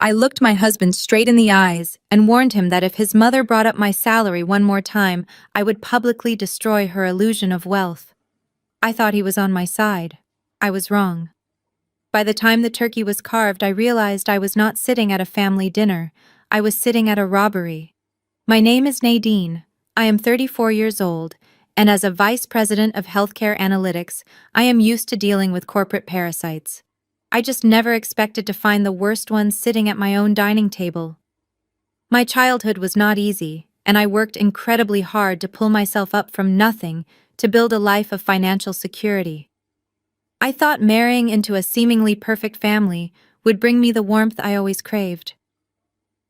I looked my husband straight in the eyes and warned him that if his mother brought up my salary one more time, I would publicly destroy her illusion of wealth. I thought he was on my side. I was wrong. By the time the turkey was carved, I realized I was not sitting at a family dinner. I was sitting at a robbery. My name is Nadine. I am 34 years old, and as a vice president of healthcare analytics, I am used to dealing with corporate parasites. I just never expected to find the worst ones sitting at my own dining table. My childhood was not easy, and I worked incredibly hard to pull myself up from nothing to build a life of financial security. I thought marrying into a seemingly perfect family would bring me the warmth I always craved.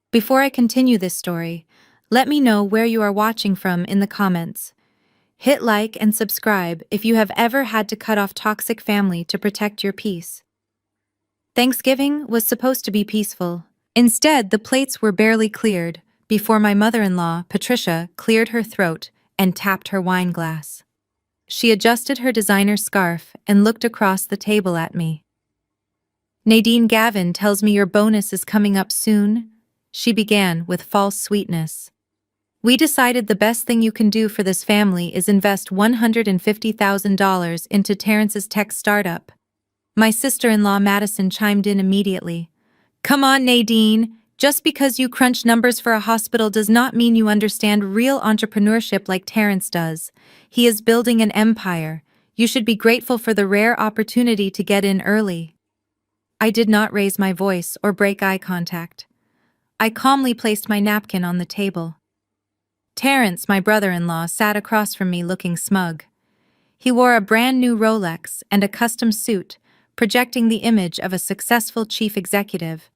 Before I continue this story, let me know where you are watching from in the comments. Hit like and subscribe if you have ever had to cut off toxic family to protect your peace. Thanksgiving was supposed to be peaceful. Instead, the plates were barely cleared before my mother-in-law, Patricia, cleared her throat and tapped her wine glass. She adjusted her designer scarf and looked across the table at me. "Nadine, Gavin tells me your bonus is coming up soon," she began with false sweetness. "We decided the best thing you can do for this family is invest $150,000 into Terrence's tech startup." My sister-in-law Madison chimed in immediately. "Come on, Nadine. Just because you crunch numbers for a hospital does not mean you understand real entrepreneurship like Terrence does. He is building an empire. You should be grateful for the rare opportunity to get in early." I did not raise my voice or break eye contact. I calmly placed my napkin on the table. Terrence, my brother-in-law, sat across from me looking smug. He wore a brand new Rolex and a custom suit, projecting the image of a successful chief executive.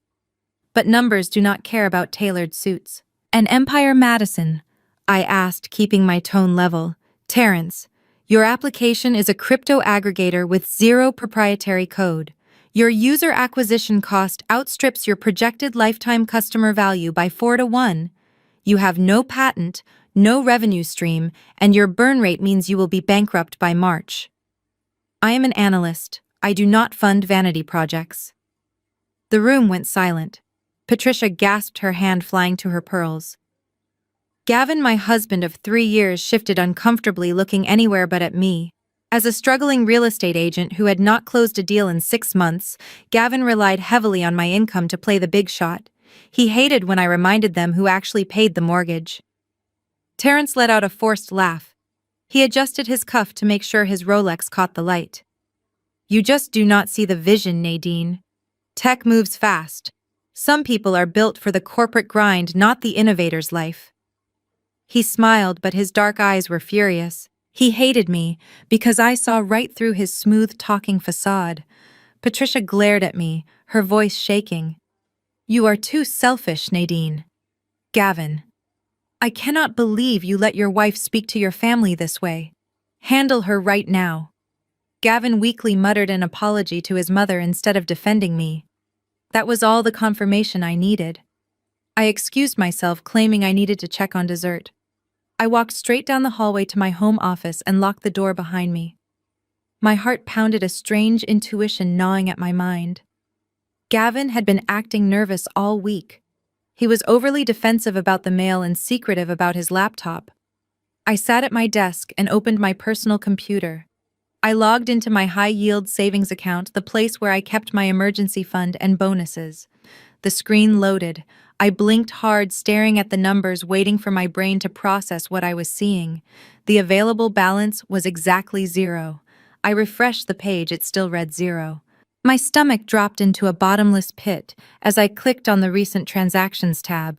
But numbers do not care about tailored suits. "An Empire, Madison?" I asked, keeping my tone level. "Terrence, your application is a crypto aggregator with zero proprietary code. Your user acquisition cost outstrips your projected lifetime customer value by 4 to 1. You have no patent, no revenue stream, and your burn rate means you will be bankrupt by March. I am an analyst. I do not fund vanity projects." The room went silent. Patricia gasped, her hand flying to her pearls. Gavin, my husband of 3 years, shifted uncomfortably, looking anywhere but at me. As a struggling real estate agent who had not closed a deal in 6 months, Gavin relied heavily on my income to play the big shot. He hated when I reminded them who actually paid the mortgage. Terrence let out a forced laugh. He adjusted his cuff to make sure his Rolex caught the light. "You just do not see the vision, Nadine. Tech moves fast. Some people are built for the corporate grind, not the innovator's life." He smiled, but his dark eyes were furious. He hated me because I saw right through his smooth-talking facade. Patricia glared at me, her voice shaking. "You are too selfish, Nadine." "Gavin, I cannot believe you let your wife speak to your family this way. Handle her right now." Gavin weakly muttered an apology to his mother instead of defending me. That was all the confirmation I needed. I excused myself, claiming I needed to check on dessert. I walked straight down the hallway to my home office and locked the door behind me. My heart pounded, a strange intuition gnawing at my mind. Gavin had been acting nervous all week. He was overly defensive about the mail and secretive about his laptop. I sat at my desk and opened my personal computer. I logged into my high-yield savings account, the place where I kept my emergency fund and bonuses. The screen loaded. I blinked hard, staring at the numbers, waiting for my brain to process what I was seeing. The available balance was exactly 0. I refreshed the page, it still read 0. My stomach dropped into a bottomless pit as I clicked on the Recent Transactions tab.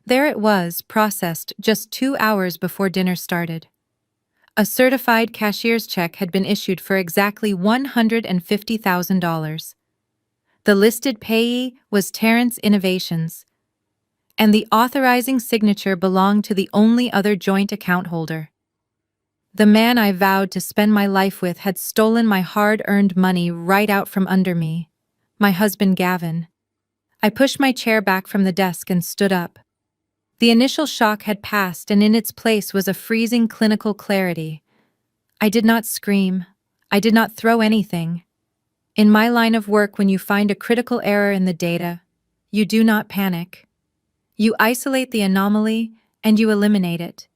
There it was, processed just 2 hours before dinner started. A certified cashier's check had been issued for exactly $150,000. The listed payee was Terrence Innovations, and the authorizing signature belonged to the only other joint account holder. The man I vowed to spend my life with had stolen my hard-earned money right out from under me. My husband, Gavin. I pushed my chair back from the desk and stood up. The initial shock had passed, and in its place was a freezing clinical clarity. I did not scream. I did not throw anything. In my line of work, when you find a critical error in the data, You do not panic. You isolate the anomaly and you eliminate it.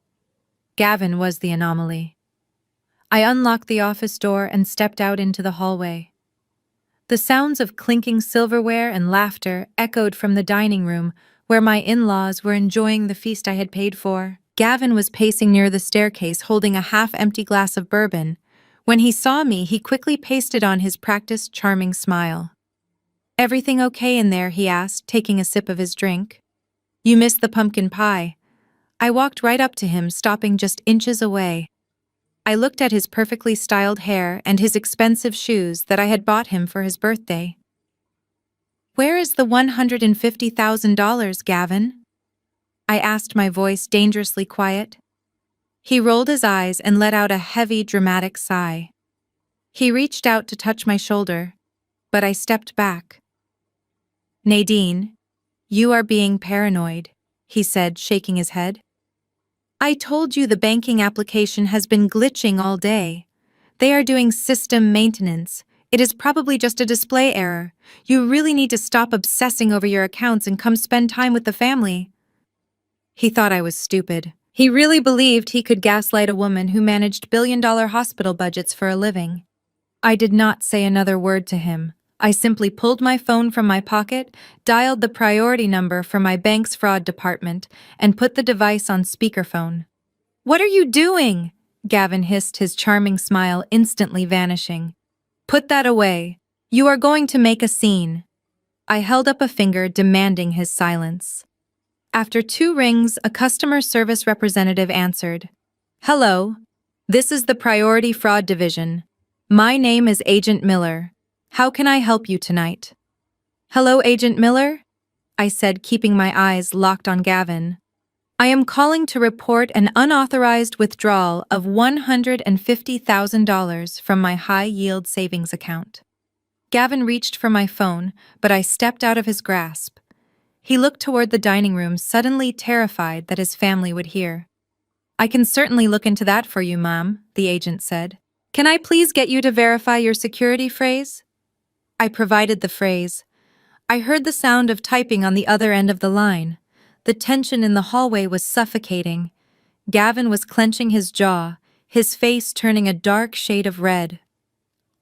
Gavin was the anomaly. I unlocked the office door and stepped out into the hallway. The sounds of clinking silverware and laughter echoed from the dining room, where my in-laws were enjoying the feast I had paid for. Gavin was pacing near the staircase holding a half-empty glass of bourbon. When he saw me, he quickly pasted on his practiced, charming smile. "Everything okay in there?" he asked, taking a sip of his drink. "You missed the pumpkin pie." I walked right up to him, stopping just inches away. I looked at his perfectly styled hair and his expensive shoes that I had bought him for his birthday. "Where is the $150,000, Gavin?" I asked, my voice dangerously quiet. He rolled his eyes and let out a heavy, dramatic sigh. He reached out to touch my shoulder, but I stepped back. "Nadine, you are being paranoid," he said, shaking his head. "I told you the banking application has been glitching all day. They are doing system maintenance. It is probably just a display error. You really need to stop obsessing over your accounts and come spend time with the family." He thought I was stupid. He really believed he could gaslight a woman who managed billion-dollar hospital budgets for a living. I did not say another word to him. I simply pulled my phone from my pocket, dialed the priority number for my bank's fraud department, and put the device on speakerphone. "What are you doing?" Gavin hissed, his charming smile instantly vanishing. "Put that away. You are going to make a scene." I held up a finger, demanding his silence. After 2 rings, a customer service representative answered. "Hello. This is the Priority Fraud Division. My name is Agent Miller. How can I help you tonight?" "Hello, Agent Miller?" I said, keeping my eyes locked on Gavin. "I am calling to report an unauthorized withdrawal of $150,000 from my high-yield savings account." Gavin reached for my phone, but I stepped out of his grasp. He looked toward the dining room, suddenly terrified that his family would hear. "I can certainly look into that for you, ma'am," the agent said. "Can I please get you to verify your security phrase?" I provided the phrase. I heard the sound of typing on the other end of the line. The tension in the hallway was suffocating. Gavin was clenching his jaw, his face turning a dark shade of red.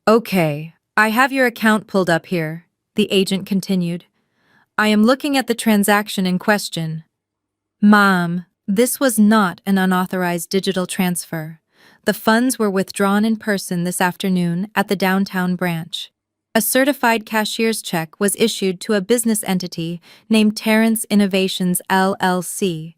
"Okay, I have your account pulled up here," the agent continued. "I am looking at the transaction in question." "Ma'am, this was not an unauthorized digital transfer. The funds were withdrawn in person this afternoon at the downtown branch. A certified cashier's check was issued to a business entity named Terrence Innovations LLC.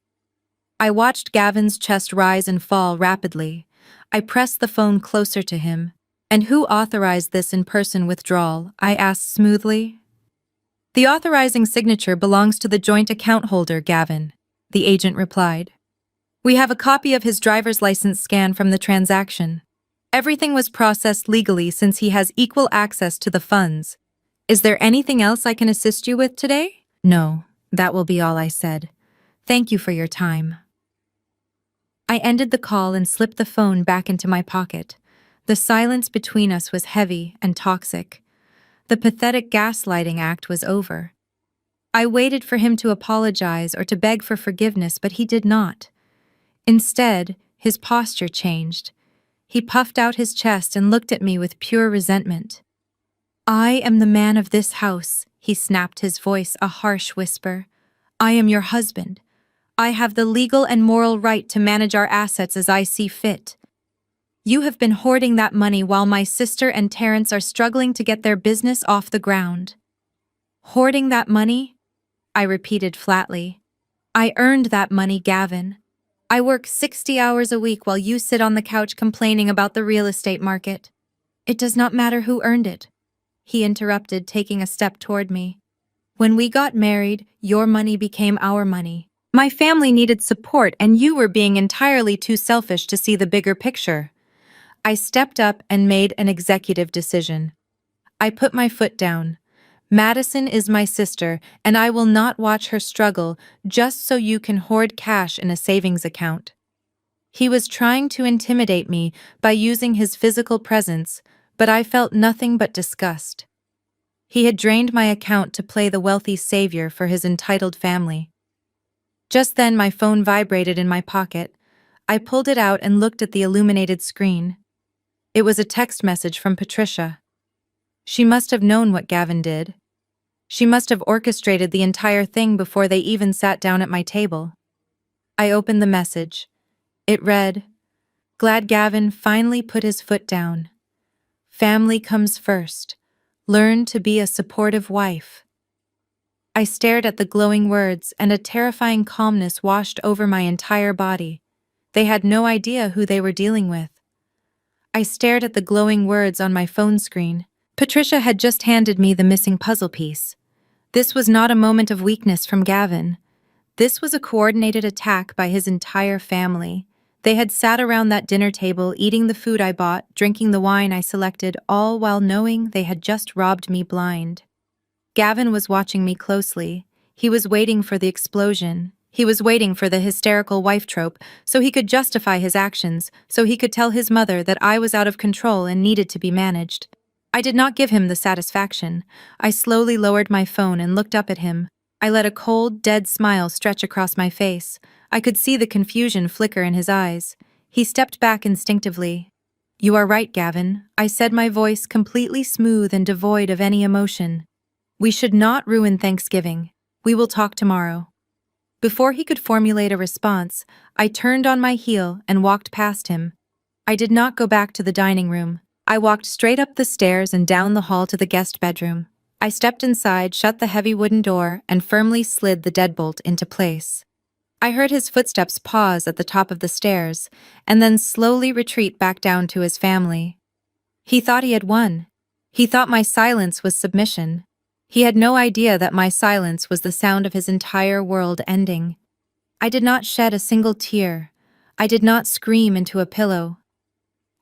I watched Gavin's chest rise and fall rapidly. I pressed the phone closer to him. "And who authorized this in-person withdrawal?" I asked smoothly. "The authorizing signature belongs to the joint account holder, Gavin," the agent replied. "We have a copy of his driver's license scan from the transaction. Everything was processed legally since he has equal access to the funds. Is there anything else I can assist you with today?" "No, that will be all," I said. "Thank you for your time." I ended the call and slipped the phone back into my pocket. The silence between us was heavy and toxic. The pathetic gaslighting act was over. I waited for him to apologize or to beg for forgiveness, but he did not. Instead, his posture changed. He puffed out his chest and looked at me with pure resentment. "I am the man of this house," he snapped, his voice a harsh whisper. "I am your husband. I have the legal and moral right to manage our assets as I see fit. You have been hoarding that money while my sister and Terrence are struggling to get their business off the ground." "Hoarding that money?" I repeated flatly. "I earned that money, Gavin. I work 60 hours a week while you sit on the couch complaining about the real estate market." "It does not matter who earned it," he interrupted, taking a step toward me. "When we got married, your money became our money. My family needed support, and you were being entirely too selfish to see the bigger picture." I stepped up and made an executive decision. I put my foot down. "Madison is my sister, and I will not watch her struggle just so you can hoard cash in a savings account." He was trying to intimidate me by using his physical presence, but I felt nothing but disgust. He had drained my account to play the wealthy savior for his entitled family. Just then my phone vibrated in my pocket. I pulled it out and looked at the illuminated screen. It was a text message from Patricia. She must have known what Gavin did. She must have orchestrated the entire thing before they even sat down at my table. I opened the message. It read, "Glad Gavin finally put his foot down. Family comes first. Learn to be a supportive wife." I stared at the glowing words, and a terrifying calmness washed over my entire body. They had no idea who they were dealing with. I stared at the glowing words on my phone screen. Patricia had just handed me the missing puzzle piece. This was not a moment of weakness from Gavin. This was a coordinated attack by his entire family. They had sat around that dinner table, eating the food I bought, drinking the wine I selected, all while knowing they had just robbed me blind. Gavin was watching me closely. He was waiting for the explosion. He was waiting for the hysterical wife trope, so he could justify his actions, so he could tell his mother that I was out of control and needed to be managed. I did not give him the satisfaction. I slowly lowered my phone and looked up at him. I let a cold, dead smile stretch across my face. I could see the confusion flicker in his eyes. He stepped back instinctively. "You are right, Gavin," I said, my voice completely smooth and devoid of any emotion. "We should not ruin Thanksgiving. We will talk tomorrow." Before he could formulate a response, I turned on my heel and walked past him. I did not go back to the dining room. I walked straight up the stairs and down the hall to the guest bedroom. I stepped inside, shut the heavy wooden door, and firmly slid the deadbolt into place. I heard his footsteps pause at the top of the stairs, and then slowly retreat back down to his family. He thought he had won. He thought my silence was submission. He had no idea that my silence was the sound of his entire world ending. I did not shed a single tear. I did not scream into a pillow.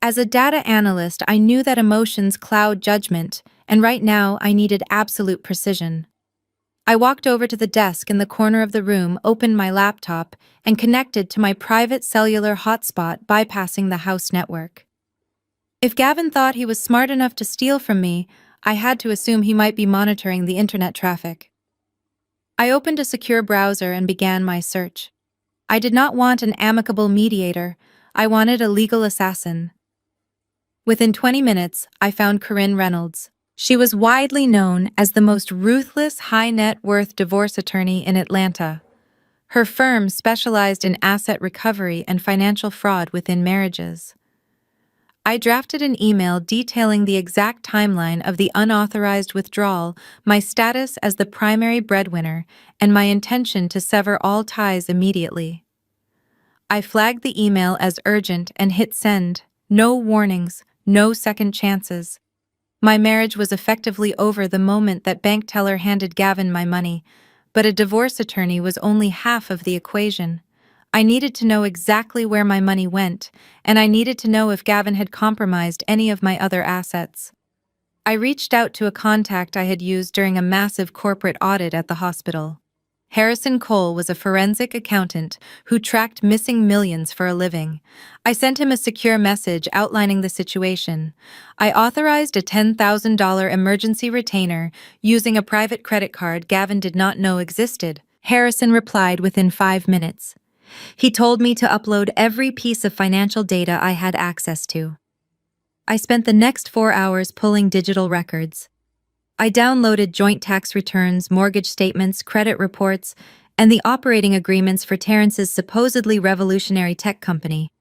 As a data analyst, I knew that emotions cloud judgment, and right now I needed absolute precision. I walked over to the desk in the corner of the room, opened my laptop, and connected to my private cellular hotspot, bypassing the house network. If Gavin thought he was smart enough to steal from me, I had to assume he might be monitoring the internet traffic. I opened a secure browser and began my search. I did not want an amicable mediator. I wanted a legal assassin. Within 20 minutes, I found Corinne Reynolds. She was widely known as the most ruthless high-net-worth divorce attorney in Atlanta. Her firm specialized in asset recovery and financial fraud within marriages. I drafted an email detailing the exact timeline of the unauthorized withdrawal, my status as the primary breadwinner, and my intention to sever all ties immediately. I flagged the email as urgent and hit send. No warnings, no second chances. My marriage was effectively over the moment that bank teller handed Gavin my money, but a divorce attorney was only half of the equation. I needed to know exactly where my money went, and I needed to know if Gavin had compromised any of my other assets. I reached out to a contact I had used during a massive corporate audit at the hospital. Harrison Cole was a forensic accountant who tracked missing millions for a living. I sent him a secure message outlining the situation. I authorized a $10,000 emergency retainer using a private credit card Gavin did not know existed. Harrison replied within 5 minutes. He told me to upload every piece of financial data I had access to. I spent the next 4 hours pulling digital records. I downloaded joint tax returns, mortgage statements, credit reports, and the operating agreements for Terrence's supposedly revolutionary tech company.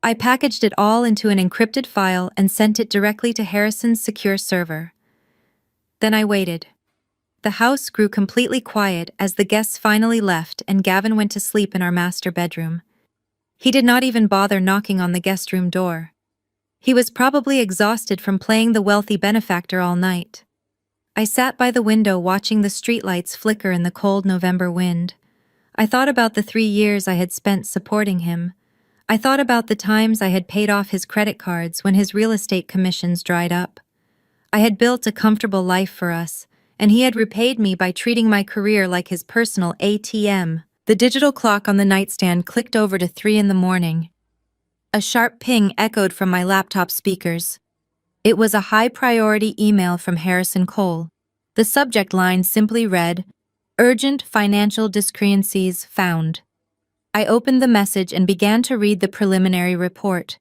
I packaged it all into an encrypted file and sent it directly to Harrison's secure server. Then I waited. The house grew completely quiet as the guests finally left and Gavin went to sleep in our master bedroom. He did not even bother knocking on the guest room door. He was probably exhausted from playing the wealthy benefactor all night. I sat by the window watching the streetlights flicker in the cold November wind. I thought about the 3 years I had spent supporting him. I thought about the times I had paid off his credit cards when his real estate commissions dried up. I had built a comfortable life for us, and he had repaid me by treating my career like his personal ATM. The digital clock on the nightstand clicked over to 3 in the morning. A sharp ping echoed from my laptop speakers. It was a high-priority email from Harrison Cole. The subject line simply read, "Urgent financial discrepancies found." I opened the message and began to read the preliminary report.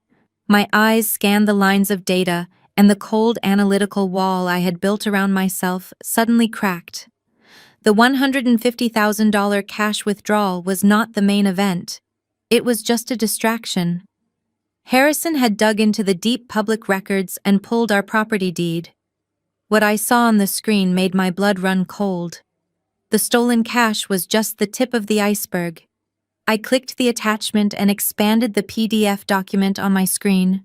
My eyes scanned the lines of data, and the cold analytical wall I had built around myself suddenly cracked. The $150,000 cash withdrawal was not the main event. It was just a distraction. Harrison had dug into the deep public records and pulled our property deed. What I saw on the screen made my blood run cold. The stolen cash was just the tip of the iceberg. I clicked the attachment and expanded the PDF document on my screen.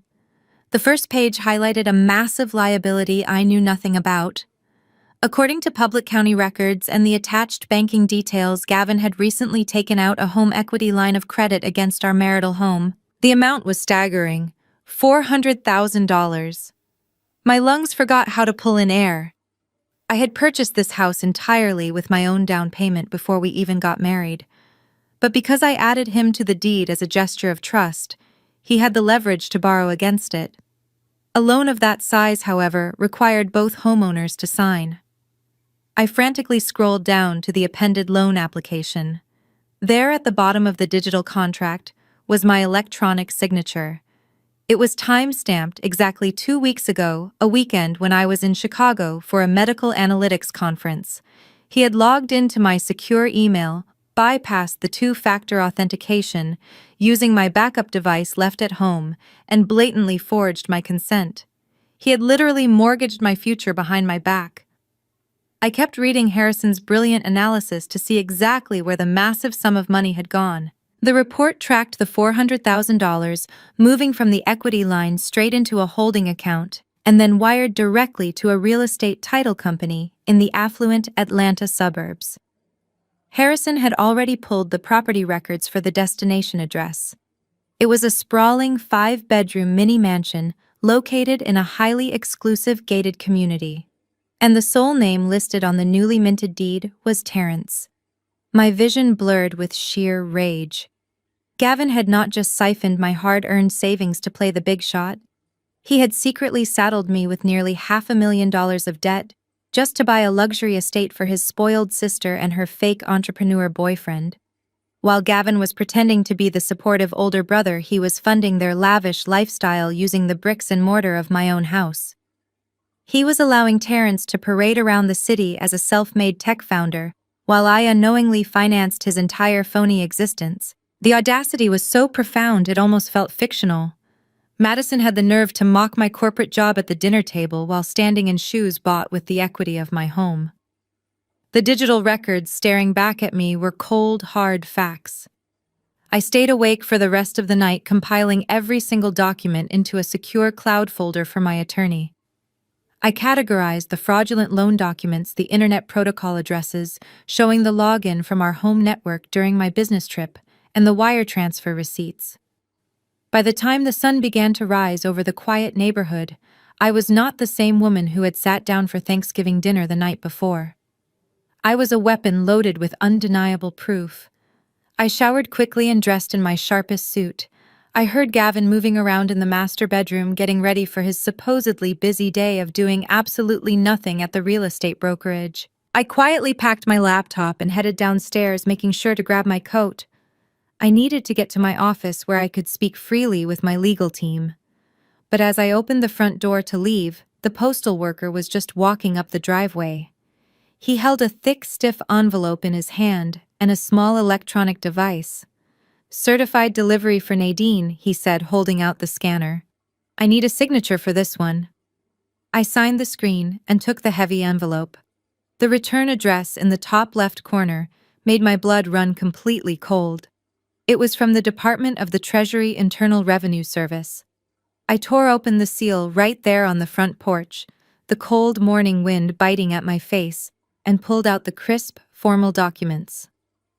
The first page highlighted a massive liability I knew nothing about. According to public county records and the attached banking details, Gavin had recently taken out a home equity line of credit against our marital home. The amount was staggering, $400,000. My lungs forgot how to pull in air. I had purchased this house entirely with my own down payment before we even got married. But because I added him to the deed as a gesture of trust, he had the leverage to borrow against it. A loan of that size, however, required both homeowners to sign. I frantically scrolled down to the appended loan application. There at the bottom of the digital contract was my electronic signature. It was time-stamped exactly 2 weeks ago, a weekend when I was in Chicago for a medical analytics conference. He had logged into my secure email, bypassed the two-factor authentication, using my backup device left at home, and blatantly forged my consent. He had literally mortgaged my future behind my back. I kept reading Harrison's brilliant analysis to see exactly where the massive sum of money had gone. The report tracked the $400,000 moving from the equity line straight into a holding account and then wired directly to a real estate title company in the affluent Atlanta suburbs. Harrison had already pulled the property records for the destination address. It was a sprawling 5-bedroom mini mansion located in a highly exclusive gated community. And the sole name listed on the newly minted deed was Terrence. My vision blurred with sheer rage. Gavin had not just siphoned my hard-earned savings to play the big shot. He had secretly saddled me with nearly $500,000 of debt just to buy a luxury estate for his spoiled sister and her fake entrepreneur boyfriend. While Gavin was pretending to be the supportive older brother, he was funding their lavish lifestyle using the bricks and mortar of my own house. He was allowing Terrence to parade around the city as a self-made tech founder, while I unknowingly financed his entire phony existence. The audacity was so profound it almost felt fictional. Madison had the nerve to mock my corporate job at the dinner table while standing in shoes bought with the equity of my home. The digital records staring back at me were cold, hard facts. I stayed awake for the rest of the night compiling every single document into a secure cloud folder for my attorney. I categorized the fraudulent loan documents, the internet protocol addresses, showing the login from our home network during my business trip, and the wire transfer receipts. By the time the sun began to rise over the quiet neighborhood, I was not the same woman who had sat down for Thanksgiving dinner the night before. I was a weapon loaded with undeniable proof. I showered quickly and dressed in my sharpest suit. I heard Gavin moving around in the master bedroom getting ready for his supposedly busy day of doing absolutely nothing at the real estate brokerage. I quietly packed my laptop and headed downstairs, making sure to grab my coat. I needed to get to my office where I could speak freely with my legal team. But as I opened the front door to leave, the postal worker was just walking up the driveway. He held a thick, stiff envelope in his hand and a small electronic device. "Certified delivery for Nadine," he said, holding out the scanner. "I need a signature for this one." I signed the screen and took the heavy envelope. The return address in the top left corner made my blood run completely cold. It was from the Department of the Treasury Internal Revenue Service. I tore open the seal right there on the front porch, the cold morning wind biting at my face, and pulled out the crisp, formal documents.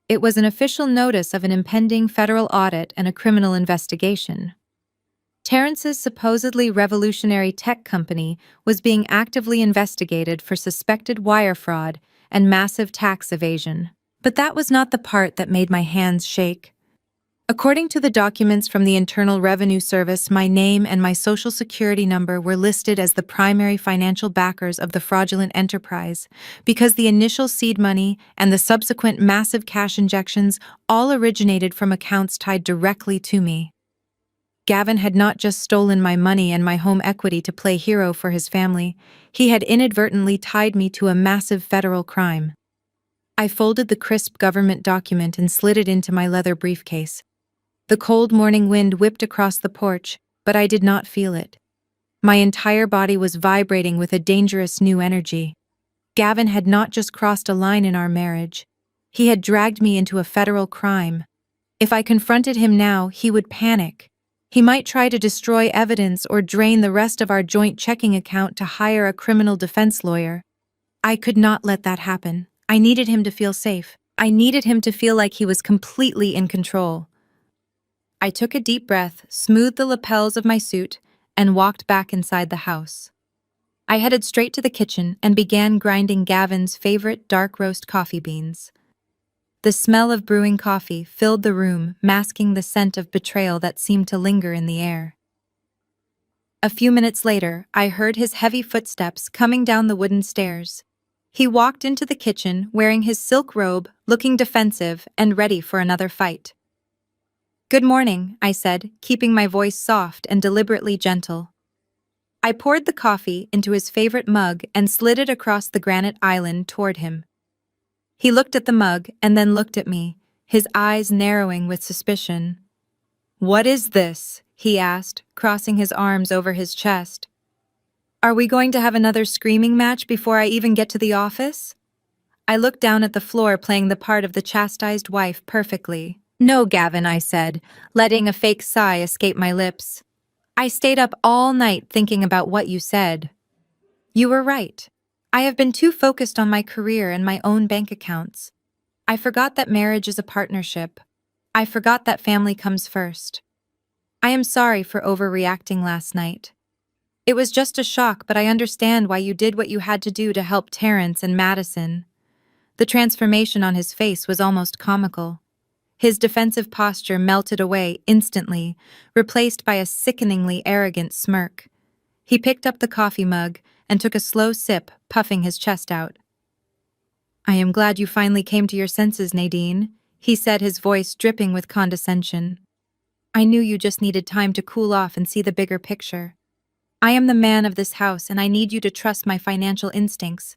It was an official notice of an impending federal audit and a criminal investigation. Terrence's supposedly revolutionary tech company was being actively investigated for suspected wire fraud and massive tax evasion. But that was not the part that made my hands shake. According to the documents from the Internal Revenue Service, my name and my social security number were listed as the primary financial backers of the fraudulent enterprise because the initial seed money and the subsequent massive cash injections all originated from accounts tied directly to me. Gavin had not just stolen my money and my home equity to play hero for his family, he had inadvertently tied me to a massive federal crime. I folded the crisp government document and slid it into my leather briefcase. The cold morning wind whipped across the porch, but I did not feel it. My entire body was vibrating with a dangerous new energy. Gavin had not just crossed a line in our marriage. He had dragged me into a federal crime. If I confronted him now, he would panic. He might try to destroy evidence or drain the rest of our joint checking account to hire a criminal defense lawyer. I could not let that happen. I needed him to feel safe. I needed him to feel like he was completely in control. I took a deep breath, smoothed the lapels of my suit, and walked back inside the house. I headed straight to the kitchen and began grinding Gavin's favorite dark roast coffee beans. The smell of brewing coffee filled the room, masking the scent of betrayal that seemed to linger in the air. A few minutes later, I heard his heavy footsteps coming down the wooden stairs. He walked into the kitchen wearing his silk robe, looking defensive and ready for another fight. "Good morning," I said, keeping my voice soft and deliberately gentle. I poured the coffee into his favorite mug and slid it across the granite island toward him. He looked at the mug and then looked at me, his eyes narrowing with suspicion. "What is this?" he asked, crossing his arms over his chest. "Are we going to have another screaming match before I even get to the office?" I looked down at the floor, playing the part of the chastised wife perfectly. "No, Gavin," I said, letting a fake sigh escape my lips. "I stayed up all night thinking about what you said. You were right. I have been too focused on my career and my own bank accounts. I forgot that marriage is a partnership. I forgot that family comes first. I am sorry for overreacting last night. It was just a shock, but I understand why you did what you had to do to help Terrence and Madison." The transformation on his face was almost comical. His defensive posture melted away instantly, replaced by a sickeningly arrogant smirk. He picked up the coffee mug and took a slow sip, puffing his chest out. "I am glad you finally came to your senses, Nadine," he said, his voice dripping with condescension. "I knew you just needed time to cool off and see the bigger picture. I am the man of this house, and I need you to trust my financial instincts.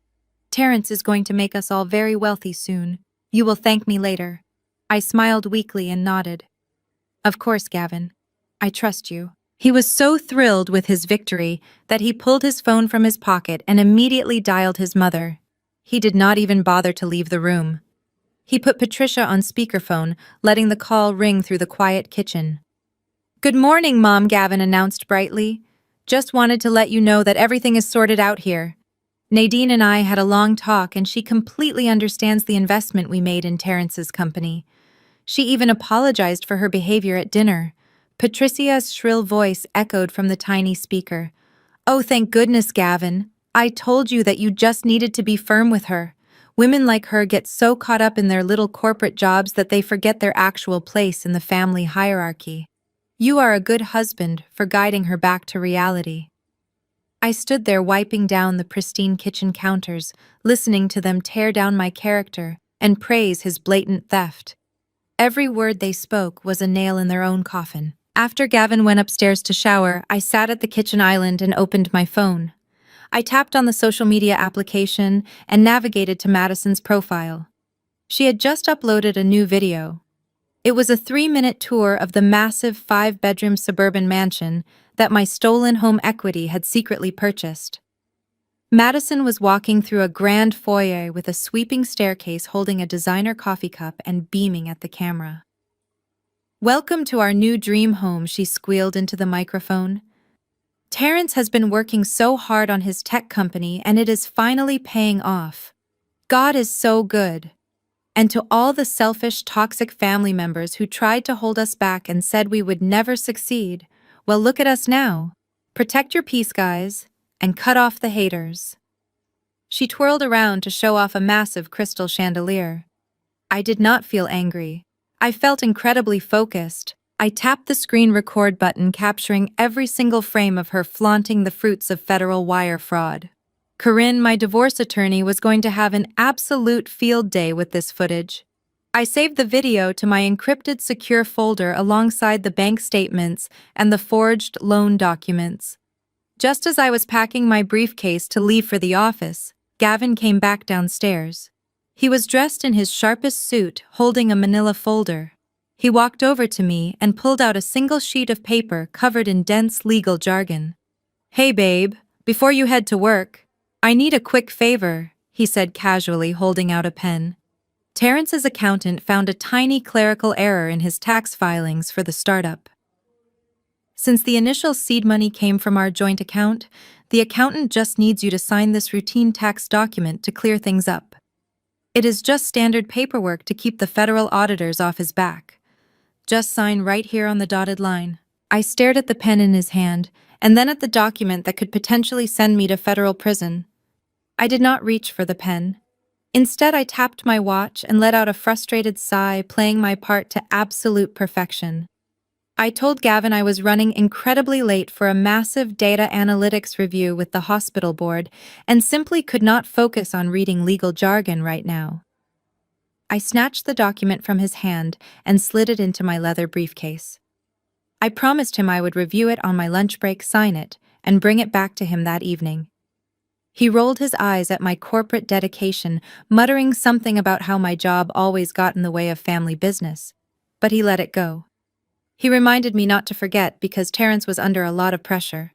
Terrence is going to make us all very wealthy soon. You will thank me later." I smiled weakly and nodded. "Of course, Gavin. I trust you." He was so thrilled with his victory that he pulled his phone from his pocket and immediately dialed his mother. He did not even bother to leave the room. He put Patricia on speakerphone, letting the call ring through the quiet kitchen. "Good morning, Mom," Gavin announced brightly. "Just wanted to let you know that everything is sorted out here. Nadine and I had a long talk, and she completely understands the investment we made in Terrence's company. She even apologized for her behavior at dinner." Patricia's shrill voice echoed from the tiny speaker. "Oh, thank goodness, Gavin. I told you that you just needed to be firm with her. Women like her get so caught up in their little corporate jobs that they forget their actual place in the family hierarchy. You are a good husband for guiding her back to reality." I stood there wiping down the pristine kitchen counters, listening to them tear down my character and praise his blatant theft. Every word they spoke was a nail in their own coffin. After Gavin went upstairs to shower, I sat at the kitchen island and opened my phone. I tapped on the social media application and navigated to Madison's profile. She had just uploaded a new video. It was a 3-minute tour of the massive 5-bedroom suburban mansion that my stolen home equity had secretly purchased. Madison was walking through a grand foyer with a sweeping staircase, holding a designer coffee cup and beaming at the camera. "Welcome to our new dream home," she squealed into the microphone. "Terrence has been working so hard on his tech company, and it is finally paying off. God is so good. And to all the selfish, toxic family members who tried to hold us back and said we would never succeed, well, look at us now. Protect your peace, guys, and cut off the haters." She twirled around to show off a massive crystal chandelier. I did not feel angry. I felt incredibly focused. I tapped the screen record button, capturing every single frame of her flaunting the fruits of federal wire fraud. Corinne, my divorce attorney, was going to have an absolute field day with this footage. I saved the video to my encrypted secure folder alongside the bank statements and the forged loan documents. Just as I was packing my briefcase to leave for the office, Gavin came back downstairs. He was dressed in his sharpest suit, holding a manila folder. He walked over to me and pulled out a single sheet of paper covered in dense legal jargon. "Hey babe, before you head to work, I need a quick favor," he said casually, holding out a pen. Terrence's accountant found a tiny clerical error in his tax filings for the startup. Since the initial seed money came from our joint account, the accountant just needs you to sign this routine tax document to clear things up. It is just standard paperwork to keep the federal auditors off his back. Just sign right here on the dotted line. I stared at the pen in his hand, and then at the document that could potentially send me to federal prison. I did not reach for the pen. Instead, I tapped my watch and let out a frustrated sigh, playing my part to absolute perfection. I told Gavin I was running incredibly late for a massive data analytics review with the hospital board and simply could not focus on reading legal jargon right now. I snatched the document from his hand and slid it into my leather briefcase. I promised him I would review it on my lunch break, sign it, and bring it back to him that evening. He rolled his eyes at my corporate dedication, muttering something about how my job always got in the way of family business, but he let it go. He reminded me not to forget because Terrence was under a lot of pressure.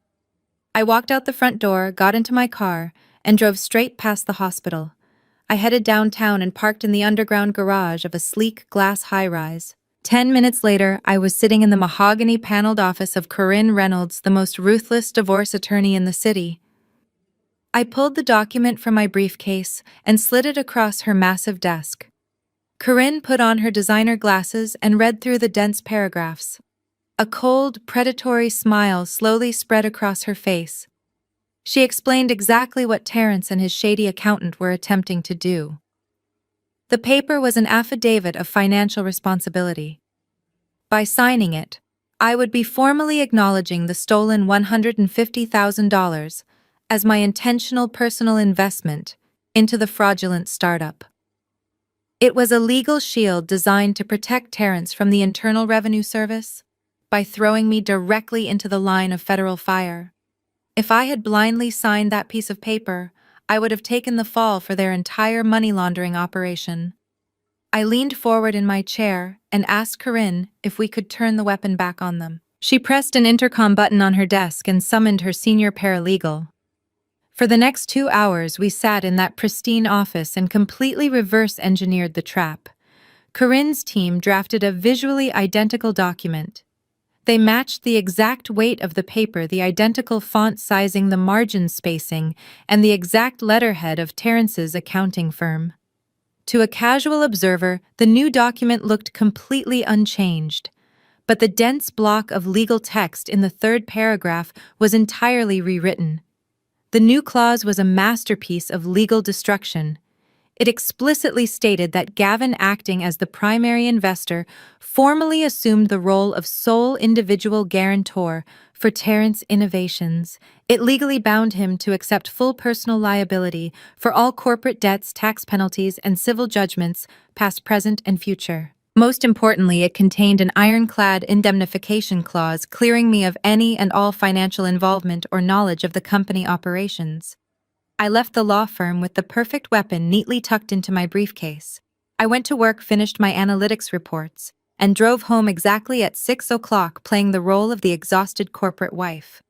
I walked out the front door, got into my car, and drove straight past the hospital. I headed downtown and parked in the underground garage of a sleek glass high-rise. 10 minutes later, I was sitting in the mahogany-paneled office of Corinne Reynolds, the most ruthless divorce attorney in the city. I pulled the document from my briefcase and slid it across her massive desk. Corinne put on her designer glasses and read through the dense paragraphs. A cold, predatory smile slowly spread across her face. She explained exactly what Terrence and his shady accountant were attempting to do. The paper was an affidavit of financial responsibility. By signing it, I would be formally acknowledging the stolen $150,000 as my intentional personal investment into the fraudulent startup. It was a legal shield designed to protect Terrence from the Internal Revenue Service by throwing me directly into the line of federal fire. If I had blindly signed that piece of paper, I would have taken the fall for their entire money laundering operation. I leaned forward in my chair and asked Corinne if we could turn the weapon back on them. She pressed an intercom button on her desk and summoned her senior paralegal. For the next 2 hours, we sat in that pristine office and completely reverse-engineered the trap. Corinne's team drafted a visually identical document. They matched the exact weight of the paper, the identical font sizing, the margin spacing, and the exact letterhead of Terrence's accounting firm. To a casual observer, the new document looked completely unchanged. But the dense block of legal text in the third paragraph was entirely rewritten. The new clause was a masterpiece of legal destruction. It explicitly stated that Gavin, acting as the primary investor, formally assumed the role of sole individual guarantor for Terrence Innovations. It legally bound him to accept full personal liability for all corporate debts, tax penalties, and civil judgments, past, present, and future. Most importantly, it contained an ironclad indemnification clause clearing me of any and all financial involvement or knowledge of the company operations. I left the law firm with the perfect weapon neatly tucked into my briefcase. I went to work, finished my analytics reports, and drove home exactly at 6 o'clock, playing the role of the exhausted corporate wife.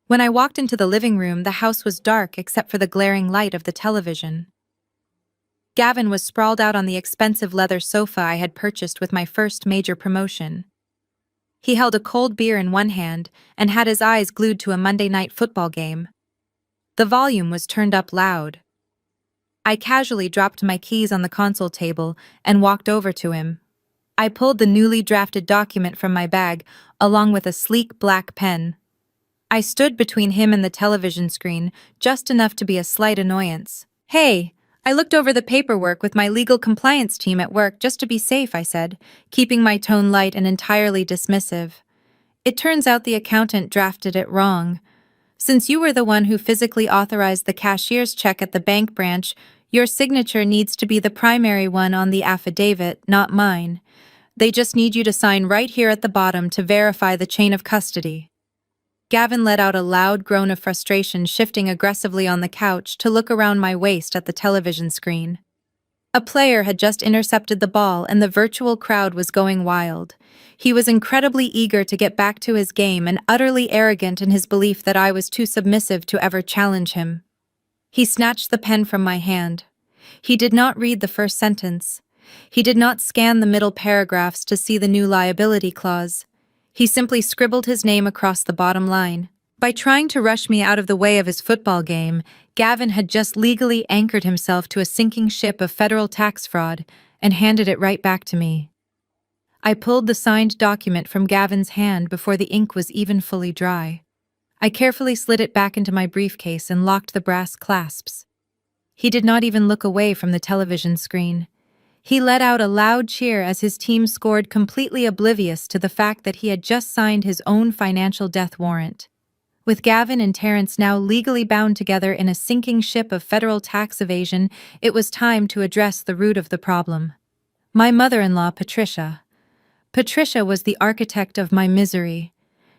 When I walked into the living room, the house was dark except for the glaring light of the television. Gavin was sprawled out on the expensive leather sofa I had purchased with my first major promotion. He held a cold beer in one hand and had his eyes glued to a Monday night football game. The volume was turned up loud. I casually dropped my keys on the console table and walked over to him. I pulled the newly drafted document from my bag, along with a sleek black pen. I stood between him and the television screen, just enough to be a slight annoyance. "Hey, I looked over the paperwork with my legal compliance team at work just to be safe, I said, keeping my tone light and entirely dismissive. It turns out the accountant drafted it wrong. Since you were the one who physically authorized the cashier's check at the bank branch, your signature needs to be the primary one on the affidavit, not mine. They just need you to sign right here at the bottom to verify the chain of custody. Gavin let out a loud groan of frustration, shifting aggressively on the couch to look around my waist at the television screen. A player had just intercepted the ball and the virtual crowd was going wild. He was incredibly eager to get back to his game and utterly arrogant in his belief that I was too submissive to ever challenge him. He snatched the pen from my hand. He did not read the first sentence. He did not scan the middle paragraphs to see the new liability clause. He simply scribbled his name across the bottom line. By trying to rush me out of the way of his football game, Gavin had just legally anchored himself to a sinking ship of federal tax fraud and handed it right back to me. I pulled the signed document from Gavin's hand before the ink was even fully dry. I carefully slid it back into my briefcase and locked the brass clasps. He did not even look away from the television screen. He let out a loud cheer as his team scored, completely oblivious to the fact that he had just signed his own financial death warrant. With Gavin and Terrence now legally bound together in a sinking ship of federal tax evasion, it was time to address the root of the problem. My mother-in-law, Patricia. Patricia was the architect of my misery.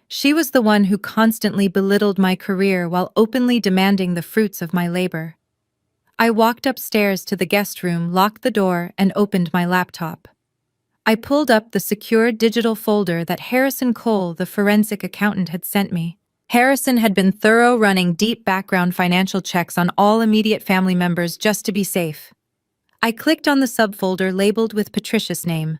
She was the one who constantly belittled my career while openly demanding the fruits of my labor. I walked upstairs to the guest room, locked the door, and opened my laptop. I pulled up the secure digital folder that Harrison Cole, the forensic accountant, had sent me. Harrison had been thorough, running deep background financial checks on all immediate family members just to be safe. I clicked on the subfolder labeled with Patricia's name.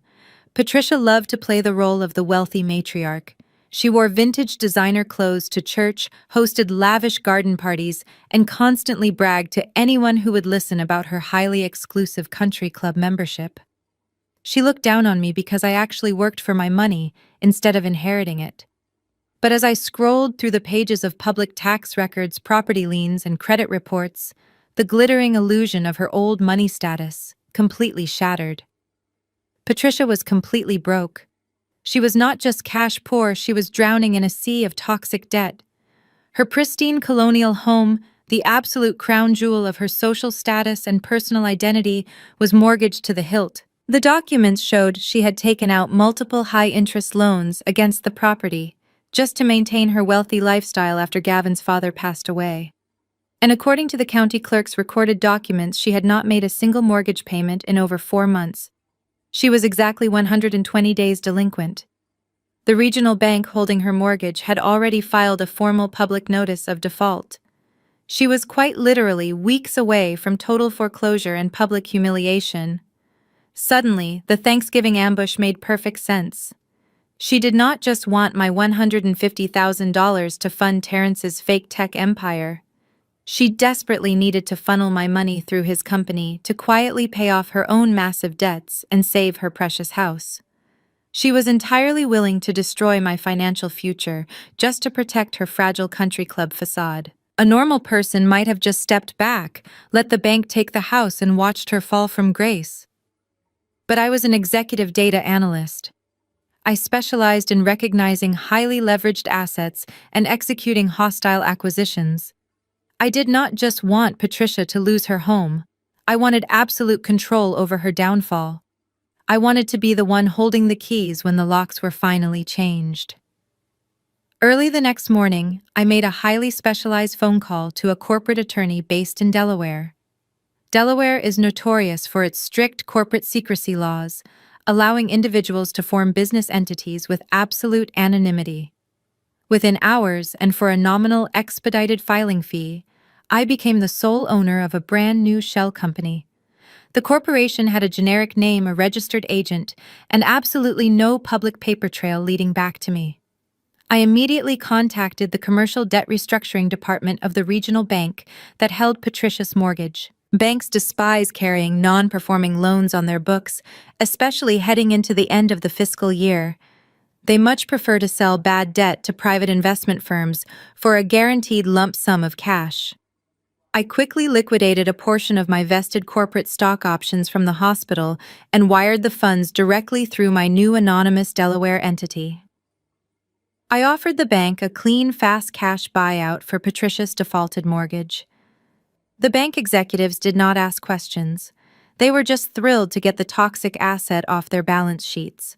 Patricia loved to play the role of the wealthy matriarch. She wore vintage designer clothes to church, hosted lavish garden parties, and constantly bragged to anyone who would listen about her highly exclusive country club membership. She looked down on me because I actually worked for my money instead of inheriting it. But as I scrolled through the pages of public tax records, property liens, and credit reports, the glittering illusion of her old money status completely shattered. Patricia was completely broke. She was not just cash poor, she was drowning in a sea of toxic debt. Her pristine colonial home, the absolute crown jewel of her social status and personal identity, was mortgaged to the hilt. The documents showed she had taken out multiple high-interest loans against the property, just to maintain her wealthy lifestyle after Gavin's father passed away. And according to the county clerk's recorded documents, she had not made a single mortgage payment in over 4 months. She was exactly 120 days delinquent. The regional bank holding her mortgage had already filed a formal public notice of default. She was quite literally weeks away from total foreclosure and public humiliation. Suddenly, the Thanksgiving ambush made perfect sense. She did not just want my $150,000 to fund Terrence's fake tech empire. She desperately needed to funnel my money through his company to quietly pay off her own massive debts and save her precious house. She was entirely willing to destroy my financial future just to protect her fragile country club facade. A normal person might have just stepped back, let the bank take the house, and watched her fall from grace. But I was an executive data analyst. I specialized in recognizing highly leveraged assets and executing hostile acquisitions. I did not just want Patricia to lose her home. I wanted absolute control over her downfall. I wanted to be the one holding the keys when the locks were finally changed. Early the next morning, I made a highly specialized phone call to a corporate attorney based in Delaware. Delaware is notorious for its strict corporate secrecy laws, allowing individuals to form business entities with absolute anonymity. Within hours, and for a nominal expedited filing fee, I became the sole owner of a brand new shell company. The corporation had a generic name, a registered agent, and absolutely no public paper trail leading back to me. I immediately contacted the commercial debt restructuring department of the regional bank that held Patricia's mortgage. Banks despise carrying non-performing loans on their books, especially heading into the end of the fiscal year. They much prefer to sell bad debt to private investment firms for a guaranteed lump sum of cash. I quickly liquidated a portion of my vested corporate stock options from the hospital and wired the funds directly through my new anonymous Delaware entity. I offered the bank a clean, fast cash buyout for Patricia's defaulted mortgage. The bank executives did not ask questions. They were just thrilled to get the toxic asset off their balance sheets.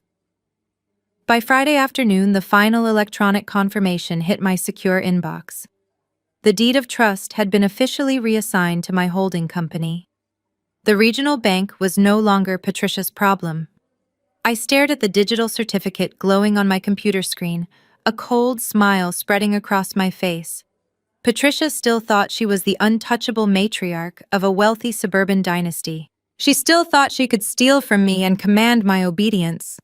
By Friday afternoon, the final electronic confirmation hit my secure inbox. The deed of trust had been officially reassigned to my holding company. The regional bank was no longer Patricia's problem. I stared at the digital certificate glowing on my computer screen, a cold smile spreading across my face. Patricia still thought she was the untouchable matriarch of a wealthy suburban dynasty. She still thought she could steal from me and command my obedience.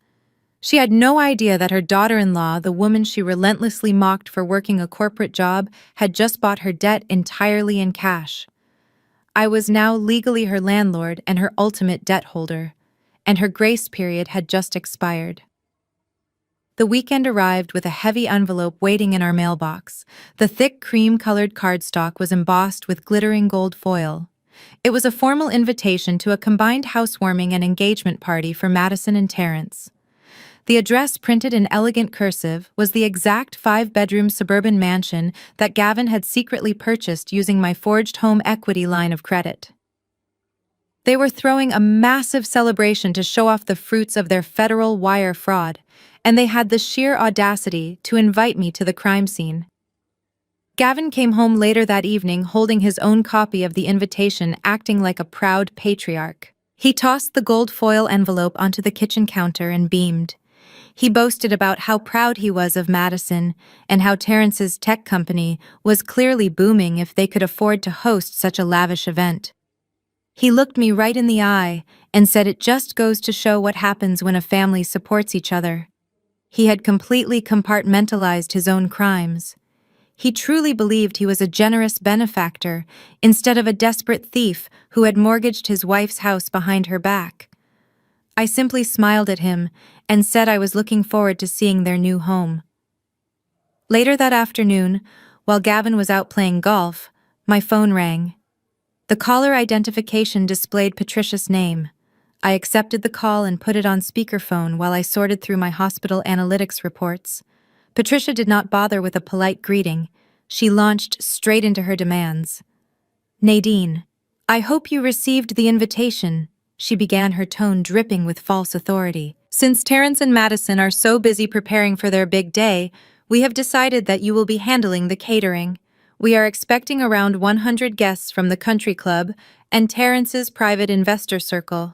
She had no idea that her daughter-in-law, the woman she relentlessly mocked for working a corporate job, had just bought her debt entirely in cash. I was now legally her landlord and her ultimate debt holder, and her grace period had just expired. The weekend arrived with a heavy envelope waiting in our mailbox. The thick cream-colored cardstock was embossed with glittering gold foil. It was a formal invitation to a combined housewarming and engagement party for Madison and Terrence. The address, printed in elegant cursive, was the exact 5-bedroom suburban mansion that Gavin had secretly purchased using my forged home equity line of credit. They were throwing a massive celebration to show off the fruits of their federal wire fraud, and they had the sheer audacity to invite me to the crime scene. Gavin came home later that evening holding his own copy of the invitation, acting like a proud patriarch. He tossed the gold foil envelope onto the kitchen counter and beamed. He boasted about how proud he was of Madison and how Terrence's tech company was clearly booming if they could afford to host such a lavish event. He looked me right in the eye and said it just goes to show what happens when a family supports each other. He had completely compartmentalized his own crimes. He truly believed he was a generous benefactor instead of a desperate thief who had mortgaged his wife's house behind her back. I simply smiled at him and said I was looking forward to seeing their new home. Later that afternoon, while Gavin was out playing golf, my phone rang. The caller identification displayed Patricia's name. I accepted the call and put it on speakerphone while I sorted through my hospital analytics reports. Patricia did not bother with a polite greeting. She launched straight into her demands. "Nadine, I hope you received the invitation," she began, her tone dripping with false authority. "Since Terrence and Madison are so busy preparing for their big day, we have decided that you will be handling the catering. We are expecting around 100 guests from the country club and Terrence's private investor circle."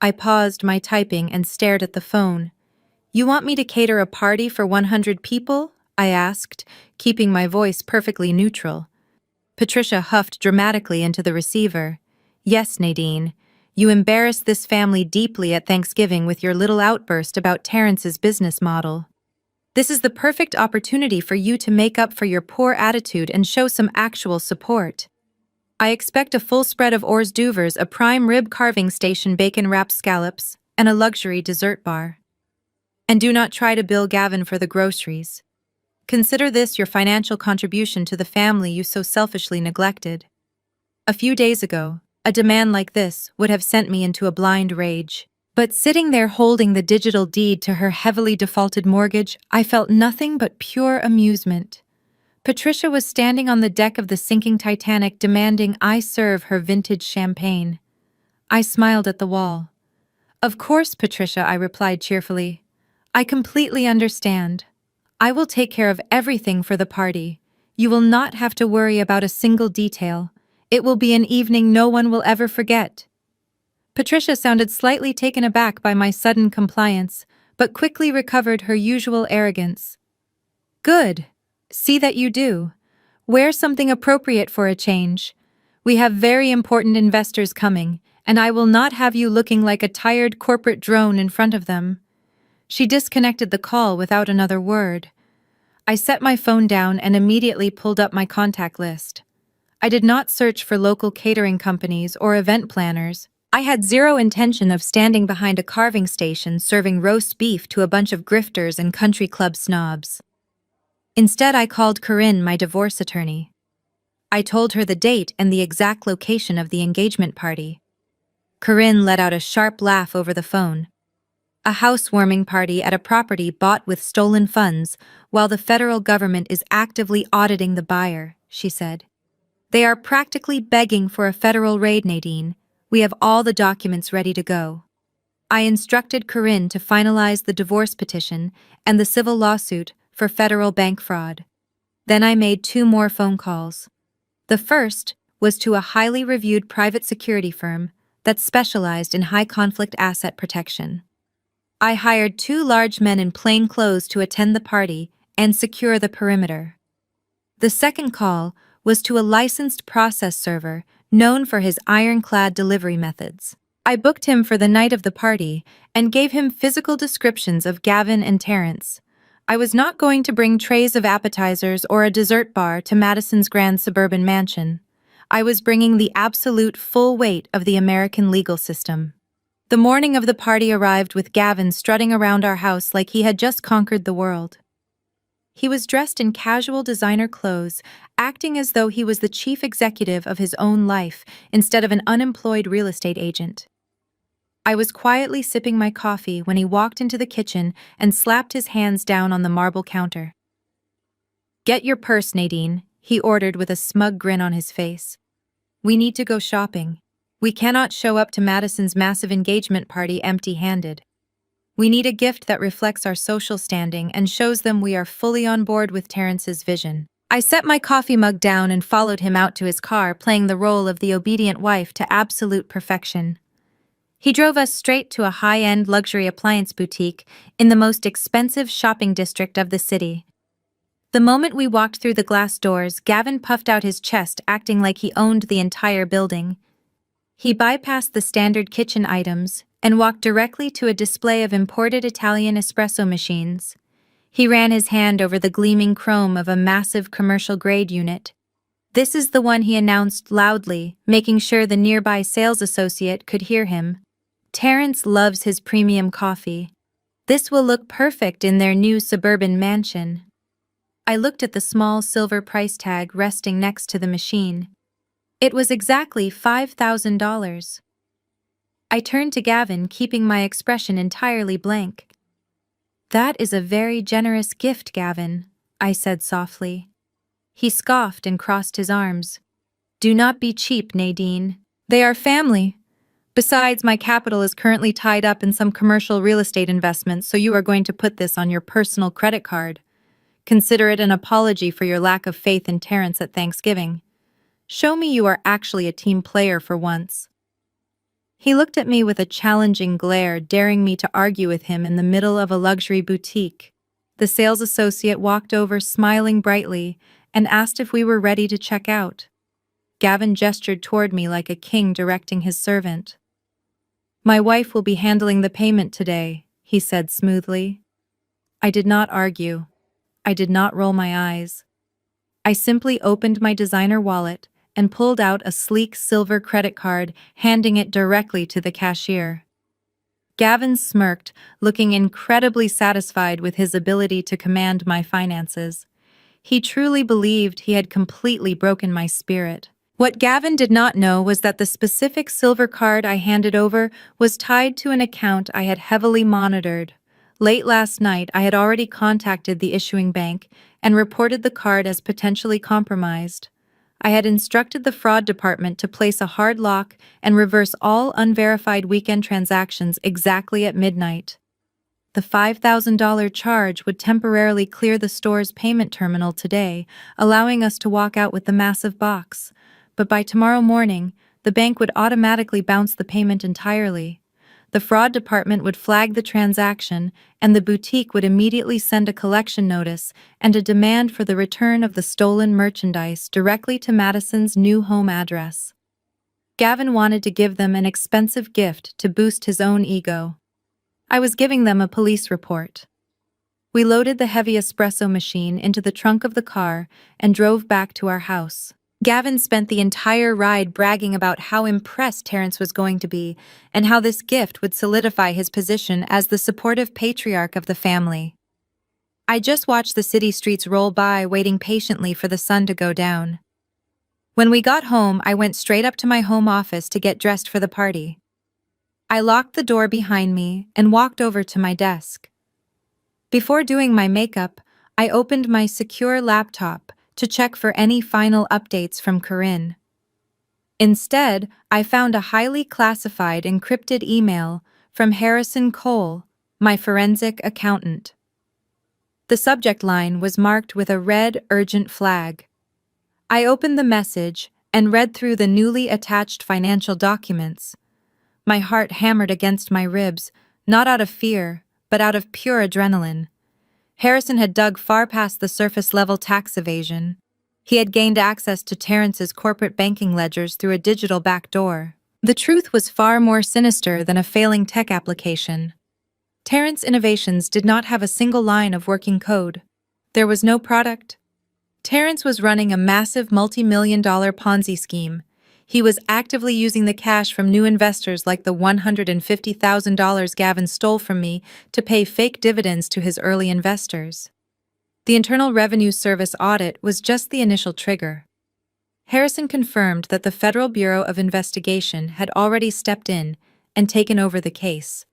I paused my typing and stared at the phone. "You want me to cater a party for 100 people?" I asked, keeping my voice perfectly neutral. Patricia huffed dramatically into the receiver. "Yes, Nadine. You embarrassed this family deeply at Thanksgiving with your little outburst about Terrence's business model. This is the perfect opportunity for you to make up for your poor attitude and show some actual support. I expect a full spread of hors d'oeuvres, a prime rib carving station, bacon-wrapped scallops, and a luxury dessert bar. And do not try to bill Gavin for the groceries. Consider this your financial contribution to the family you so selfishly neglected." A few days ago, a demand like this would have sent me into a blind rage. But sitting there holding the digital deed to her heavily defaulted mortgage, I felt nothing but pure amusement. Patricia was standing on the deck of the sinking Titanic demanding I serve her vintage champagne. I smiled at the wall. "Of course, Patricia," I replied cheerfully. "I completely understand. I will take care of everything for the party. You will not have to worry about a single detail. It will be an evening no one will ever forget." Patricia sounded slightly taken aback by my sudden compliance, but quickly recovered her usual arrogance. "Good. See that you do. Wear something appropriate for a change. We have very important investors coming, and I will not have you looking like a tired corporate drone in front of them." She disconnected the call without another word. I set my phone down and immediately pulled up my contact list. I did not search for local catering companies or event planners. I had zero intention of standing behind a carving station serving roast beef to a bunch of grifters and country club snobs. Instead, I called Corinne, my divorce attorney. I told her the date and the exact location of the engagement party. Corinne let out a sharp laugh over the phone. A housewarming party at a property bought with stolen funds, while the federal government is actively auditing the buyer, she said. They are practically begging for a federal raid, Nadine. We have all the documents ready to go. I instructed Corinne to finalize the divorce petition and the civil lawsuit for federal bank fraud. Then I made 2 more phone calls. The first was to a highly reviewed private security firm that specialized in high-conflict asset protection. I hired 2 large men in plain clothes to attend the party and secure the perimeter. The second call was to a licensed process server known for his ironclad delivery methods. I booked him for the night of the party and gave him physical descriptions of Gavin and Terrence. I was not going to bring trays of appetizers or a dessert bar to Madison's grand suburban mansion. I was bringing the absolute full weight of the American legal system. The morning of the party arrived with Gavin strutting around our house like he had just conquered the world. He was dressed in casual designer clothes, acting as though he was the chief executive of his own life instead of an unemployed real estate agent. I was quietly sipping my coffee when he walked into the kitchen and slapped his hands down on the marble counter. "Get your purse, Nadine," he ordered with a smug grin on his face. "We need to go shopping. We cannot show up to Madison's massive engagement party empty-handed. We need a gift that reflects our social standing and shows them we are fully on board with Terrence's vision." I set my coffee mug down and followed him out to his car, playing the role of the obedient wife to absolute perfection. He drove us straight to a high-end luxury appliance boutique in the most expensive shopping district of the city. The moment we walked through the glass doors, Gavin puffed out his chest, acting like he owned the entire building. He bypassed the standard kitchen items and walked directly to a display of imported Italian espresso machines. He ran his hand over the gleaming chrome of a massive commercial-grade unit. "This is the one," he announced loudly, making sure the nearby sales associate could hear him. "Terrence loves his premium coffee. This will look perfect in their new suburban mansion." I looked at the small silver price tag resting next to the machine. It was exactly $5,000. I turned to Gavin, keeping my expression entirely blank. "That is a very generous gift, Gavin," I said softly. He scoffed and crossed his arms. "Do not be cheap, Nadine. They are family. Besides, my capital is currently tied up in some commercial real estate investments, so you are going to put this on your personal credit card. Consider it an apology for your lack of faith in Terrence at Thanksgiving. Show me you are actually a team player for once." He looked at me with a challenging glare, daring me to argue with him in the middle of a luxury boutique. The sales associate walked over, smiling brightly, and asked if we were ready to check out. Gavin gestured toward me like a king directing his servant. "My wife will be handling the payment today," he said smoothly. I did not argue. I did not roll my eyes. I simply opened my designer wallet and pulled out a sleek silver credit card, handing it directly to the cashier. Gavin smirked, looking incredibly satisfied with his ability to command my finances. He truly believed he had completely broken my spirit. What Gavin did not know was that the specific silver card I handed over was tied to an account I had heavily monitored. Late last night, I had already contacted the issuing bank and reported the card as potentially compromised. I had instructed the fraud department to place a hard lock and reverse all unverified weekend transactions exactly at midnight. The $5,000 charge would temporarily clear the store's payment terminal today, allowing us to walk out with the massive box. But by tomorrow morning, the bank would automatically bounce the payment entirely. The fraud department would flag the transaction, and the boutique would immediately send a collection notice and a demand for the return of the stolen merchandise directly to Madison's new home address. Gavin wanted to give them an expensive gift to boost his own ego. I was giving them a police report. We loaded the heavy espresso machine into the trunk of the car and drove back to our house. Gavin spent the entire ride bragging about how impressed Terrence was going to be and how this gift would solidify his position as the supportive patriarch of the family. I just watched the city streets roll by, waiting patiently for the sun to go down. When we got home, I went straight up to my home office to get dressed for the party. I locked the door behind me and walked over to my desk. Before doing my makeup, I opened my secure laptop to check for any final updates from Corinne. Instead, I found a highly classified encrypted email from Harrison Cole, my forensic accountant. The subject line was marked with a red urgent flag. I opened the message and read through the newly attached financial documents. My heart hammered against my ribs, not out of fear, but out of pure adrenaline. Harrison had dug far past the surface-level tax evasion. He had gained access to Terrence's corporate banking ledgers through a digital backdoor. The truth was far more sinister than a failing tech application. Terrence Innovations did not have a single line of working code. There was no product. Terrence was running a massive multi-million-dollar Ponzi scheme. He was actively using the cash from new investors like the $150,000 Gavin stole from me to pay fake dividends to his early investors. The Internal Revenue Service audit was just the initial trigger. Harrison confirmed that the Federal Bureau of Investigation had already stepped in and taken over the case.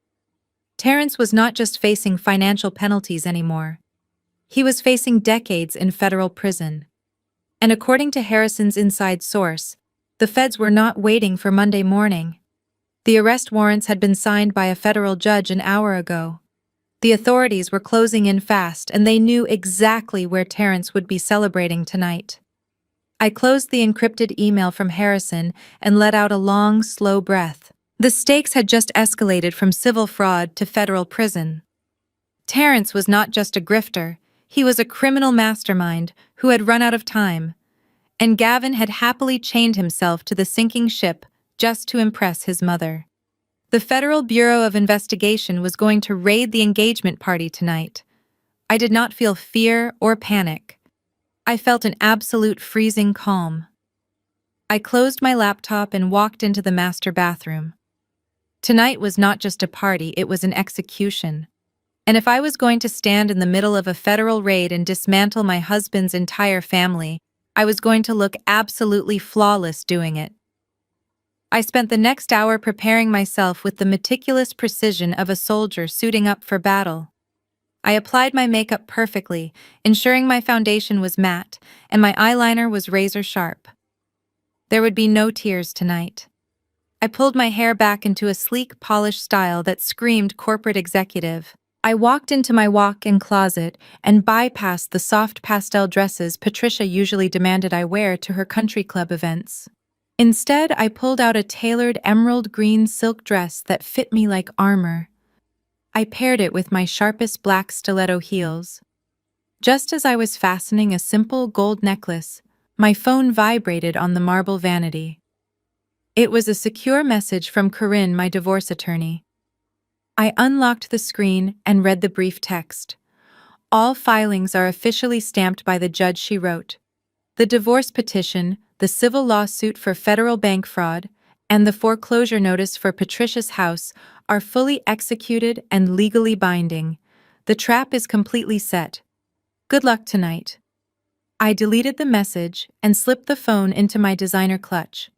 Terrence was not just facing financial penalties anymore. He was facing decades in federal prison. And according to Harrison's inside source, the feds were not waiting for Monday morning. The arrest warrants had been signed by a federal judge an hour ago. The authorities were closing in fast, and they knew exactly where Terrence would be celebrating tonight. I closed the encrypted email from Harrison and let out a long, slow breath. The stakes had just escalated from civil fraud to federal prison. Terrence was not just a grifter, he was a criminal mastermind who had run out of time. And Gavin had happily chained himself to the sinking ship just to impress his mother. The Federal Bureau of Investigation was going to raid the engagement party tonight. I did not feel fear or panic. I felt an absolute freezing calm. I closed my laptop and walked into the master bathroom. Tonight was not just a party, it was an execution. And if I was going to stand in the middle of a federal raid and dismantle my husband's entire family, I was going to look absolutely flawless doing it. I spent the next hour preparing myself with the meticulous precision of a soldier suiting up for battle. I applied my makeup perfectly, ensuring my foundation was matte and my eyeliner was razor sharp. There would be no tears tonight. I pulled my hair back into a sleek, polished style that screamed corporate executive. I walked into my walk-in closet and bypassed the soft pastel dresses Patricia usually demanded I wear to her country club events. Instead, I pulled out a tailored emerald green silk dress that fit me like armor. I paired it with my sharpest black stiletto heels. Just as I was fastening a simple gold necklace, my phone vibrated on the marble vanity. It was a secure message from Corinne, my divorce attorney. I unlocked the screen and read the brief text. All filings are officially stamped by the judge, she wrote. The divorce petition, the civil lawsuit for federal bank fraud, and the foreclosure notice for Patricia's house are fully executed and legally binding. The trap is completely set. Good luck tonight. I deleted the message and slipped the phone into my designer clutch.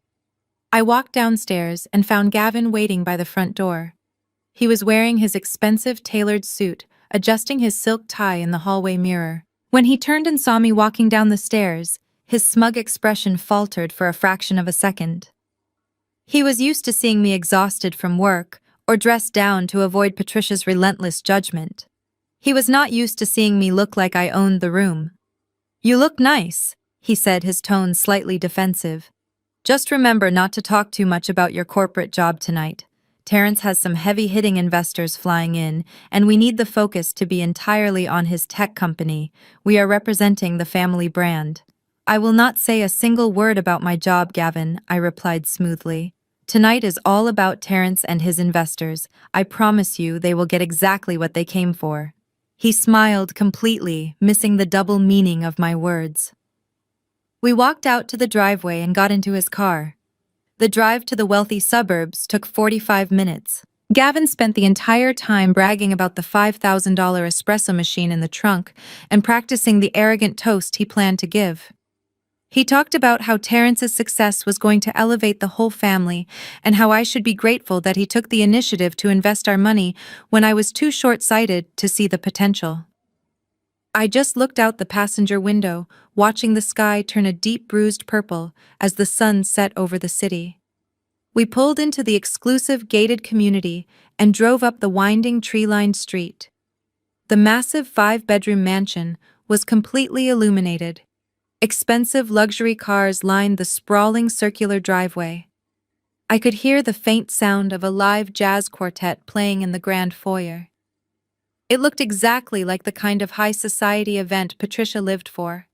I walked downstairs and found Gavin waiting by the front door. He was wearing his expensive tailored suit, adjusting his silk tie in the hallway mirror. When he turned and saw me walking down the stairs, his smug expression faltered for a fraction of a second. He was used to seeing me exhausted from work or dressed down to avoid Patricia's relentless judgment. He was not used to seeing me look like I owned the room. "You look nice," he said, his tone slightly defensive. "Just remember not to talk too much about your corporate job tonight. Terrence has some heavy-hitting investors flying in, and we need the focus to be entirely on his tech company. We are representing the family brand." "I will not say a single word about my job, Gavin," I replied smoothly. "Tonight is all about Terrence and his investors. I promise you they will get exactly what they came for." He smiled completely, missing the double meaning of my words. We walked out to the driveway and got into his car. The drive to the wealthy suburbs took 45 minutes. Gavin spent the entire time bragging about the $5,000 espresso machine in the trunk and practicing the arrogant toast he planned to give. He talked about how Terrence's success was going to elevate the whole family and how I should be grateful that he took the initiative to invest our money when I was too short-sighted to see the potential. I just looked out the passenger window, watching the sky turn a deep bruised purple as the sun set over the city. We pulled into the exclusive gated community and drove up the winding tree-lined street. The massive 5-bedroom mansion was completely illuminated. Expensive luxury cars lined the sprawling circular driveway. I could hear the faint sound of a live jazz quartet playing in the grand foyer. It looked exactly like the kind of high society event Patricia lived for.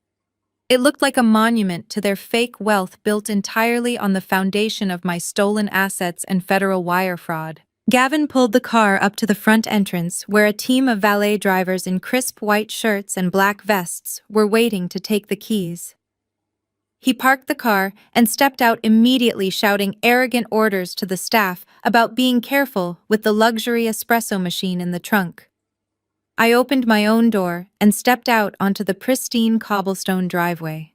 It looked like a monument to their fake wealth built entirely on the foundation of my stolen assets and federal wire fraud. Gavin pulled the car up to the front entrance where a team of valet drivers in crisp white shirts and black vests were waiting to take the keys. He parked the car and stepped out immediately, shouting arrogant orders to the staff about being careful with the luxury espresso machine in the trunk. I opened my own door and stepped out onto the pristine cobblestone driveway.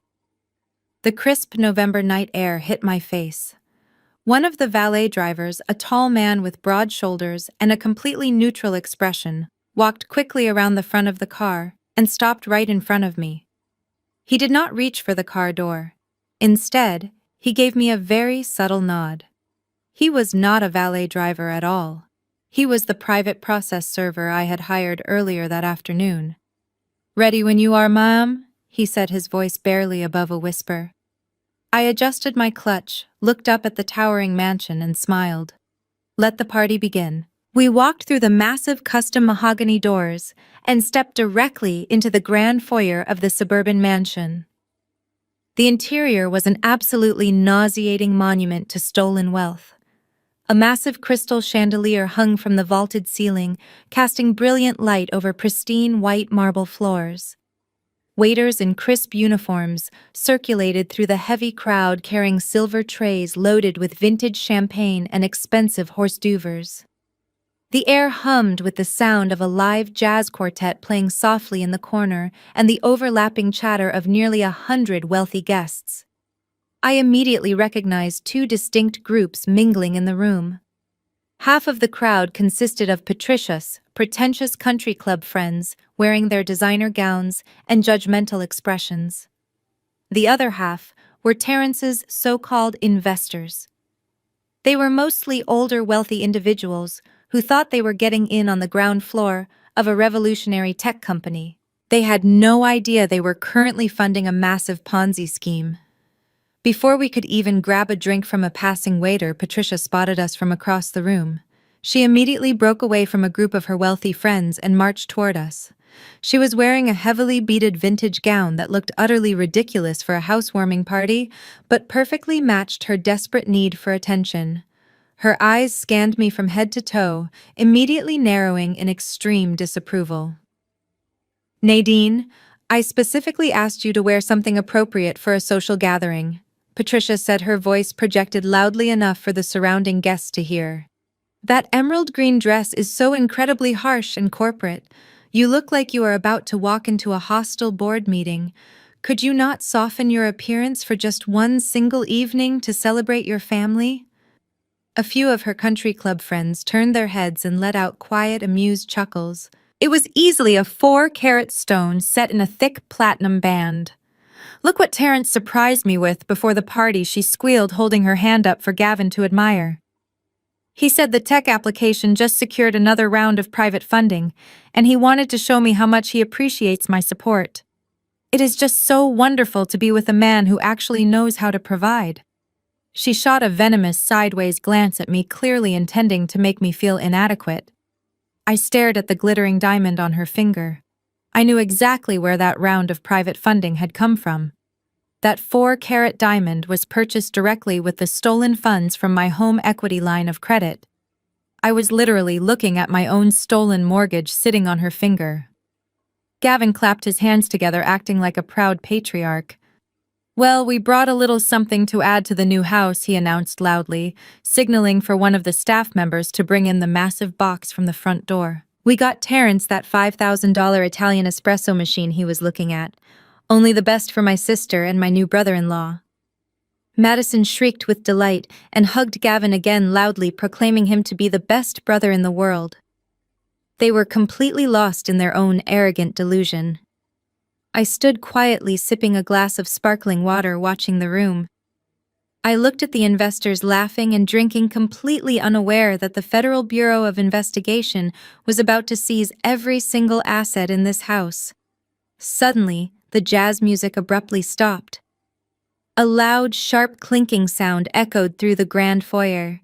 The crisp November night air hit my face. One of the valet drivers, a tall man with broad shoulders and a completely neutral expression, walked quickly around the front of the car and stopped right in front of me. He did not reach for the car door. Instead, he gave me a very subtle nod. He was not a valet driver at all. He was the private process server I had hired earlier that afternoon. "Ready when you are, ma'am?" he said, his voice barely above a whisper. I adjusted my clutch, looked up at the towering mansion, and smiled. Let the party begin. We walked through the massive custom mahogany doors and stepped directly into the grand foyer of the suburban mansion. The interior was an absolutely nauseating monument to stolen wealth. A massive crystal chandelier hung from the vaulted ceiling, casting brilliant light over pristine white marble floors. Waiters in crisp uniforms circulated through the heavy crowd carrying silver trays loaded with vintage champagne and expensive hors d'oeuvres. The air hummed with the sound of a live jazz quartet playing softly in the corner and the overlapping chatter of nearly 100 wealthy guests. I immediately recognized two distinct groups mingling in the room. Half of the crowd consisted of Patricia's pretentious country club friends wearing their designer gowns and judgmental expressions. The other half were Terrence's so-called investors. They were mostly older, wealthy individuals who thought they were getting in on the ground floor of a revolutionary tech company. They had no idea they were currently funding a massive Ponzi scheme. Before we could even grab a drink from a passing waiter, Patricia spotted us from across the room. She immediately broke away from a group of her wealthy friends and marched toward us. She was wearing a heavily beaded vintage gown that looked utterly ridiculous for a housewarming party, but perfectly matched her desperate need for attention. Her eyes scanned me from head to toe, immediately narrowing in extreme disapproval. "Nadine, I specifically asked you to wear something appropriate for a social gathering," Patricia said, her voice projected loudly enough for the surrounding guests to hear. "That emerald green dress is so incredibly harsh and corporate. You look like you are about to walk into a hostile board meeting. Could you not soften your appearance for just one single evening to celebrate your family?" A few of her country club friends turned their heads and let out quiet, amused chuckles. It was easily a 4-carat stone set in a thick platinum band. "Look what Terrence surprised me with before the party," she squealed, holding her hand up for Gavin to admire. "He said the tech application just secured another round of private funding, and he wanted to show me how much he appreciates my support. It is just so wonderful to be with a man who actually knows how to provide." She shot a venomous sideways glance at me, clearly intending to make me feel inadequate. I stared at the glittering diamond on her finger. I knew exactly where that round of private funding had come from. That 4-carat diamond was purchased directly with the stolen funds from my home equity line of credit. I was literally looking at my own stolen mortgage sitting on her finger. Gavin clapped his hands together, acting like a proud patriarch. "Well, we brought a little something to add to the new house," he announced loudly, signaling for one of the staff members to bring in the massive box from the front door. "We got Terrence that $5,000 Italian espresso machine he was looking at. Only the best for my sister and my new brother-in-law. Madison shrieked with delight and hugged Gavin again loudly, proclaiming him to be the best brother in the world. They were completely lost in their own arrogant delusion. I stood quietly sipping a glass of sparkling water, watching the room. I looked at the investors laughing and drinking, completely unaware that the Federal Bureau of Investigation was about to seize every single asset in this house. Suddenly, the jazz music abruptly stopped. A loud, sharp clinking sound echoed through the grand foyer.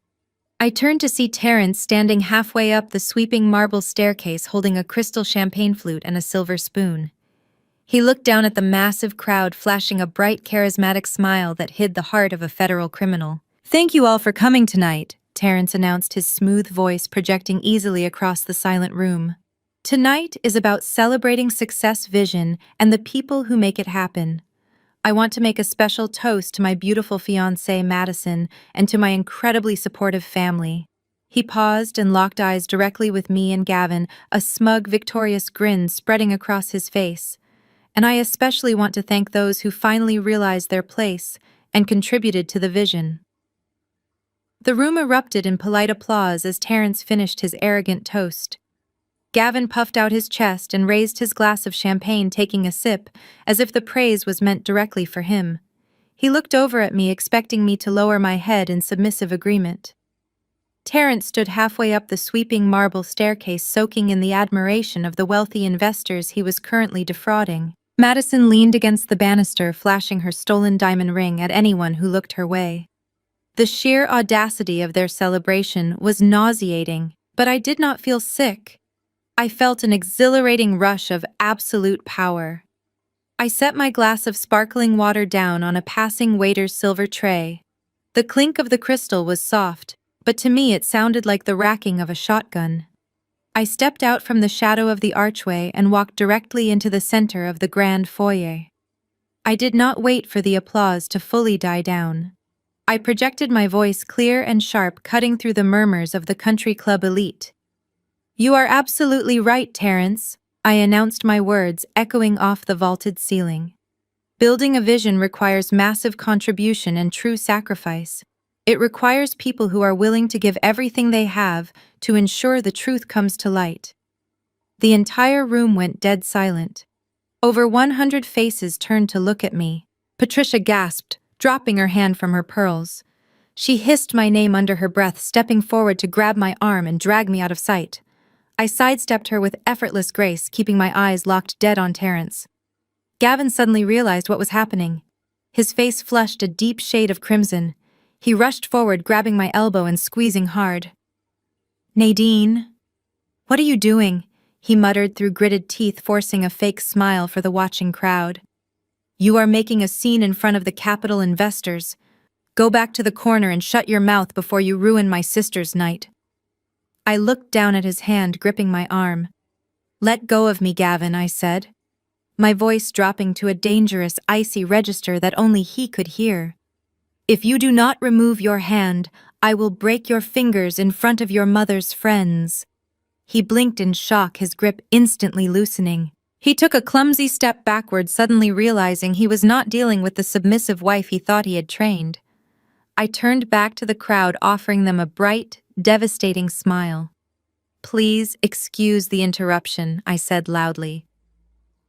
I turned to see Terence standing halfway up the sweeping marble staircase holding a crystal champagne flute and a silver spoon. He looked down at the massive crowd, flashing a bright, charismatic smile that hid the heart of a federal criminal. "Thank you all for coming tonight," Terence announced, his smooth voice projecting easily across the silent room. "Tonight is about celebrating success, vision, and the people who make it happen. I want to make a special toast to my beautiful fiancée, Madison, and to my incredibly supportive family." He paused and locked eyes directly with me and Gavin, a smug, victorious grin spreading across his face. "And I especially want to thank those who finally realized their place and contributed to the vision." The room erupted in polite applause as Terence finished his arrogant toast. Gavin puffed out his chest and raised his glass of champagne, taking a sip, as if the praise was meant directly for him. He looked over at me, expecting me to lower my head in submissive agreement. Terence stood halfway up the sweeping marble staircase, soaking in the admiration of the wealthy investors he was currently defrauding. Madison leaned against the banister, flashing her stolen diamond ring at anyone who looked her way. The sheer audacity of their celebration was nauseating, but I did not feel sick. I felt an exhilarating rush of absolute power. I set my glass of sparkling water down on a passing waiter's silver tray. The clink of the crystal was soft, but to me it sounded like the racking of a shotgun. I stepped out from the shadow of the archway and walked directly into the center of the grand foyer. I did not wait for the applause to fully die down. I projected my voice clear and sharp, cutting through the murmurs of the country club elite. "You are absolutely right, Terence," I announced, my words echoing off the vaulted ceiling. "Building a vision requires massive contribution and true sacrifice. It requires people who are willing to give everything they have to ensure the truth comes to light." The entire room went dead silent. Over 100 faces turned to look at me. Patricia gasped, dropping her hand from her pearls. She hissed my name under her breath, stepping forward to grab my arm and drag me out of sight. I sidestepped her with effortless grace, keeping my eyes locked dead on Terence. Gavin suddenly realized what was happening. His face flushed a deep shade of crimson. He rushed forward, grabbing my elbow and squeezing hard. "Nadine, what are you doing?" he muttered through gritted teeth, forcing a fake smile for the watching crowd. "You are making a scene in front of the capital investors. Go back to the corner and shut your mouth before you ruin my sister's night." I looked down at his hand gripping my arm. "Let go of me, Gavin," I said, my voice dropping to a dangerous, icy register that only he could hear. "If you do not remove your hand, I will break your fingers in front of your mother's friends." He blinked in shock, his grip instantly loosening. He took a clumsy step backward, suddenly realizing he was not dealing with the submissive wife he thought he had trained. I turned back to the crowd, offering them a bright, devastating smile. "Please excuse the interruption," I said loudly.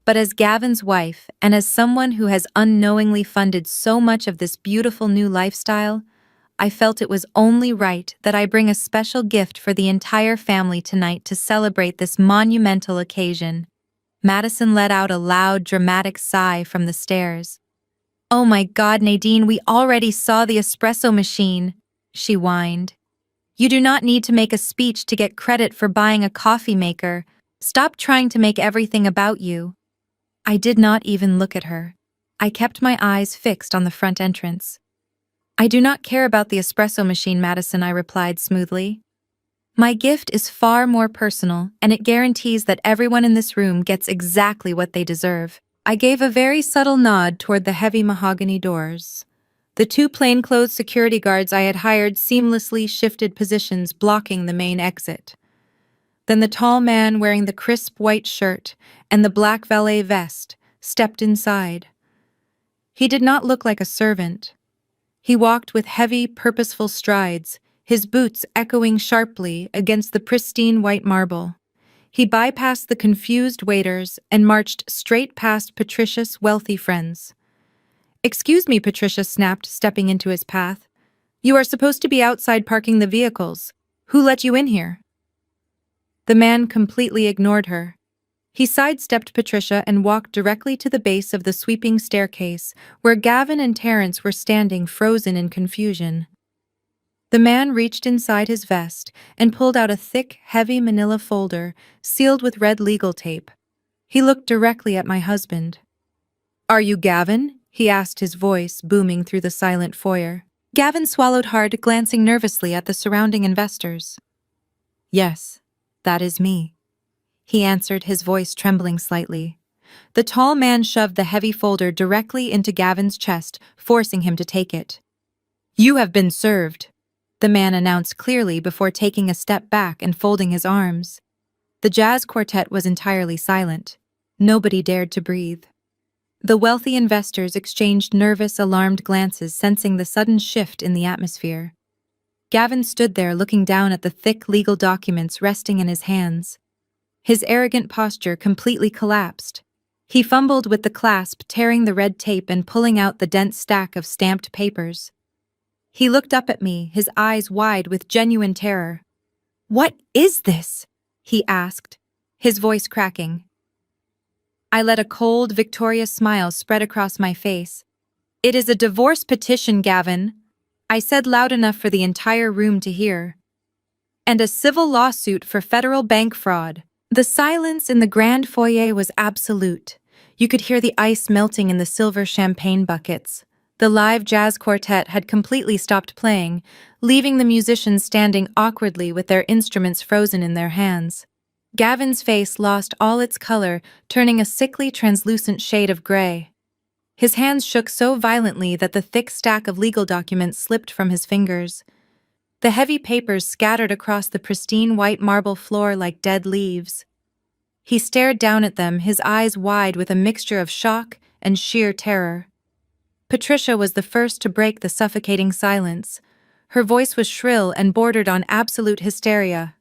But as Gavin's wife, and as someone who has unknowingly funded so much of this beautiful new lifestyle, I felt it was only right that I bring a special gift for the entire family tonight to celebrate this monumental occasion. Madison let out a loud, dramatic sigh from the stairs. "Oh my God, Nadine, we already saw the espresso machine," she whined. "You do not need to make a speech to get credit for buying a coffee maker. Stop trying to make everything about you." I did not even look at her. I kept my eyes fixed on the front entrance. "I do not care about the espresso machine, Madison," I replied smoothly. "My gift is far more personal, and it guarantees that everyone in this room gets exactly what they deserve." I gave a very subtle nod toward the heavy mahogany doors. The two plainclothes security guards I had hired seamlessly shifted positions, blocking the main exit. Then the tall man wearing the crisp white shirt and the black valet vest stepped inside. He did not look like a servant. He walked with heavy, purposeful strides, his boots echoing sharply against the pristine white marble. He bypassed the confused waiters and marched straight past Patricia's wealthy friends. "Excuse me," Patricia snapped, stepping into his path. "You are supposed to be outside parking the vehicles. Who let you in here?" The man completely ignored her. He sidestepped Patricia and walked directly to the base of the sweeping staircase, where Gavin and Terence were standing frozen in confusion. The man reached inside his vest and pulled out a thick, heavy manila folder sealed with red legal tape. He looked directly at my husband. "Are you Gavin?" he asked, his voice booming through the silent foyer. Gavin swallowed hard, glancing nervously at the surrounding investors. "Yes, that is me," he answered, his voice trembling slightly. The tall man shoved the heavy folder directly into Gavin's chest, forcing him to take it. "You have been served," the man announced clearly before taking a step back and folding his arms. The jazz quartet was entirely silent. Nobody dared to breathe. The wealthy investors exchanged nervous, alarmed glances, sensing the sudden shift in the atmosphere. Gavin stood there looking down at the thick legal documents resting in his hands. His arrogant posture completely collapsed. He fumbled with the clasp, tearing the red tape and pulling out the dense stack of stamped papers. He looked up at me, his eyes wide with genuine terror. "What is this?" he asked, his voice cracking. I let a cold, victorious smile spread across my face. "It is a divorce petition, Gavin," I said loud enough for the entire room to hear. "And a civil lawsuit for federal bank fraud." The silence in the grand foyer was absolute. You could hear the ice melting in the silver champagne buckets. The live jazz quartet had completely stopped playing, leaving the musicians standing awkwardly with their instruments frozen in their hands. Gavin's face lost all its color, turning a sickly, translucent shade of gray. His hands shook so violently that the thick stack of legal documents slipped from his fingers. The heavy papers scattered across the pristine white marble floor like dead leaves. He stared down at them, his eyes wide with a mixture of shock and sheer terror. Patricia was the first to break the suffocating silence. Her voice was shrill and bordered on absolute hysteria.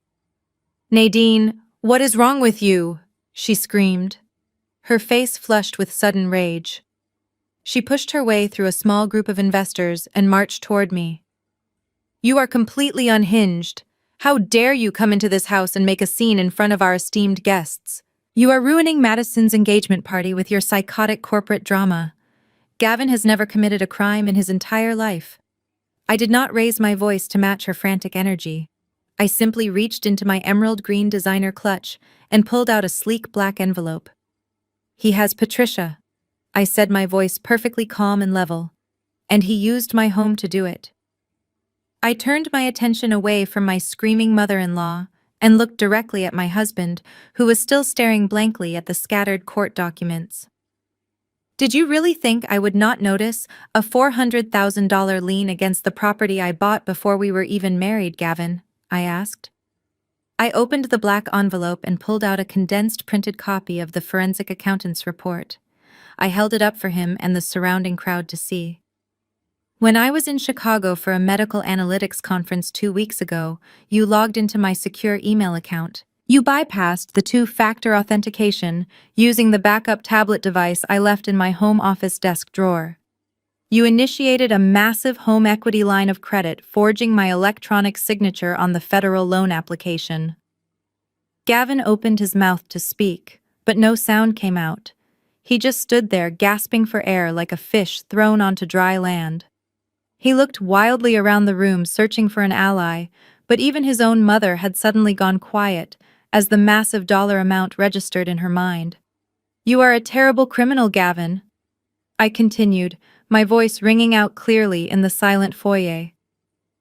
"Nadine, what is wrong with you?" she screamed. Her face flushed with sudden rage. She pushed her way through a small group of investors and marched toward me. "You are completely unhinged. How dare you come into this house and make a scene in front of our esteemed guests? You are ruining Madison's engagement party with your psychotic corporate drama. Gavin has never committed a crime in his entire life." I did not raise my voice to match her frantic energy. I simply reached into my emerald green designer clutch and pulled out a sleek black envelope. "He has Patricia," I said, my voice perfectly calm and level, "and he used my home to do it." I turned my attention away from my screaming mother-in-law and looked directly at my husband, who was still staring blankly at the scattered court documents. "Did you really think I would not notice a $400,000 lien against the property I bought before we were even married, Gavin?" I asked. I opened the black envelope and pulled out a condensed printed copy of the forensic accountant's report. I held it up for him and the surrounding crowd to see. "When I was in Chicago for a medical analytics conference 2 weeks ago, you logged into my secure email account. You bypassed the two-factor authentication using the backup tablet device I left in my home office desk drawer. You initiated a massive home equity line of credit, forging my electronic signature on the federal loan application." Gavin opened his mouth to speak, but no sound came out. He just stood there, gasping for air like a fish thrown onto dry land. He looked wildly around the room, searching for an ally, but even his own mother had suddenly gone quiet as the massive dollar amount registered in her mind. "You are a terrible criminal, Gavin," I continued, my voice ringing out clearly in the silent foyer.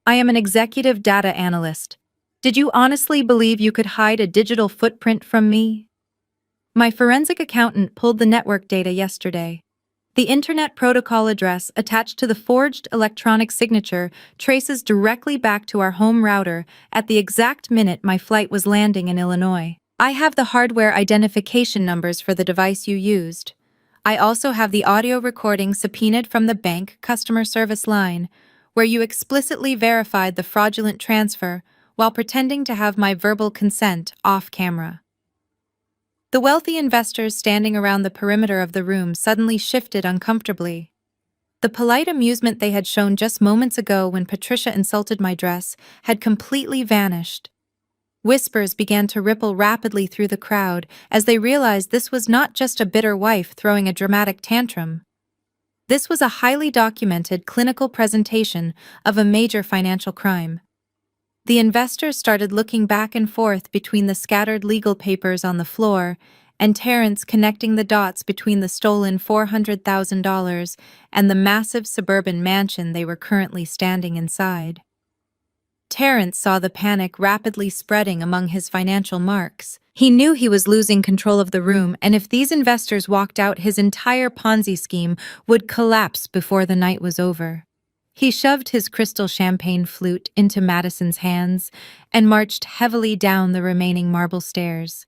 "I am an executive data analyst. Did you honestly believe you could hide a digital footprint from me? My forensic accountant pulled the network data yesterday. The Internet Protocol address attached to the forged electronic signature traces directly back to our home router at the exact minute my flight was landing in Illinois. I have the hardware identification numbers for the device you used. I also have the audio recording subpoenaed from the bank customer service line, where you explicitly verified the fraudulent transfer while pretending to have my verbal consent off camera. The wealthy investors standing around the perimeter of the room suddenly shifted uncomfortably. The polite amusement they had shown just moments ago when Patricia insulted my dress had completely vanished. Whispers began to ripple rapidly through the crowd as they realized this was not just a bitter wife throwing a dramatic tantrum. This was a highly documented clinical presentation of a major financial crime. The investors started looking back and forth between the scattered legal papers on the floor and Terrence connecting the dots between the stolen $400,000 and the massive suburban mansion they were currently standing inside. Terrence saw the panic rapidly spreading among his financial marks. He knew he was losing control of the room, and if these investors walked out, his entire Ponzi scheme would collapse before the night was over. He shoved his crystal champagne flute into Madison's hands and marched heavily down the remaining marble stairs.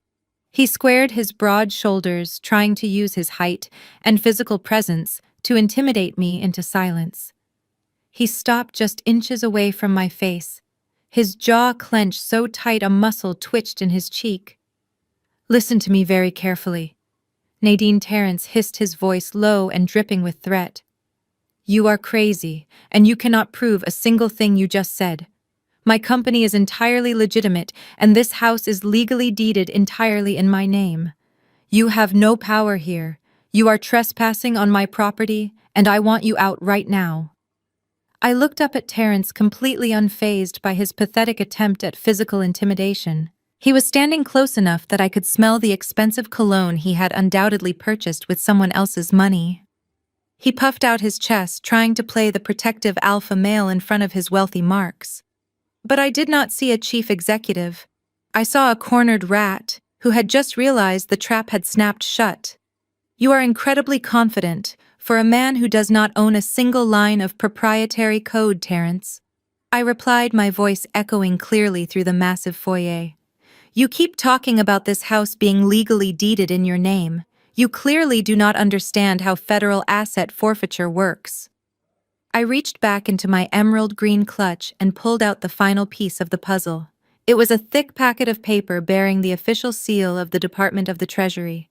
He squared his broad shoulders, trying to use his height and physical presence to intimidate me into silence. He stopped just inches away from my face, his jaw clenched so tight a muscle twitched in his cheek. "Listen to me very carefully." Nadine Terrence hissed, his voice low and dripping with threat. "You are crazy, and you cannot prove a single thing you just said. My company is entirely legitimate, and this house is legally deeded entirely in my name. You have no power here. You are trespassing on my property, and I want you out right now." I looked up at Terrence, completely unfazed by his pathetic attempt at physical intimidation. He was standing close enough that I could smell the expensive cologne he had undoubtedly purchased with someone else's money. He puffed out his chest, trying to play the protective alpha male in front of his wealthy marks. But I did not see a chief executive. I saw a cornered rat who had just realized the trap had snapped shut. "You are incredibly confident for a man who does not own a single line of proprietary code, Terrence," I replied, my voice echoing clearly through the massive foyer. "You keep talking about this house being legally deeded in your name. You clearly do not understand how federal asset forfeiture works." I reached back into my emerald green clutch and pulled out the final piece of the puzzle. It was a thick packet of paper bearing the official seal of the Department of the Treasury.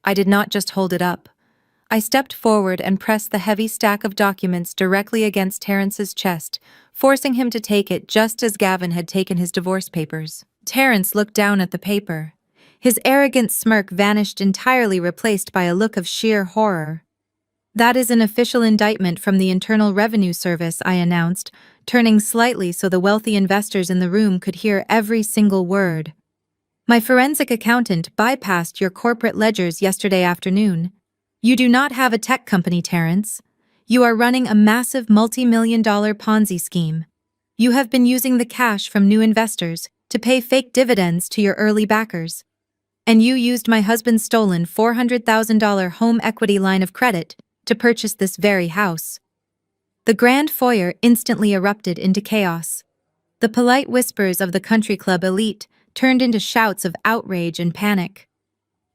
I did not just hold it up. I stepped forward and pressed the heavy stack of documents directly against Terrence's chest, forcing him to take it just as Gavin had taken his divorce papers. Terrence looked down at the paper. His arrogant smirk vanished entirely, replaced by a look of sheer horror. "That is an official indictment from the Internal Revenue Service," I announced, turning slightly so the wealthy investors in the room could hear every single word. "My forensic accountant bypassed your corporate ledgers yesterday afternoon. You do not have a tech company, Terrence. You are running a massive multi-million-dollar Ponzi scheme. You have been using the cash from new investors to pay fake dividends to your early backers. And you used my husband's stolen $400,000 home equity line of credit to purchase this very house." The grand foyer instantly erupted into chaos. The polite whispers of the country club elite turned into shouts of outrage and panic.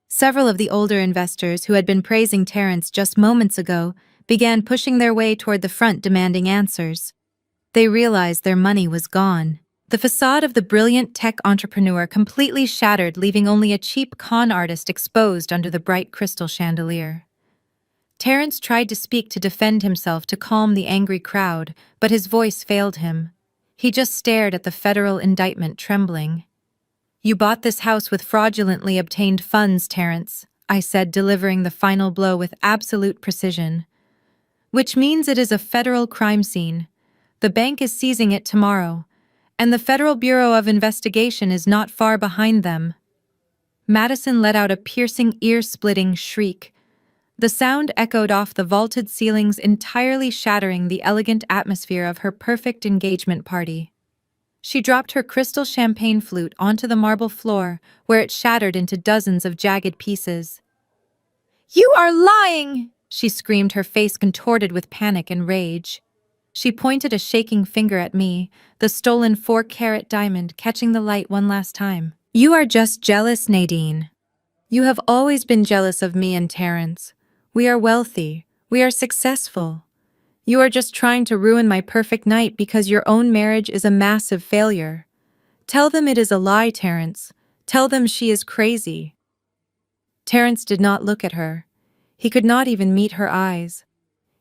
Several of the older investors who had been praising Terrence just moments ago began pushing their way toward the front, demanding answers. They realized their money was gone. The facade of the brilliant tech entrepreneur completely shattered, leaving only a cheap con artist exposed under the bright crystal chandelier. Terrence tried to speak to defend himself, to calm the angry crowd, but his voice failed him. He just stared at the federal indictment, trembling. "You bought this house with fraudulently obtained funds, Terrence," I said, delivering the final blow with absolute precision. "Which means it is a federal crime scene. The bank is seizing it tomorrow, and the Federal Bureau of Investigation is not far behind them." Madison let out a piercing, ear-splitting shriek. The sound echoed off the vaulted ceilings, entirely shattering the elegant atmosphere of her perfect engagement party. She dropped her crystal champagne flute onto the marble floor, where it shattered into dozens of jagged pieces. "You are lying!" she screamed, her face contorted with panic and rage. She pointed a shaking finger at me, the stolen 4-carat diamond catching the light one last time. "You are just jealous, Nadine. You have always been jealous of me and Terrence. We are wealthy. We are successful. You are just trying to ruin my perfect night because your own marriage is a massive failure. Tell them it is a lie, Terrence. Tell them she is crazy." Terrence did not look at her. He could not even meet her eyes.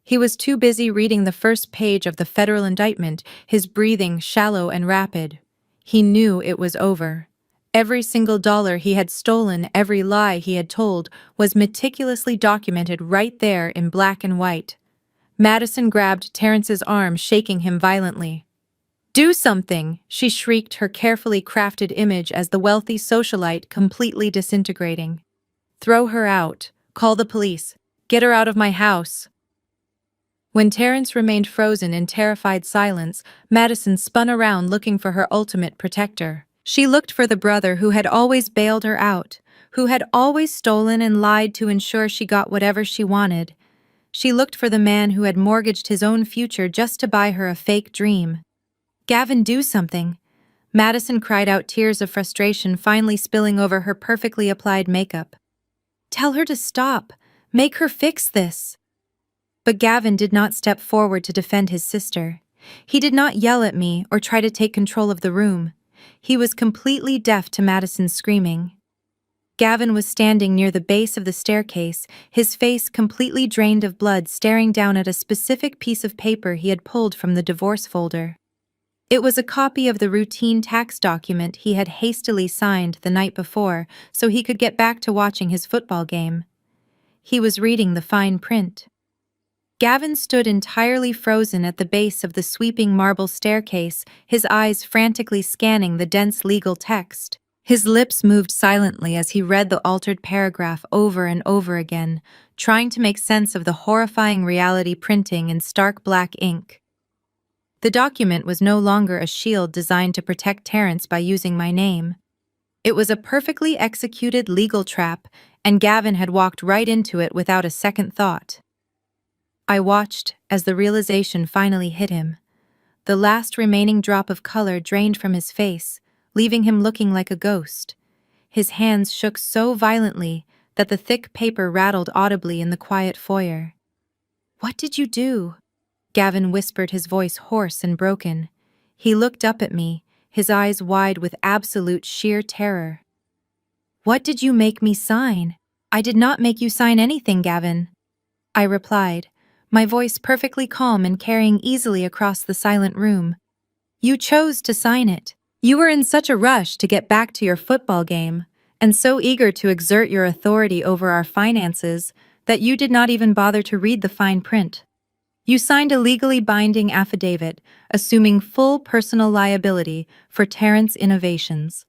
He was too busy reading the first page of the federal indictment, his breathing shallow and rapid. He knew it was over. Every single dollar he had stolen, every lie he had told, was meticulously documented right there in black and white. Madison grabbed Terrence's arm, shaking him violently. "Do something!" she shrieked, her carefully crafted image as the wealthy socialite completely disintegrating. "Throw her out. Call the police. Get her out of my house." When Terrence remained frozen in terrified silence, Madison spun around looking for her ultimate protector. She looked for the brother who had always bailed her out, who had always stolen and lied to ensure she got whatever she wanted. She looked for the man who had mortgaged his own future just to buy her a fake dream. "Gavin, do something!" Madison cried out, tears of frustration finally spilling over her perfectly applied makeup. "Tell her to stop. Make her fix this." But Gavin did not step forward to defend his sister. He did not yell at me or try to take control of the room. He was completely deaf to Madison's screaming. Gavin was standing near the base of the staircase, his face completely drained of blood, staring down at a specific piece of paper he had pulled from the divorce folder. It was a copy of the routine tax document he had hastily signed the night before so he could get back to watching his football game. He was reading the fine print. Gavin stood entirely frozen at the base of the sweeping marble staircase, his eyes frantically scanning the dense legal text. His lips moved silently as he read the altered paragraph over and over again, trying to make sense of the horrifying reality printing in stark black ink. The document was no longer a shield designed to protect Terrence by using my name. It was a perfectly executed legal trap, and Gavin had walked right into it without a second thought. I watched as the realization finally hit him. The last remaining drop of color drained from his face, leaving him looking like a ghost. His hands shook so violently that the thick paper rattled audibly in the quiet foyer. "What did you do?" Gavin whispered, his voice hoarse and broken. He looked up at me, his eyes wide with absolute sheer terror. "What did you make me sign?" "I did not make you sign anything, Gavin," I replied, my voice perfectly calm and carrying easily across the silent room. "You chose to sign it. You were in such a rush to get back to your football game, and so eager to exert your authority over our finances, that you did not even bother to read the fine print. You signed a legally binding affidavit, assuming full personal liability for Terrence Innovations.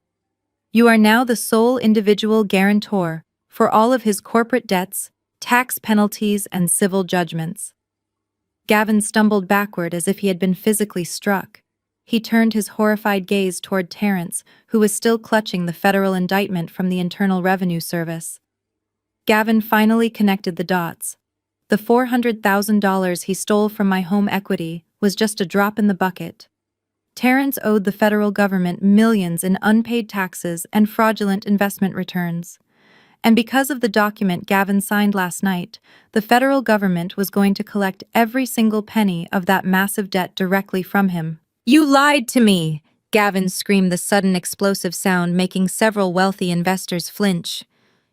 You are now the sole individual guarantor for all of his corporate debts, tax penalties, and civil judgments." Gavin stumbled backward as if he had been physically struck. He turned his horrified gaze toward Terrence, who was still clutching the federal indictment from the Internal Revenue Service. Gavin finally connected the dots. The $400,000 he stole from my home equity was just a drop in the bucket. Terrence owed the federal government millions in unpaid taxes and fraudulent investment returns. And because of the document Gavin signed last night, the federal government was going to collect every single penny of that massive debt directly from him. "You lied to me!" Gavin screamed, the sudden explosive sound making several wealthy investors flinch.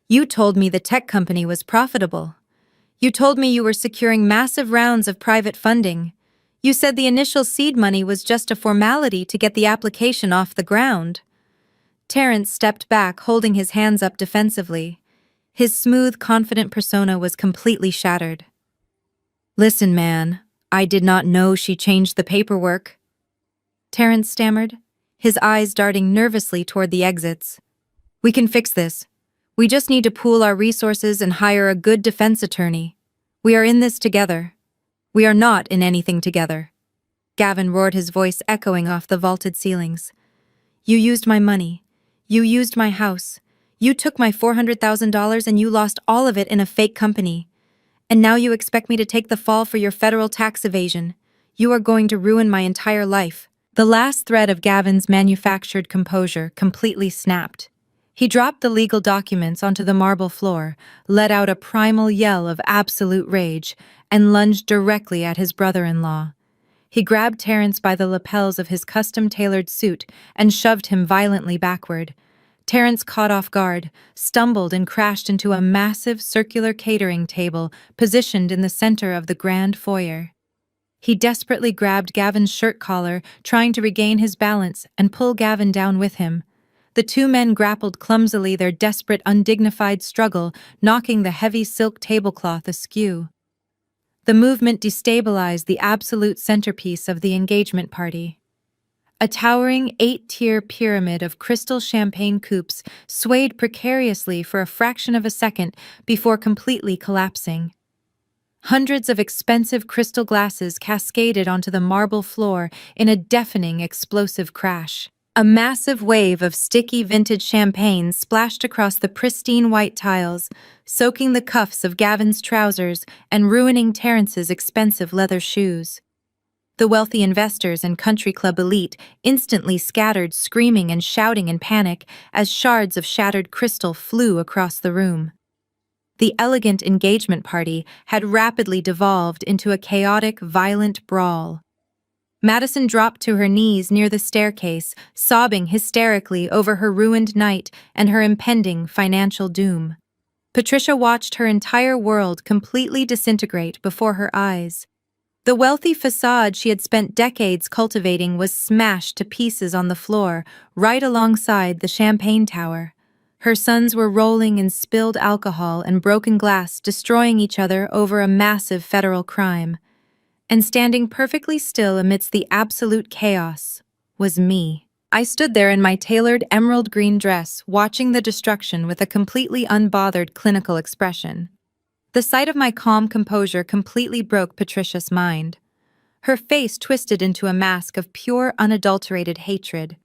"You told me the tech company was profitable. You told me you were securing massive rounds of private funding. You said the initial seed money was just a formality to get the application off the ground." Terrence stepped back, holding his hands up defensively. His smooth, confident persona was completely shattered. "Listen, man, I did not know she changed the paperwork," Terrence stammered, his eyes darting nervously toward the exits. "We can fix this. We just need to pool our resources and hire a good defense attorney. We are in this together. We are not in anything together." Gavin roared, his voice echoing off the vaulted ceilings. "You used my money. You used my house. You took my $400,000 and you lost all of it in a fake company. And now you expect me to take the fall for your federal tax evasion. You are going to ruin my entire life." The last thread of Gavin's manufactured composure completely snapped. He dropped the legal documents onto the marble floor, let out a primal yell of absolute rage, and lunged directly at his brother-in-law. He grabbed Terence by the lapels of his custom-tailored suit and shoved him violently backward. Terence caught off guard, stumbled and crashed into a massive circular catering table positioned in the center of the grand foyer. He desperately grabbed Gavin's shirt collar, trying to regain his balance and pull Gavin down with him. The two men grappled clumsily, their desperate, undignified struggle knocking the heavy silk tablecloth askew. The movement destabilized the absolute centerpiece of the engagement party. A towering 8-tier pyramid of crystal champagne coupes swayed precariously for a fraction of a second before completely collapsing. Hundreds of expensive crystal glasses cascaded onto the marble floor in a deafening, explosive crash. A massive wave of sticky vintage champagne splashed across the pristine white tiles, soaking the cuffs of Gavin's trousers and ruining Terence's expensive leather shoes. The wealthy investors and country club elite instantly scattered, screaming and shouting in panic as shards of shattered crystal flew across the room. The elegant engagement party had rapidly devolved into a chaotic, violent brawl. Madison dropped to her knees near the staircase, sobbing hysterically over her ruined night and her impending financial doom. Patricia watched her entire world completely disintegrate before her eyes. The wealthy facade she had spent decades cultivating was smashed to pieces on the floor, right alongside the champagne tower. Her sons were rolling in spilled alcohol and broken glass, destroying each other over a massive federal crime. And standing perfectly still amidst the absolute chaos was me. I stood there in my tailored emerald green dress, watching the destruction with a completely unbothered clinical expression. The sight of my calm composure completely broke Patricia's mind. Her face twisted into a mask of pure, unadulterated hatred.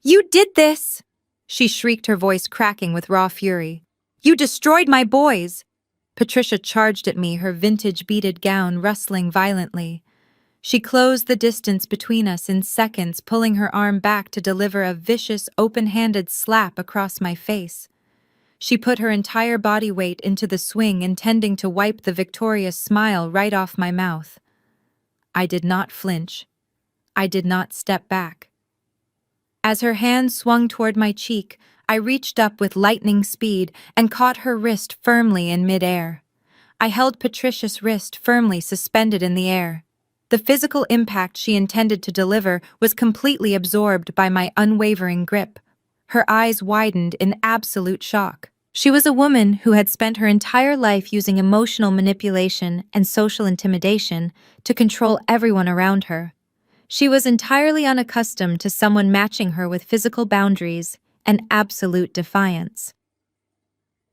"You did this!" she shrieked, her voice cracking with raw fury. "You destroyed my boys!" Patricia charged at me, her vintage beaded gown rustling violently. She closed the distance between us in seconds, pulling her arm back to deliver a vicious, open-handed slap across my face. She put her entire body weight into the swing, intending to wipe the victorious smile right off my mouth. I did not flinch. I did not step back. As her hand swung toward my cheek, I reached up with lightning speed and caught her wrist firmly in midair. I held Patricia's wrist firmly suspended in the air. The physical impact she intended to deliver was completely absorbed by my unwavering grip. Her eyes widened in absolute shock. She was a woman who had spent her entire life using emotional manipulation and social intimidation to control everyone around her. She was entirely unaccustomed to someone matching her with physical boundaries and absolute defiance.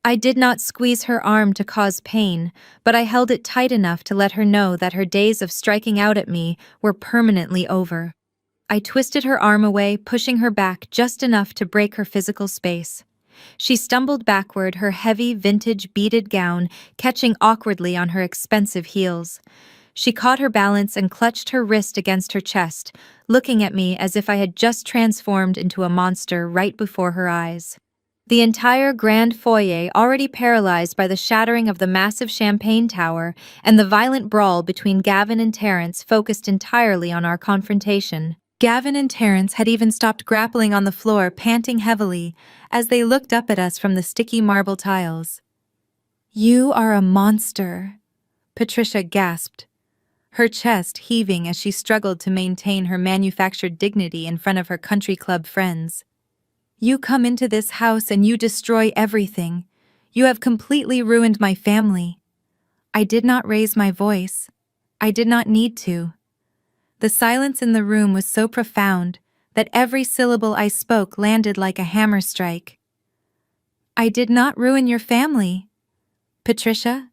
I did not squeeze her arm to cause pain, but I held it tight enough to let her know that her days of striking out at me were permanently over. I twisted her arm away, pushing her back just enough to break her physical space. She stumbled backward, her heavy, vintage beaded gown catching awkwardly on her expensive heels. She caught her balance and clutched her wrist against her chest, looking at me as if I had just transformed into a monster right before her eyes. The entire grand foyer, already paralyzed by the shattering of the massive champagne tower and the violent brawl between Gavin and Terence, focused entirely on our confrontation. Gavin and Terence had even stopped grappling on the floor, panting heavily as they looked up at us from the sticky marble tiles. "You are a monster," Patricia gasped, her chest heaving as she struggled to maintain her manufactured dignity in front of her country club friends. "You come into this house and you destroy everything. You have completely ruined my family." I did not raise my voice. I did not need to. The silence in the room was so profound that every syllable I spoke landed like a hammer strike. "I did not ruin your family, Patricia,"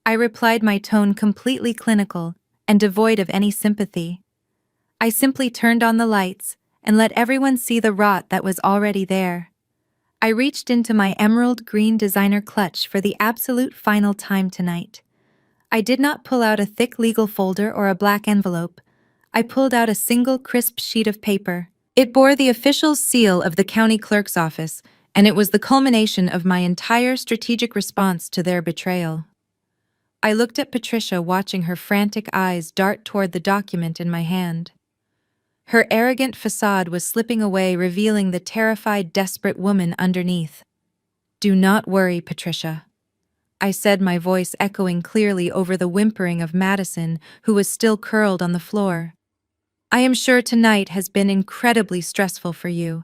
I replied, my tone completely clinical and devoid of any sympathy. I simply turned on the lights and let everyone see the rot that was already there. I reached into my emerald green designer clutch for the absolute final time tonight. I did not pull out a thick legal folder or a black envelope. I pulled out a single crisp sheet of paper. It bore the official seal of the county clerk's office, and it was the culmination of my entire strategic response to their betrayal. I looked at Patricia, watching her frantic eyes dart toward the document in my hand. Her arrogant facade was slipping away, revealing the terrified, desperate woman underneath. "Do not worry, Patricia," I said, my voice echoing clearly over the whimpering of Madison, who was still curled on the floor. "I am sure tonight has been incredibly stressful for you.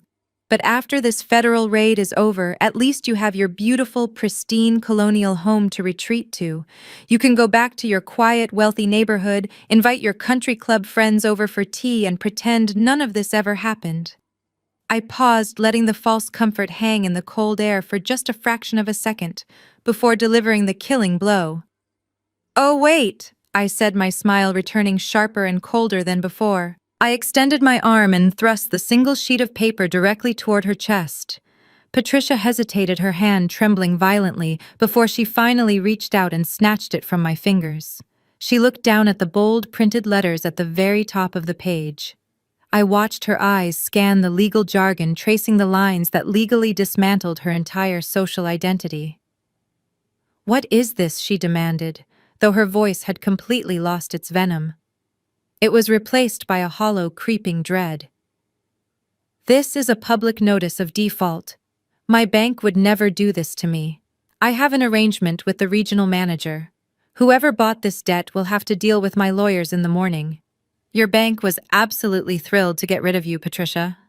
But after this federal raid is over, at least you have your beautiful, pristine colonial home to retreat to. You can go back to your quiet, wealthy neighborhood, invite your country club friends over for tea, and pretend none of this ever happened." I paused, letting the false comfort hang in the cold air for just a fraction of a second, before delivering the killing blow. "Oh, wait," I said, my smile returning sharper and colder than before. I extended my arm and thrust the single sheet of paper directly toward her chest. Patricia hesitated, her hand trembling violently, before she finally reached out and snatched it from my fingers. She looked down at the bold printed letters at the very top of the page. I watched her eyes scan the legal jargon, tracing the lines that legally dismantled her entire social identity. "What is this?" she demanded, though her voice had completely lost its venom. It was replaced by a hollow, creeping dread. "This is a public notice of default. My bank would never do this to me. I have an arrangement with the regional manager. Whoever bought this debt will have to deal with my lawyers in the morning." "Your bank was absolutely thrilled to get rid of you, Patricia,"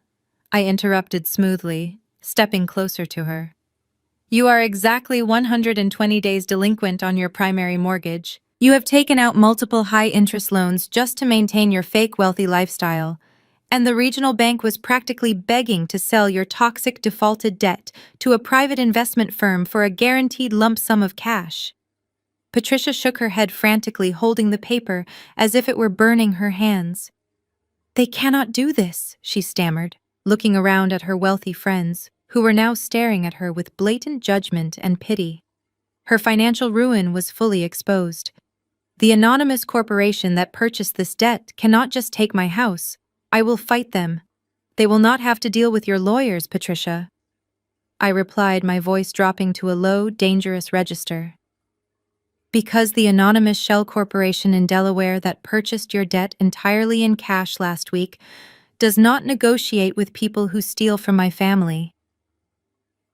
I interrupted smoothly, stepping closer to her. "You are exactly 120 days delinquent on your primary mortgage. You have taken out multiple high-interest loans just to maintain your fake wealthy lifestyle, and the regional bank was practically begging to sell your toxic defaulted debt to a private investment firm for a guaranteed lump sum of cash." Patricia shook her head frantically, holding the paper as if it were burning her hands. "They cannot do this," she stammered, looking around at her wealthy friends, who were now staring at her with blatant judgment and pity. Her financial ruin was fully exposed. "The anonymous corporation that purchased this debt cannot just take my house. I will fight them. They will not have to deal with your lawyers, Patricia," I replied, my voice dropping to a low, dangerous register. "Because the anonymous shell corporation in Delaware that purchased your debt entirely in cash last week does not negotiate with people who steal from my family."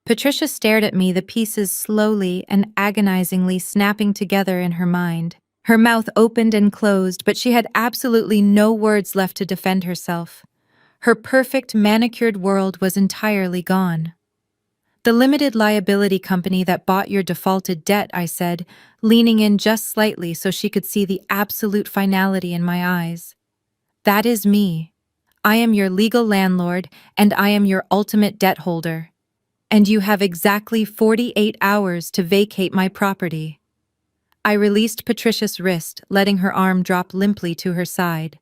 Patricia stared at me, the pieces slowly and agonizingly snapping together in her mind. Her mouth opened and closed, but she had absolutely no words left to defend herself. Her perfect, manicured world was entirely gone. "The limited liability company that bought your defaulted debt," I said, leaning in just slightly so she could see the absolute finality in my eyes. "That is me. I am your legal landlord, and I am your ultimate debt holder. And you have exactly 48 hours to vacate my property." I released Patricia's wrist, letting her arm drop limply to her side.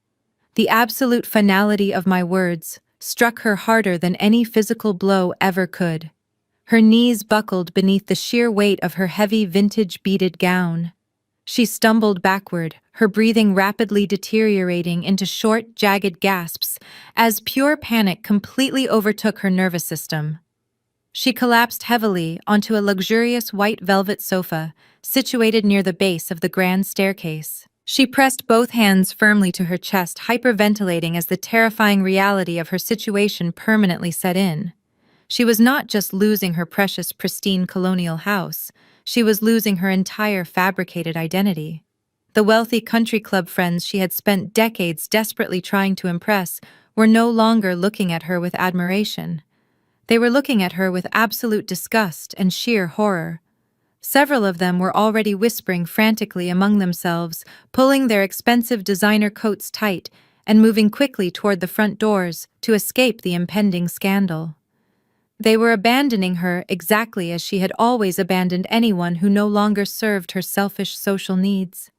The absolute finality of my words struck her harder than any physical blow ever could. Her knees buckled beneath the sheer weight of her heavy vintage beaded gown. She stumbled backward, her breathing rapidly deteriorating into short, jagged gasps as pure panic completely overtook her nervous system. She collapsed heavily onto a luxurious white velvet sofa situated near the base of the grand staircase. She pressed both hands firmly to her chest, hyperventilating as the terrifying reality of her situation permanently set in. She was not just losing her precious, pristine colonial house, she was losing her entire fabricated identity. The wealthy country club friends she had spent decades desperately trying to impress were no longer looking at her with admiration. They were looking at her with absolute disgust and sheer horror. Several of them were already whispering frantically among themselves, pulling their expensive designer coats tight and moving quickly toward the front doors to escape the impending scandal. They were abandoning her exactly as she had always abandoned anyone who no longer served her selfish social needs.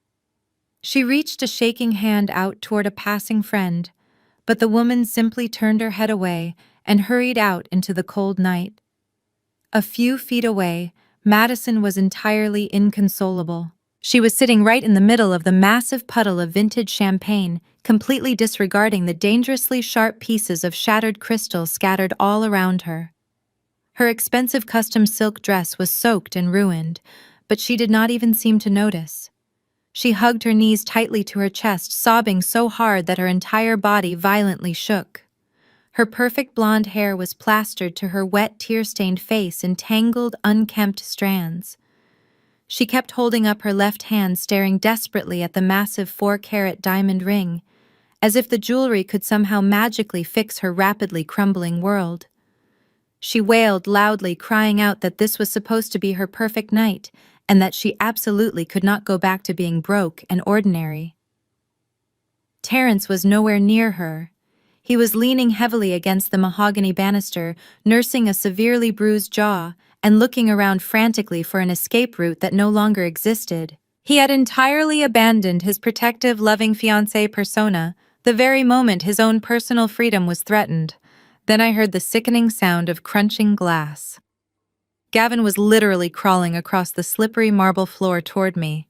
She reached a shaking hand out toward a passing friend, but the woman simply turned her head away and hurried out into the cold night. A few feet away, Madison was entirely inconsolable. She was sitting right in the middle of the massive puddle of vintage champagne, completely disregarding the dangerously sharp pieces of shattered crystal scattered all around her. Her expensive custom silk dress was soaked and ruined, but she did not even seem to notice. She hugged her knees tightly to her chest, sobbing so hard that her entire body violently shook. Her perfect blonde hair was plastered to her wet, tear-stained face in tangled, unkempt strands. She kept holding up her left hand, staring desperately at the massive 4-carat diamond ring, as if the jewelry could somehow magically fix her rapidly crumbling world. She wailed loudly, crying out that this was supposed to be her perfect night, and that she absolutely could not go back to being broke and ordinary. Terence was nowhere near her. He was leaning heavily against the mahogany banister, nursing a severely bruised jaw, and looking around frantically for an escape route that no longer existed. He had entirely abandoned his protective, loving fiancé persona, the very moment his own personal freedom was threatened. Then I heard the sickening sound of crunching glass. Gavin was literally crawling across the slippery marble floor toward me.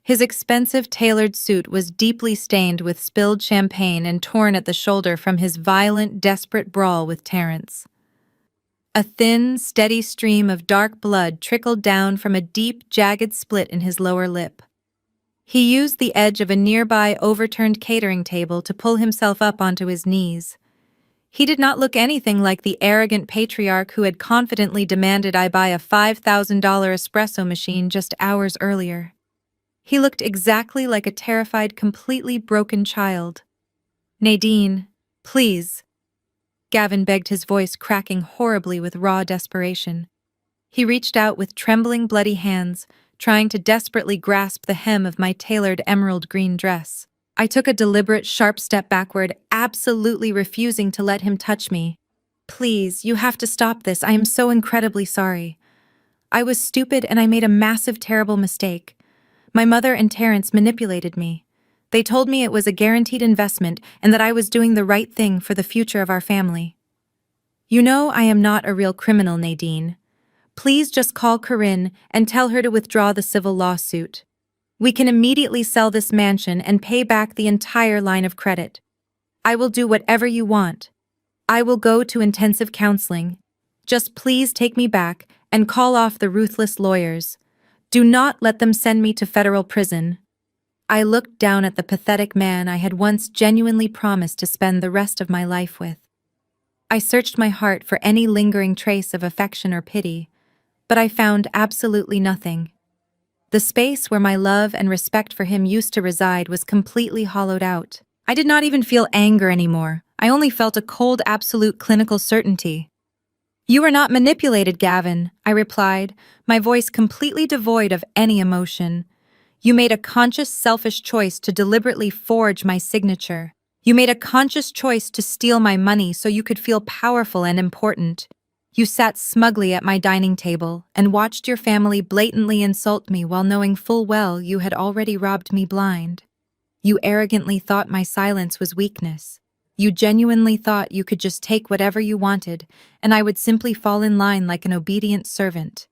His expensive tailored suit was deeply stained with spilled champagne and torn at the shoulder from his violent, desperate brawl with Terence. A thin, steady stream of dark blood trickled down from a deep, jagged split in his lower lip. He used the edge of a nearby overturned catering table to pull himself up onto his knees. He did not look anything like the arrogant patriarch who had confidently demanded I buy a $5,000 espresso machine just hours earlier. He looked exactly like a terrified, completely broken child. "Nadine, please," Gavin begged, his voice cracking horribly with raw desperation. He reached out with trembling, bloody hands, trying to desperately grasp the hem of my tailored emerald green dress. I took a deliberate, sharp step backward, absolutely refusing to let him touch me. "Please, you have to stop this. I am so incredibly sorry. I was stupid and I made a massive, terrible mistake. My mother and Terence manipulated me. They told me it was a guaranteed investment and that I was doing the right thing for the future of our family. You know I am not a real criminal, Nadine. Please just call Corinne and tell her to withdraw the civil lawsuit. We can immediately sell this mansion and pay back the entire line of credit. I will do whatever you want. I will go to intensive counseling. Just please take me back and call off the ruthless lawyers. Do not let them send me to federal prison." I looked down at the pathetic man I had once genuinely promised to spend the rest of my life with. I searched my heart for any lingering trace of affection or pity, but I found absolutely nothing. The space where my love and respect for him used to reside was completely hollowed out. I did not even feel anger anymore. I only felt a cold, absolute clinical certainty. "You were not manipulated, Gavin," I replied, my voice completely devoid of any emotion. "You made a conscious, selfish choice to deliberately forge my signature. You made a conscious choice to steal my money so you could feel powerful and important. You sat smugly at my dining table and watched your family blatantly insult me while knowing full well you had already robbed me blind. You arrogantly thought my silence was weakness. You genuinely thought you could just take whatever you wanted, and I would simply fall in line like an obedient servant."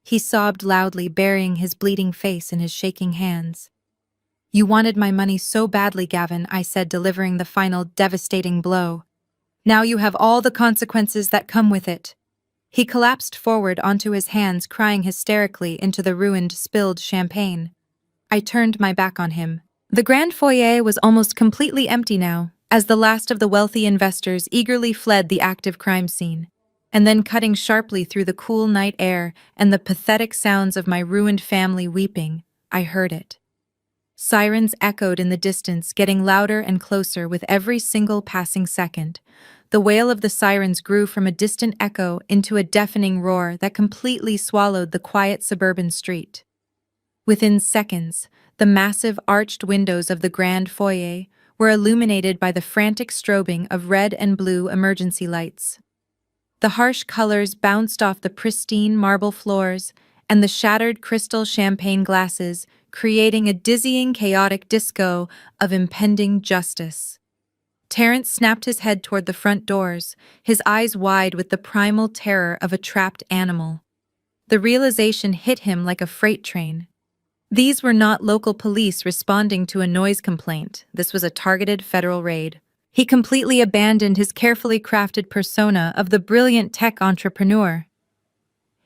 He sobbed loudly, burying his bleeding face in his shaking hands. "You wanted my money so badly, Gavin," I said, delivering the final devastating blow. "Now you have all the consequences that come with it." He collapsed forward onto his hands, crying hysterically into the ruined, spilled champagne. I turned my back on him. The grand foyer was almost completely empty now, as the last of the wealthy investors eagerly fled the active crime scene. And then, cutting sharply through the cool night air and the pathetic sounds of my ruined family weeping, I heard it. Sirens echoed in the distance, getting louder and closer with every single passing second. The wail of the sirens grew from a distant echo into a deafening roar that completely swallowed the quiet suburban street. Within seconds, the massive arched windows of the grand foyer were illuminated by the frantic strobing of red and blue emergency lights. The harsh colors bounced off the pristine marble floors and the shattered crystal champagne glasses, creating a dizzying, chaotic disco of impending justice. Terence snapped his head toward the front doors, his eyes wide with the primal terror of a trapped animal. The realization hit him like a freight train. These were not local police responding to a noise complaint. This was a targeted federal raid. He completely abandoned his carefully crafted persona of the brilliant tech entrepreneur.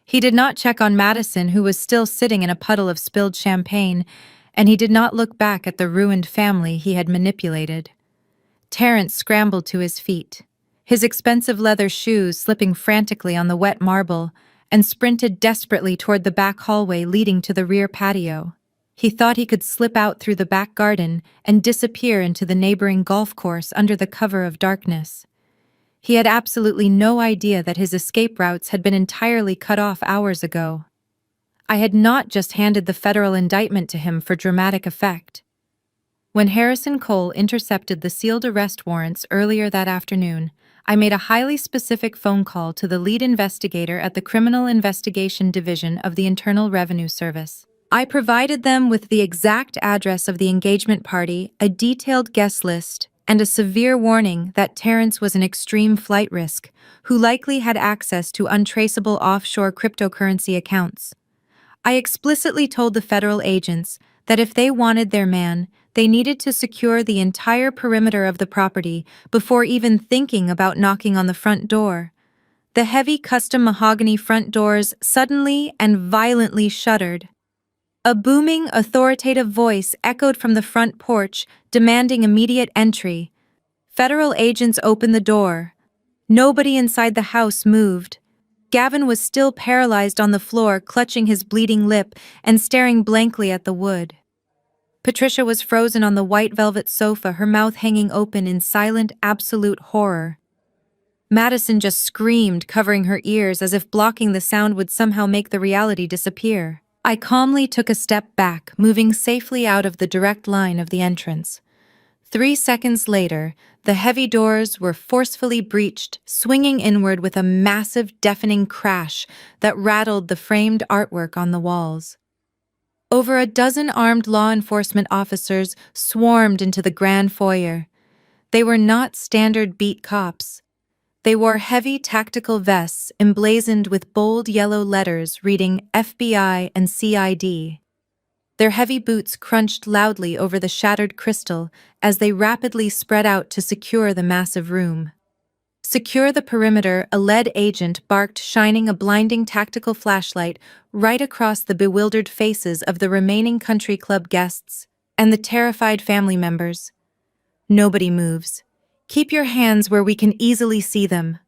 He did not check on Madison, who was still sitting in a puddle of spilled champagne, and he did not look back at the ruined family he had manipulated. Terrence scrambled to his feet, his expensive leather shoes slipping frantically on the wet marble, and sprinted desperately toward the back hallway leading to the rear patio. He thought he could slip out through the back garden and disappear into the neighboring golf course under the cover of darkness. He had absolutely no idea that his escape routes had been entirely cut off hours ago. I had not just handed the federal indictment to him for dramatic effect. When Harrison Cole intercepted the sealed arrest warrants earlier that afternoon, I made a highly specific phone call to the lead investigator at the Criminal Investigation Division of the Internal Revenue Service. I provided them with the exact address of the engagement party, a detailed guest list, and a severe warning that Terrence was an extreme flight risk, who likely had access to untraceable offshore cryptocurrency accounts. I explicitly told the federal agents that if they wanted their man, they needed to secure the entire perimeter of the property before even thinking about knocking on the front door. The heavy custom mahogany front doors suddenly and violently shuddered. A booming, authoritative voice echoed from the front porch, demanding immediate entry. Federal agents opened the door. Nobody inside the house moved. Gavin was still paralyzed on the floor, clutching his bleeding lip and staring blankly at the wood. Patricia was frozen on the white velvet sofa, her mouth hanging open in silent, absolute horror. Madison just screamed, covering her ears as if blocking the sound would somehow make the reality disappear. I calmly took a step back, moving safely out of the direct line of the entrance. 3 seconds later, the heavy doors were forcefully breached, swinging inward with a massive, deafening crash that rattled the framed artwork on the walls. Over a dozen armed law enforcement officers swarmed into the grand foyer. They were not standard beat cops. They wore heavy tactical vests emblazoned with bold yellow letters reading FBI and CID. Their heavy boots crunched loudly over the shattered crystal as they rapidly spread out to secure the massive room. "Secure the perimeter," a lead agent barked, shining a blinding tactical flashlight right across the bewildered faces of the remaining country club guests and the terrified family members. "Nobody moves. Keep your hands where we can easily see them."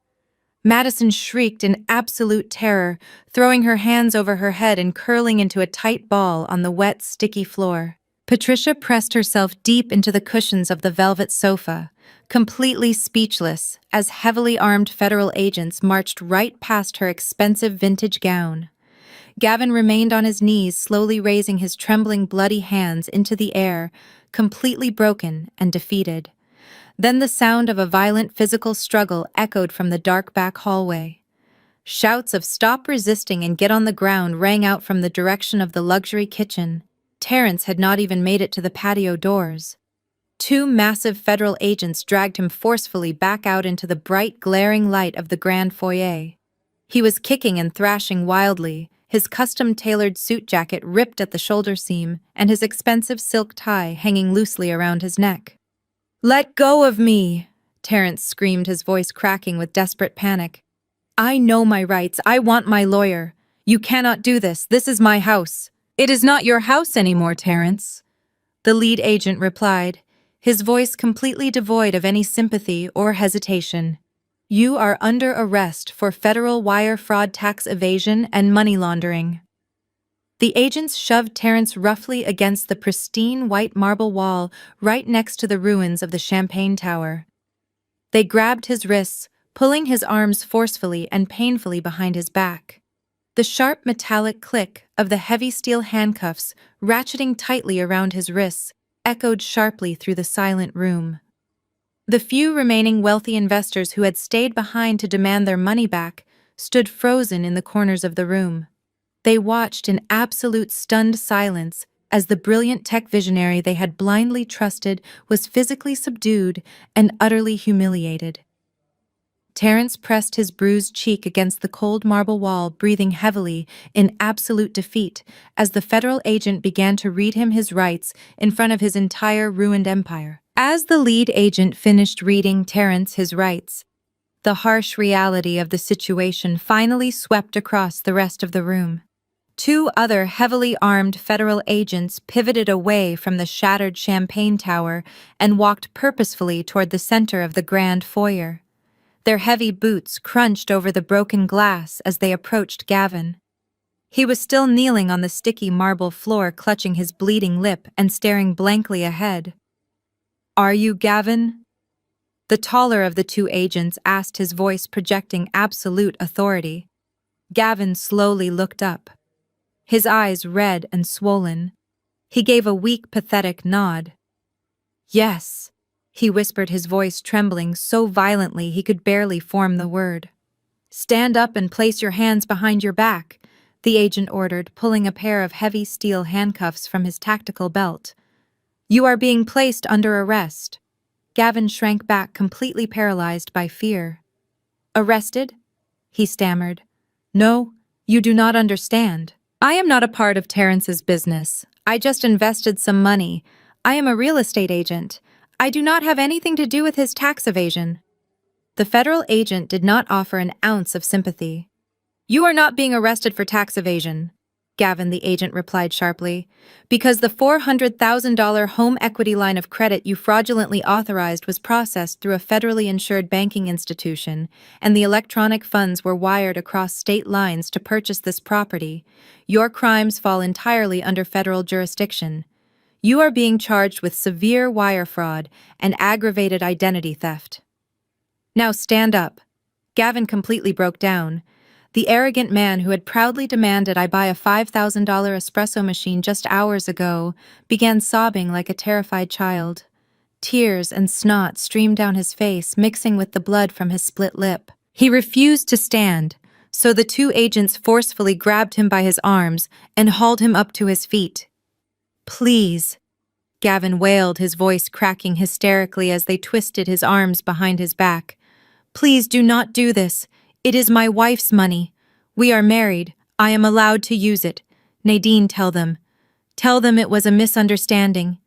Madison shrieked in absolute terror, throwing her hands over her head and curling into a tight ball on the wet, sticky floor. Patricia pressed herself deep into the cushions of the velvet sofa, completely speechless, as heavily armed federal agents marched right past her expensive vintage gown. Gavin remained on his knees, slowly raising his trembling, bloody hands into the air, completely broken and defeated. Then the sound of a violent physical struggle echoed from the dark back hallway. Shouts of "Stop resisting and get on the ground" rang out from the direction of the luxury kitchen. Terrence had not even made it to the patio doors. 2 massive federal agents dragged him forcefully back out into the bright, glaring light of the grand foyer. He was kicking and thrashing wildly, his custom-tailored suit jacket ripped at the shoulder seam and his expensive silk tie hanging loosely around his neck. "Let go of me!" Terrence screamed, his voice cracking with desperate panic. "I know my rights. I want my lawyer. You cannot do this. This is my house." "It is not your house anymore, Terrence," the lead agent replied, his voice completely devoid of any sympathy or hesitation. "You are under arrest for federal wire fraud, tax evasion, and money laundering." The agents shoved Terrence roughly against the pristine white marble wall right next to the ruins of the Champagne Tower. They grabbed his wrists, pulling his arms forcefully and painfully behind his back. The sharp metallic click of the heavy steel handcuffs, ratcheting tightly around his wrists, echoed sharply through the silent room. The few remaining wealthy investors who had stayed behind to demand their money back stood frozen in the corners of the room. They watched in absolute stunned silence as the brilliant tech visionary they had blindly trusted was physically subdued and utterly humiliated. Terence pressed his bruised cheek against the cold marble wall, breathing heavily in absolute defeat as the federal agent began to read him his rights in front of his entire ruined empire. As the lead agent finished reading Terence his rights, the harsh reality of the situation finally swept across the rest of the room. Two other heavily armed federal agents pivoted away from the shattered champagne tower and walked purposefully toward the center of the grand foyer. Their heavy boots crunched over the broken glass as they approached Gavin. He was still kneeling on the sticky marble floor, clutching his bleeding lip and staring blankly ahead. "Are you Gavin?" The taller of the two agents asked, his voice projecting absolute authority. Gavin slowly looked up, his eyes red and swollen. He gave a weak, pathetic nod. "Yes," he whispered, his voice trembling so violently he could barely form the word. "Stand up and place your hands behind your back," the agent ordered, pulling a pair of heavy steel handcuffs from his tactical belt. "You are being placed under arrest." Gavin shrank back, completely paralyzed by fear. "Arrested?" he stammered. "No, you do not understand. I am not a part of Terrence's business. I just invested some money. I am a real estate agent. I do not have anything to do with his tax evasion." The federal agent did not offer an ounce of sympathy. "You are not being arrested for tax evasion," Gavin, the agent, replied sharply, "because the $400,000 home equity line of credit you fraudulently authorized was processed through a federally insured banking institution, and the electronic funds were wired across state lines to purchase this property. Your crimes fall entirely under federal jurisdiction. You are being charged with severe wire fraud and aggravated identity theft." "Now stand up." Gavin completely broke down. The arrogant man who had proudly demanded I buy a $5,000 espresso machine just hours ago began sobbing like a terrified child. Tears and snot streamed down his face, mixing with the blood from his split lip. He refused to stand, so the two agents forcefully grabbed him by his arms and hauled him up to his feet. "Please," Gavin wailed, his voice cracking hysterically as they twisted his arms behind his back. "Please do not do this. It is my wife's money. We are married. I am allowed to use it. Nadine, tell them. Tell them it was a misunderstanding.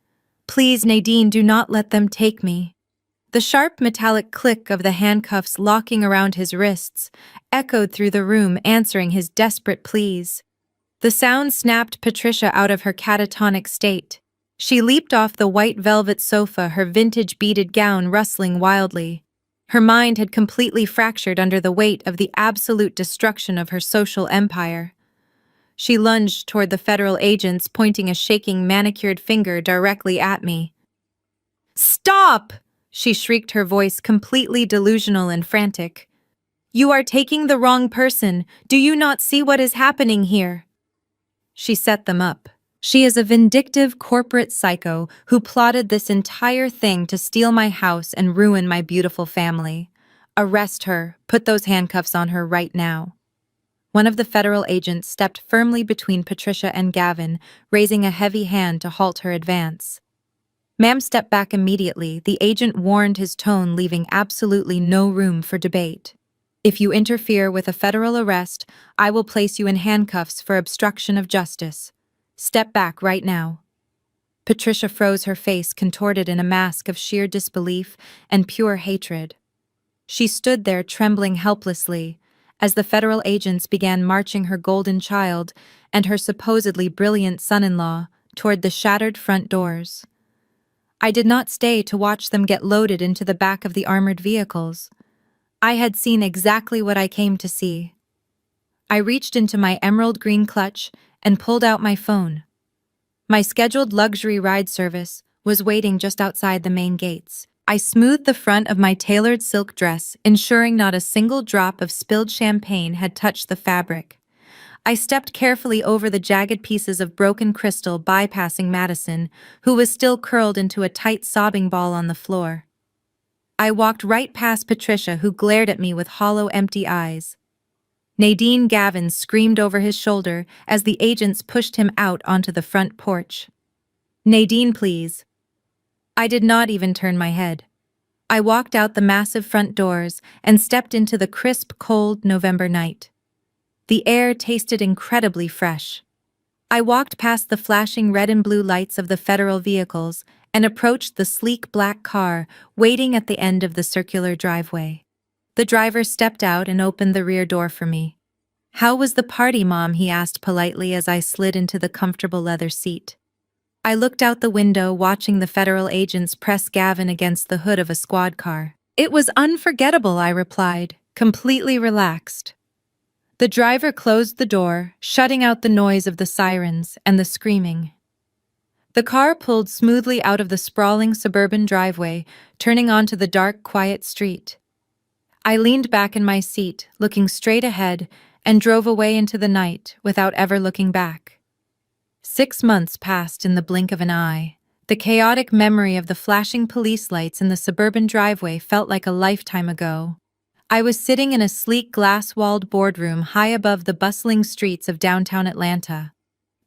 Please, Nadine, do not let them take me." The sharp metallic click of the handcuffs locking around his wrists echoed through the room, answering his desperate pleas. The sound snapped Patricia out of her catatonic state. She leaped off the white velvet sofa, her vintage beaded gown rustling wildly. Her mind had completely fractured under the weight of the absolute destruction of her social empire. She lunged toward the federal agents, pointing a shaking, manicured finger directly at me. "Stop!" she shrieked, her voice completely delusional and frantic. "You are taking the wrong person. Do you not see what is happening here?" She set them up. She is a vindictive corporate psycho who plotted this entire thing to steal my house and ruin my beautiful family. Arrest her. Put those handcuffs on her right now. One of the federal agents stepped firmly between Patricia and Gavin, raising a heavy hand to halt her advance. "Ma'am, step back immediately," the agent warned, his tone leaving absolutely no room for debate. "If you interfere with a federal arrest, I will place you in handcuffs for obstruction of justice. Step back right now." Patricia froze, her face contorted in a mask of sheer disbelief and pure hatred. She stood there trembling helplessly as the federal agents began marching her golden child and her supposedly brilliant son-in-law toward the shattered front doors. I did not stay to watch them get loaded into the back of the armored vehicles. I had seen exactly what I came to see. I reached into my emerald green clutch and pulled out my phone. My scheduled luxury ride service was waiting just outside the main gates. I smoothed the front of my tailored silk dress, ensuring not a single drop of spilled champagne had touched the fabric. I stepped carefully over the jagged pieces of broken crystal, bypassing Madison, who was still curled into a tight sobbing ball on the floor. I walked right past Patricia, who glared at me with hollow, empty eyes. Nadine, Gavin screamed over his shoulder as the agents pushed him out onto the front porch. "Nadine, please." I did not even turn my head. I walked out the massive front doors and stepped into the crisp, cold November night. The air tasted incredibly fresh. I walked past the flashing red and blue lights of the federal vehicles and approached the sleek black car waiting at the end of the circular driveway. The driver stepped out and opened the rear door for me. "How was the party, Mom?" he asked politely as I slid into the comfortable leather seat. I looked out the window, watching the federal agents press Gavin against the hood of a squad car. "It was unforgettable," I replied, completely relaxed. The driver closed the door, shutting out the noise of the sirens and the screaming. The car pulled smoothly out of the sprawling suburban driveway, turning onto the dark, quiet street. I leaned back in my seat, looking straight ahead, and drove away into the night without ever looking back. 6 months passed in the blink of an eye. The chaotic memory of the flashing police lights in the suburban driveway felt like a lifetime ago. I was sitting in a sleek glass-walled boardroom high above the bustling streets of downtown Atlanta.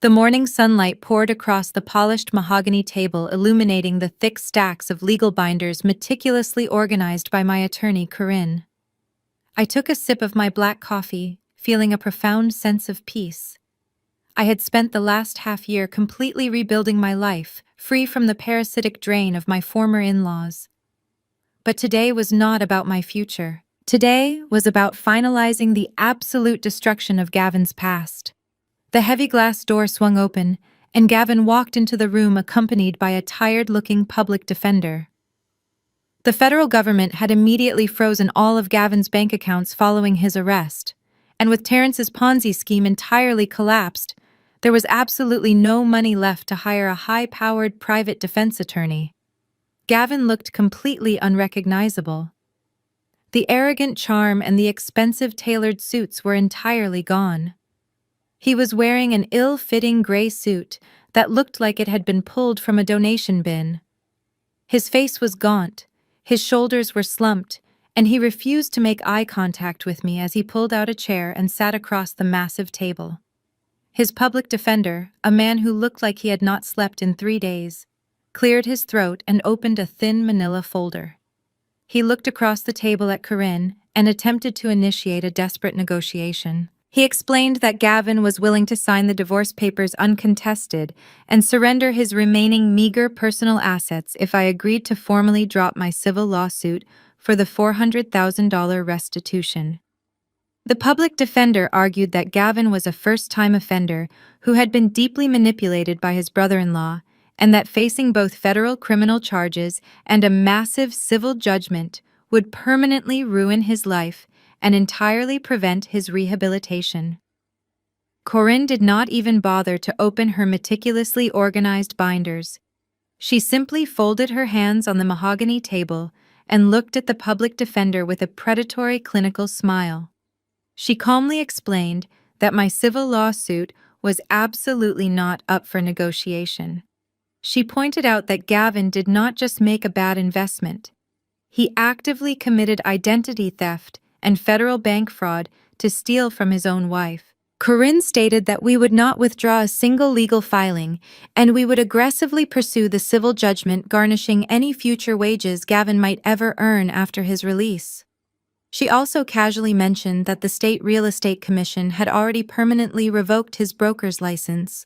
The morning sunlight poured across the polished mahogany table, illuminating the thick stacks of legal binders meticulously organized by my attorney, Corinne. I took a sip of my black coffee, feeling a profound sense of peace. I had spent the last half-year completely rebuilding my life, free from the parasitic drain of my former in-laws. But today was not about my future. Today was about finalizing the absolute destruction of Gavin's past. The heavy glass door swung open, and Gavin walked into the room accompanied by a tired-looking public defender. The federal government had immediately frozen all of Gavin's bank accounts following his arrest, and with Terrence's Ponzi scheme entirely collapsed, there was absolutely no money left to hire a high-powered private defense attorney. Gavin looked completely unrecognizable. The arrogant charm and the expensive tailored suits were entirely gone. He was wearing an ill-fitting gray suit that looked like it had been pulled from a donation bin. His face was gaunt, his shoulders were slumped, and he refused to make eye contact with me as he pulled out a chair and sat across the massive table. His public defender, a man who looked like he had not slept in 3 days, cleared his throat and opened a thin manila folder. He looked across the table at Corinne and attempted to initiate a desperate negotiation. He explained that Gavin was willing to sign the divorce papers uncontested and surrender his remaining meager personal assets if I agreed to formally drop my civil lawsuit for the $400,000 restitution. The public defender argued that Gavin was a first-time offender who had been deeply manipulated by his brother-in-law, and that facing both federal criminal charges and a massive civil judgment would permanently ruin his life and entirely prevent his rehabilitation. Corinne did not even bother to open her meticulously organized binders. She simply folded her hands on the mahogany table and looked at the public defender with a predatory clinical smile. She calmly explained that my civil lawsuit was absolutely not up for negotiation. She pointed out that Gavin did not just make a bad investment. He actively committed identity theft and federal bank fraud to steal from his own wife. Corinne stated that we would not withdraw a single legal filing, and we would aggressively pursue the civil judgment, garnishing any future wages Gavin might ever earn after his release. She also casually mentioned that the State Real Estate Commission had already permanently revoked his broker's license.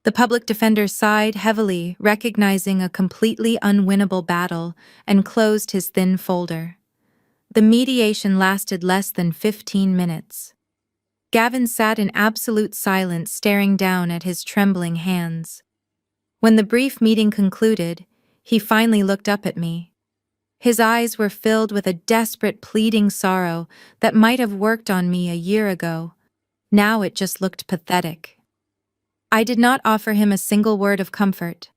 The public defender sighed heavily, recognizing a completely unwinnable battle, and closed his thin folder. The mediation lasted less than 15 minutes. Gavin sat in absolute silence, staring down at his trembling hands. When the brief meeting concluded, he finally looked up at me. His eyes were filled with a desperate, pleading sorrow that might have worked on me a year ago. Now it just looked pathetic. I did not offer him a single word of comfort.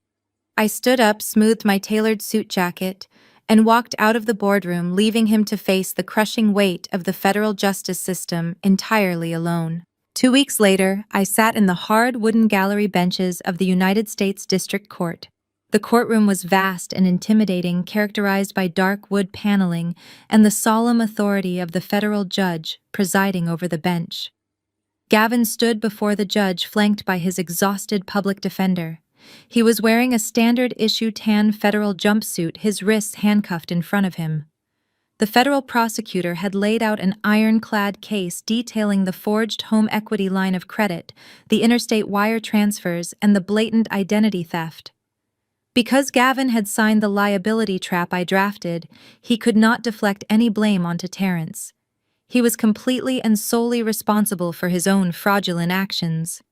I stood up, smoothed my tailored suit jacket, and walked out of the boardroom, leaving him to face the crushing weight of the federal justice system entirely alone. 2 weeks later, I sat in the hard wooden gallery benches of the United States District Court. The courtroom was vast and intimidating, characterized by dark wood paneling and the solemn authority of the federal judge presiding over the bench. Gavin stood before the judge, flanked by his exhausted public defender. He was wearing a standard-issue tan federal jumpsuit, his wrists handcuffed in front of him. The federal prosecutor had laid out an ironclad case detailing the forged home equity line of credit, the interstate wire transfers, and the blatant identity theft. Because Gavin had signed the liability trap I drafted, he could not deflect any blame onto Terrence. He was completely and solely responsible for his own fraudulent actions.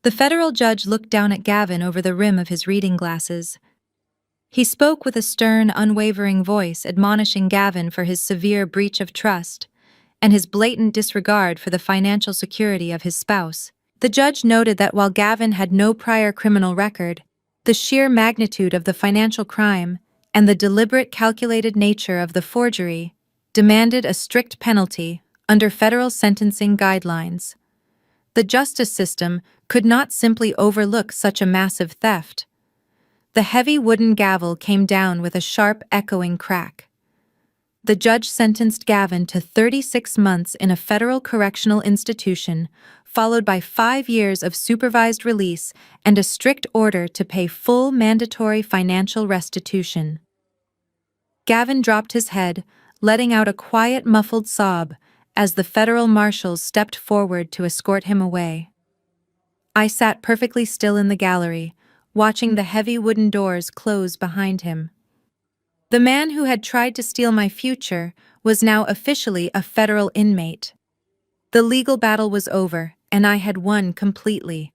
The federal judge looked down at Gavin over the rim of his reading glasses. He spoke with a stern, unwavering voice, admonishing Gavin for his severe breach of trust and his blatant disregard for the financial security of his spouse. The judge noted that while Gavin had no prior criminal record, the sheer magnitude of the financial crime and the deliberate, calculated nature of the forgery demanded a strict penalty under federal sentencing guidelines. The justice system could not simply overlook such a massive theft. The heavy wooden gavel came down with a sharp, echoing crack. The judge sentenced Gavin to 36 months in a federal correctional institution, followed by 5 years of supervised release and a strict order to pay full mandatory financial restitution. Gavin dropped his head, letting out a quiet, muffled sob as the federal marshals stepped forward to escort him away. I sat perfectly still in the gallery, watching the heavy wooden doors close behind him. The man who had tried to steal my future was now officially a federal inmate. The legal battle was over, and I had won completely.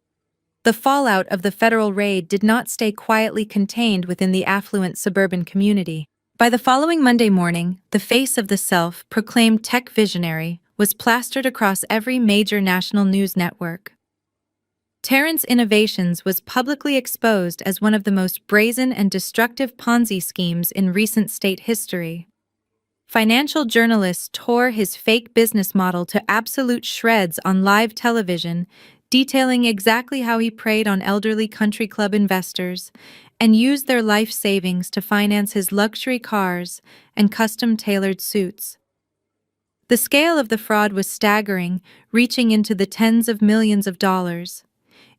The fallout of the federal raid did not stay quietly contained within the affluent suburban community. By the following Monday morning, the face of the self-proclaimed tech visionary was plastered across every major national news network. Terrence Innovations was publicly exposed as one of the most brazen and destructive Ponzi schemes in recent state history. Financial journalists tore his fake business model to absolute shreds on live television, detailing exactly how he preyed on elderly country club investors and used their life savings to finance his luxury cars and custom-tailored suits. The scale of the fraud was staggering, reaching into the tens of millions of dollars.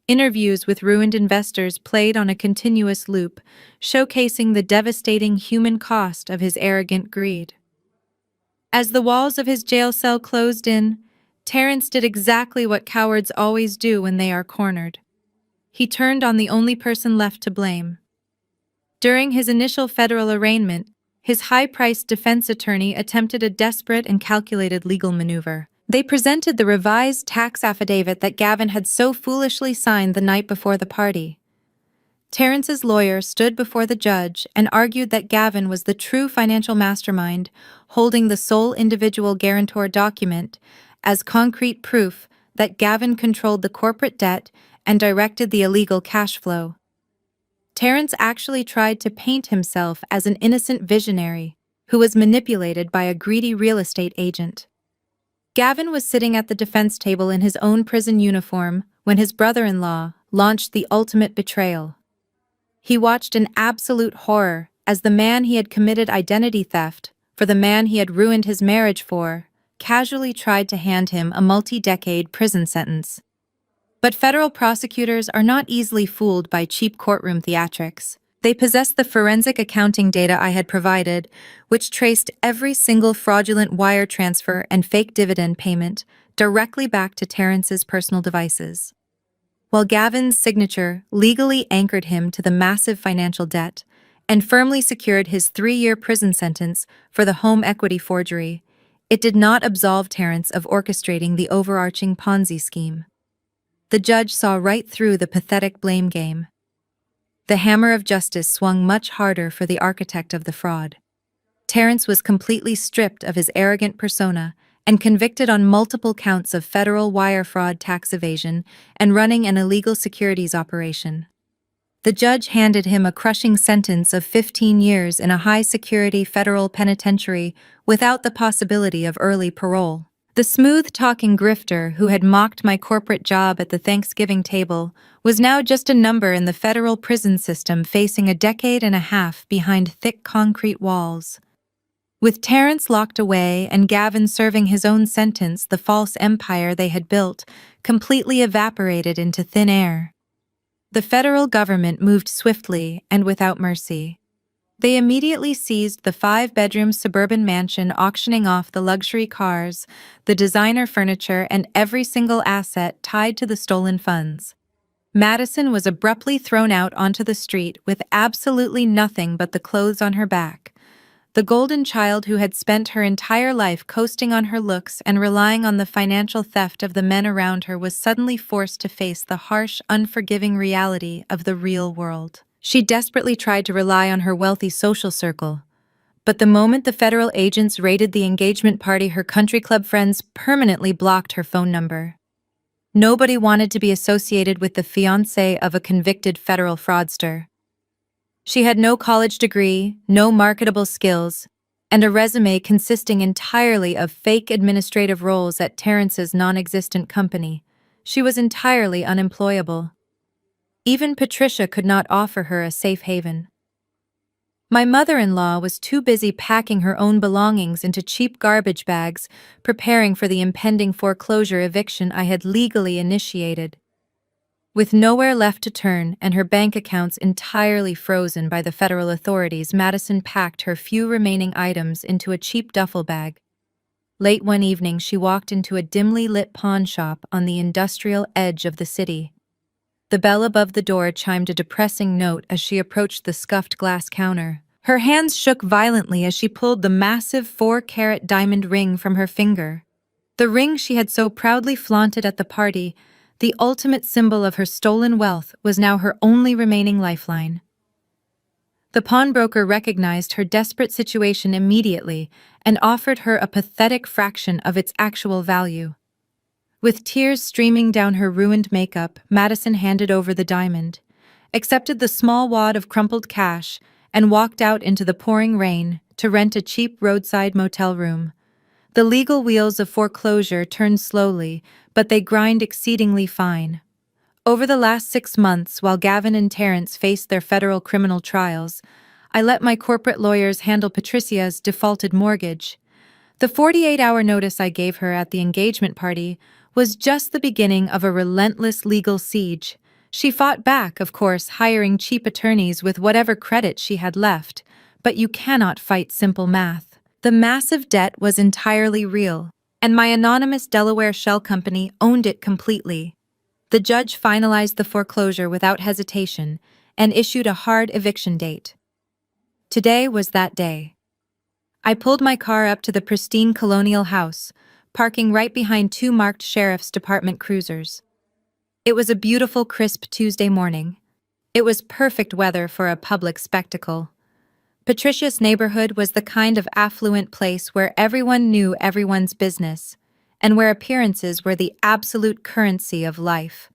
Interviews with ruined investors played on a continuous loop, showcasing the devastating human cost of his arrogant greed. As the walls of his jail cell closed in, Terrence did exactly what cowards always do when they are cornered. He turned on the only person left to blame. During his initial federal arraignment, his high-priced defense attorney attempted a desperate and calculated legal maneuver. They presented the revised tax affidavit that Gavin had so foolishly signed the night before the party. Terrence's lawyer stood before the judge and argued that Gavin was the true financial mastermind, holding the sole individual guarantor document as concrete proof that Gavin controlled the corporate debt and directed the illegal cash flow. Terrence actually tried to paint himself as an innocent visionary who was manipulated by a greedy real estate agent. Gavin was sitting at the defense table in his own prison uniform when his brother-in-law launched the ultimate betrayal. He watched in absolute horror as the man he had committed identity theft for the man he had ruined his marriage for casually tried to hand him a multi-decade prison sentence. But federal prosecutors are not easily fooled by cheap courtroom theatrics. They possessed the forensic accounting data I had provided, which traced every single fraudulent wire transfer and fake dividend payment directly back to Terrence's personal devices. While Gavin's signature legally anchored him to the massive financial debt and firmly secured his 3-year prison sentence for the home equity forgery, it did not absolve Terrence of orchestrating the overarching Ponzi scheme. The judge saw right through the pathetic blame game. The hammer of justice swung much harder for the architect of the fraud. Terrence was completely stripped of his arrogant persona and convicted on multiple counts of federal wire fraud, tax evasion, and running an illegal securities operation. The judge handed him a crushing sentence of 15 years in a high-security federal penitentiary without the possibility of early parole. The smooth-talking grifter who had mocked my corporate job at the Thanksgiving table was now just a number in the federal prison system, facing a decade and a half behind thick concrete walls. With Terrence locked away and Gavin serving his own sentence, the false empire they had built completely evaporated into thin air. The federal government moved swiftly and without mercy. They immediately seized the 5-bedroom suburban mansion, auctioning off the luxury cars, the designer furniture, and every single asset tied to the stolen funds. Madison was abruptly thrown out onto the street with absolutely nothing but the clothes on her back. The golden child who had spent her entire life coasting on her looks and relying on the financial theft of the men around her was suddenly forced to face the harsh, unforgiving reality of the real world. She desperately tried to rely on her wealthy social circle. But the moment the federal agents raided the engagement party, her country club friends permanently blocked her phone number. Nobody wanted to be associated with the fiancé of a convicted federal fraudster. She had no college degree, no marketable skills, and a resume consisting entirely of fake administrative roles at Terrence's non-existent company. She was entirely unemployable. Even Patricia could not offer her a safe haven. My mother-in-law was too busy packing her own belongings into cheap garbage bags, preparing for the impending foreclosure eviction I had legally initiated. With nowhere left to turn and her bank accounts entirely frozen by the federal authorities, Madison packed her few remaining items into a cheap duffel bag. Late one evening, she walked into a dimly lit pawn shop on the industrial edge of the city. The bell above the door chimed a depressing note as she approached the scuffed glass counter. Her hands shook violently as she pulled the massive 4-carat diamond ring from her finger. The ring she had so proudly flaunted at the party, the ultimate symbol of her stolen wealth, was now her only remaining lifeline. The pawnbroker recognized her desperate situation immediately and offered her a pathetic fraction of its actual value. With tears streaming down her ruined makeup, Madison handed over the diamond, accepted the small wad of crumpled cash, and walked out into the pouring rain to rent a cheap roadside motel room. The legal wheels of foreclosure turn slowly, but they grind exceedingly fine. Over the last 6 months, while Gavin and Terrence faced their federal criminal trials, I let my corporate lawyers handle Patricia's defaulted mortgage. The 48-hour notice I gave her at the engagement party was just the beginning of a relentless legal siege. She fought back, of course, hiring cheap attorneys with whatever credit she had left, but you cannot fight simple math. The massive debt was entirely real, and my anonymous Delaware shell company owned it completely. The judge finalized the foreclosure without hesitation and issued a hard eviction date. Today was that day. I pulled my car up to the pristine colonial house, parking right behind 2 marked sheriff's department cruisers. It was a beautiful, crisp Tuesday morning. It was perfect weather for a public spectacle. Patricia's neighborhood was the kind of affluent place where everyone knew everyone's business, and where appearances were the absolute currency of life.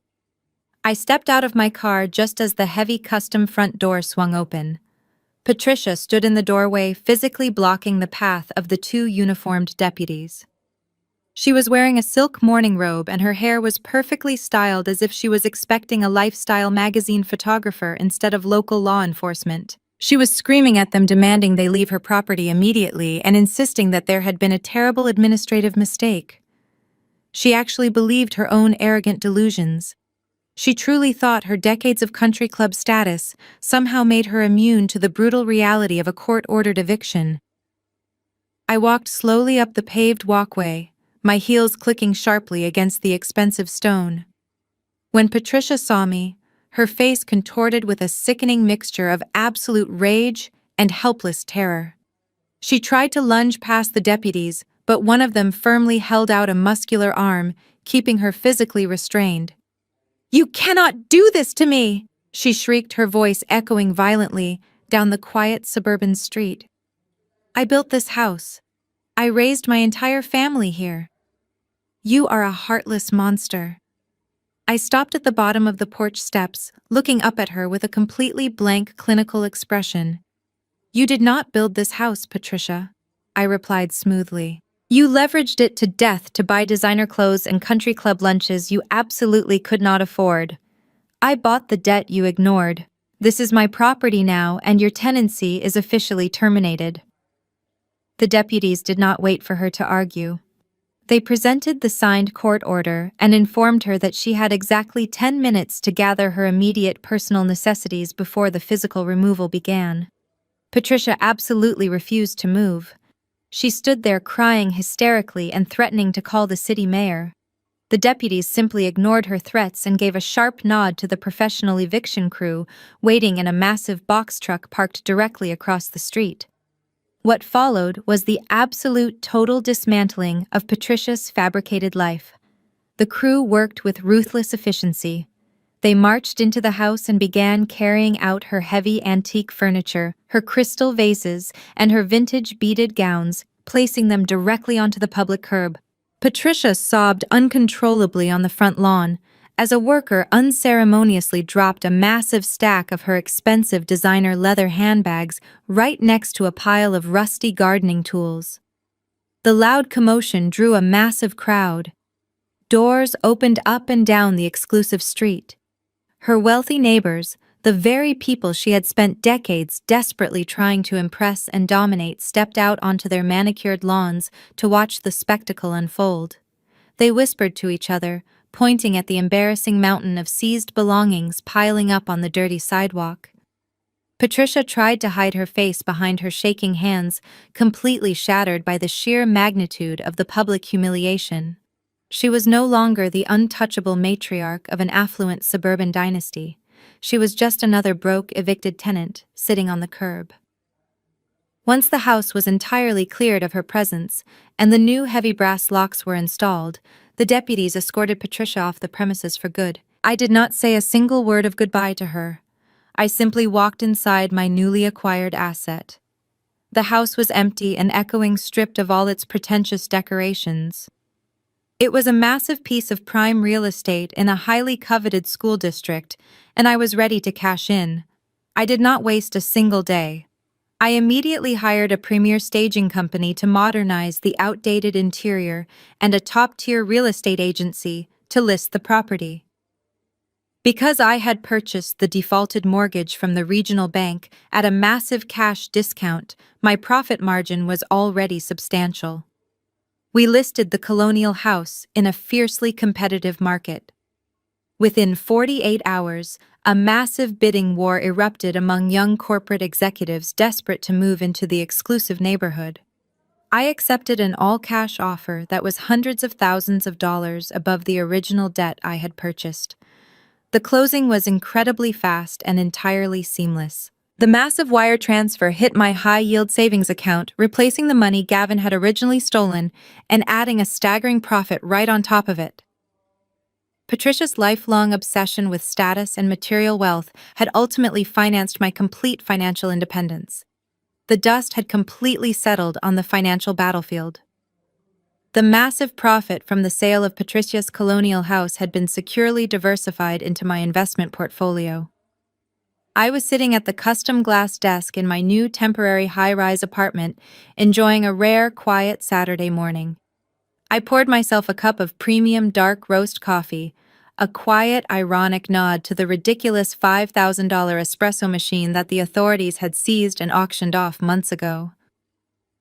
I stepped out of my car just as the heavy custom front door swung open. Patricia stood in the doorway, physically blocking the path of the 2 uniformed deputies. She was wearing a silk morning robe and her hair was perfectly styled as if she was expecting a lifestyle magazine photographer instead of local law enforcement. She was screaming at them, demanding they leave her property immediately and insisting that there had been a terrible administrative mistake. She actually believed her own arrogant delusions. She truly thought her decades of country club status somehow made her immune to the brutal reality of a court-ordered eviction. I walked slowly up the paved walkway, my heels clicking sharply against the expensive stone. When Patricia saw me, her face contorted with a sickening mixture of absolute rage and helpless terror. She tried to lunge past the deputies, but one of them firmly held out a muscular arm, keeping her physically restrained. "You cannot do this to me!" she shrieked, her voice echoing violently down the quiet suburban street. "I built this house. I raised my entire family here. You are a heartless monster." I stopped at the bottom of the porch steps, looking up at her with a completely blank, clinical expression. "You did not build this house, Patricia," I replied smoothly. "You leveraged it to death to buy designer clothes and country club lunches you absolutely could not afford. I bought the debt you ignored. This is my property now, and your tenancy is officially terminated." The deputies did not wait for her to argue. They presented the signed court order and informed her that she had exactly 10 minutes to gather her immediate personal necessities before the physical removal began. Patricia absolutely refused to move. She stood there crying hysterically and threatening to call the city mayor. The deputies simply ignored her threats and gave a sharp nod to the professional eviction crew waiting in a massive box truck parked directly across the street. What followed was the absolute total dismantling of Patricia's fabricated life. The crew worked with ruthless efficiency. They marched into the house and began carrying out her heavy antique furniture, her crystal vases, and her vintage beaded gowns, placing them directly onto the public curb. Patricia sobbed uncontrollably on the front lawn as a worker unceremoniously dropped a massive stack of her expensive designer leather handbags right next to a pile of rusty gardening tools. The loud commotion drew a massive crowd. Doors opened up and down the exclusive street. Her wealthy neighbors, the very people she had spent decades desperately trying to impress and dominate, stepped out onto their manicured lawns to watch the spectacle unfold. They whispered to each other, pointing at the embarrassing mountain of seized belongings piling up on the dirty sidewalk. Patricia tried to hide her face behind her shaking hands, completely shattered by the sheer magnitude of the public humiliation. She was no longer the untouchable matriarch of an affluent suburban dynasty. She was just another broke, evicted tenant, sitting on the curb. Once the house was entirely cleared of her presence, and the new heavy brass locks were installed, the deputies escorted Patricia off the premises for good. I did not say a single word of goodbye to her. I simply walked inside my newly acquired asset. The house was empty and echoing, stripped of all its pretentious decorations. It was a massive piece of prime real estate in a highly coveted school district, and I was ready to cash in. I did not waste a single day. I immediately hired a premier staging company to modernize the outdated interior and a top-tier real estate agency to list the property. Because I had purchased the defaulted mortgage from the regional bank at a massive cash discount, my profit margin was already substantial. We listed the colonial house in a fiercely competitive market. Within 48 hours, a massive bidding war erupted among young corporate executives desperate to move into the exclusive neighborhood. I accepted an all-cash offer that was hundreds of thousands of dollars above the original debt I had purchased. The closing was incredibly fast and entirely seamless. The massive wire transfer hit my high-yield savings account, replacing the money Gavin had originally stolen and adding a staggering profit right on top of it. Patricia's lifelong obsession with status and material wealth had ultimately financed my complete financial independence. The dust had completely settled on the financial battlefield. The massive profit from the sale of Patricia's colonial house had been securely diversified into my investment portfolio. I was sitting at the custom glass desk in my new temporary high-rise apartment, enjoying a rare, quiet Saturday morning. I poured myself a cup of premium dark roast coffee, a quiet, ironic nod to the ridiculous $5,000 espresso machine that the authorities had seized and auctioned off months ago.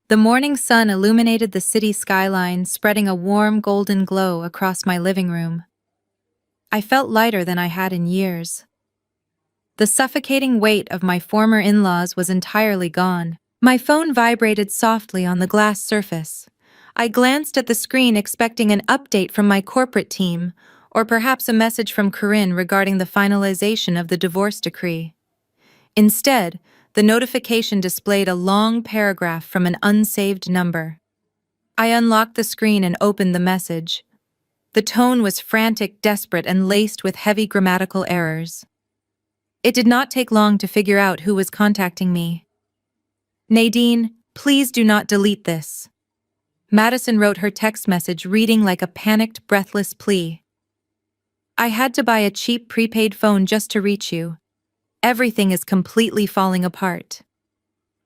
The morning sun illuminated the city skyline, spreading a warm golden glow across my living room. I felt lighter than I had in years. The suffocating weight of my former in-laws was entirely gone. My phone vibrated softly on the glass surface. I glanced at the screen expecting an update from my corporate team, or perhaps a message from Corinne regarding the finalization of the divorce decree. Instead, the notification displayed a long paragraph from an unsaved number. I unlocked the screen and opened the message. The tone was frantic, desperate, and laced with heavy grammatical errors. It did not take long to figure out who was contacting me. "Nadine, please do not delete this." Madison wrote her text message, reading like a panicked, breathless plea. "I had to buy a cheap prepaid phone just to reach you. Everything is completely falling apart.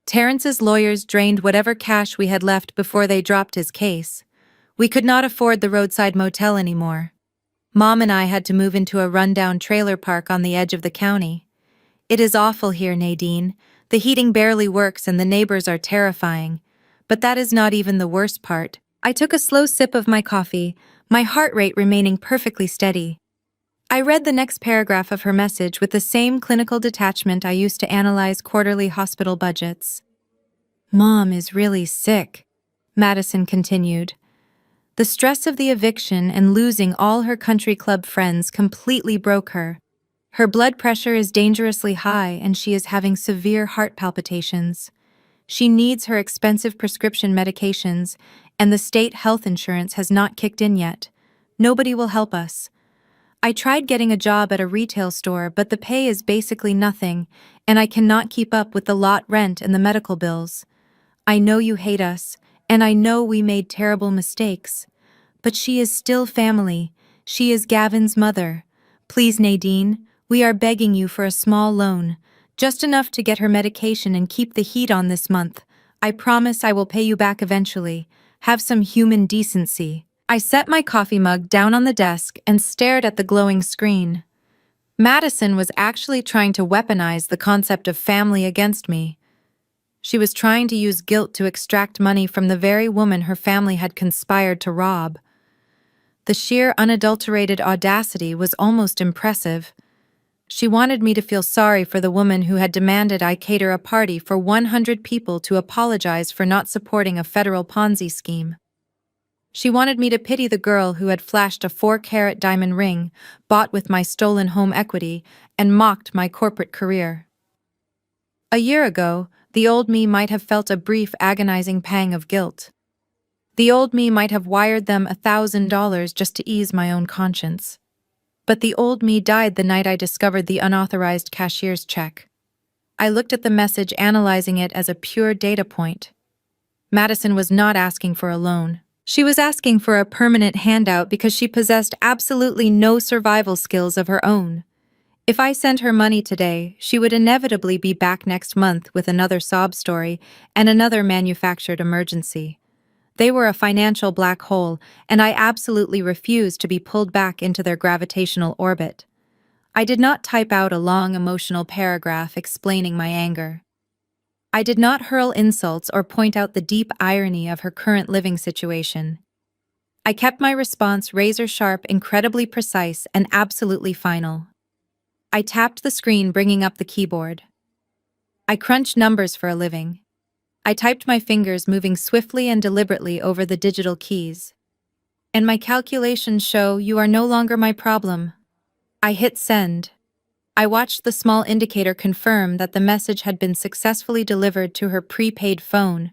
Terrence's lawyers drained whatever cash we had left before they dropped his case. We could not afford the roadside motel anymore. Mom and I had to move into a rundown trailer park on the edge of the county. It is awful here, Nadine. The heating barely works and the neighbors are terrifying. But that is not even the worst part. I took a slow sip of my coffee, my heart rate remaining perfectly steady. I read the next paragraph of her message with the same clinical detachment I used to analyze quarterly hospital budgets. "Mom is really sick," Madison continued. The stress of the eviction and losing all her country club friends completely broke her. Her blood pressure is dangerously high and she is having severe heart palpitations. She needs her expensive prescription medications, and the state health insurance has not kicked in yet. Nobody will help us. I tried getting a job at a retail store, but the pay is basically nothing, and I cannot keep up with the lot rent and the medical bills. I know you hate us, and I know we made terrible mistakes. But she is still family. She is Gavin's mother. Please, Nadine, we are begging you for a small loan, just enough to get her medication and keep the heat on this month. I promise I will pay you back eventually. Have some human decency." I set my coffee mug down on the desk and stared at the glowing screen. Madison was actually trying to weaponize the concept of family against me. She was trying to use guilt to extract money from the very woman her family had conspired to rob. The sheer unadulterated audacity was almost impressive. She wanted me to feel sorry for the woman who had demanded I cater a party for 100 people to apologize for not supporting a federal Ponzi scheme. She wanted me to pity the girl who had flashed a 4-carat diamond ring, bought with my stolen home equity, and mocked my corporate career. A year ago, the old me might have felt a brief, agonizing pang of guilt. The old me might have wired them $1,000 just to ease my own conscience. But the old me died the night I discovered the unauthorized cashier's check. I looked at the message, analyzing it as a pure data point. Madison was not asking for a loan. She was asking for a permanent handout because she possessed absolutely no survival skills of her own. If I sent her money today, she would inevitably be back next month with another sob story and another manufactured emergency. They were a financial black hole, and I absolutely refused to be pulled back into their gravitational orbit. I did not type out a long emotional paragraph explaining my anger. I did not hurl insults or point out the deep irony of her current living situation. I kept my response razor-sharp, incredibly precise, and absolutely final. I tapped the screen, bringing up the keyboard. I crunched numbers for a living. I typed, my fingers moving swiftly and deliberately over the digital keys. "And my calculations show you are no longer my problem." I hit send. I watched the small indicator confirm that the message had been successfully delivered to her prepaid phone.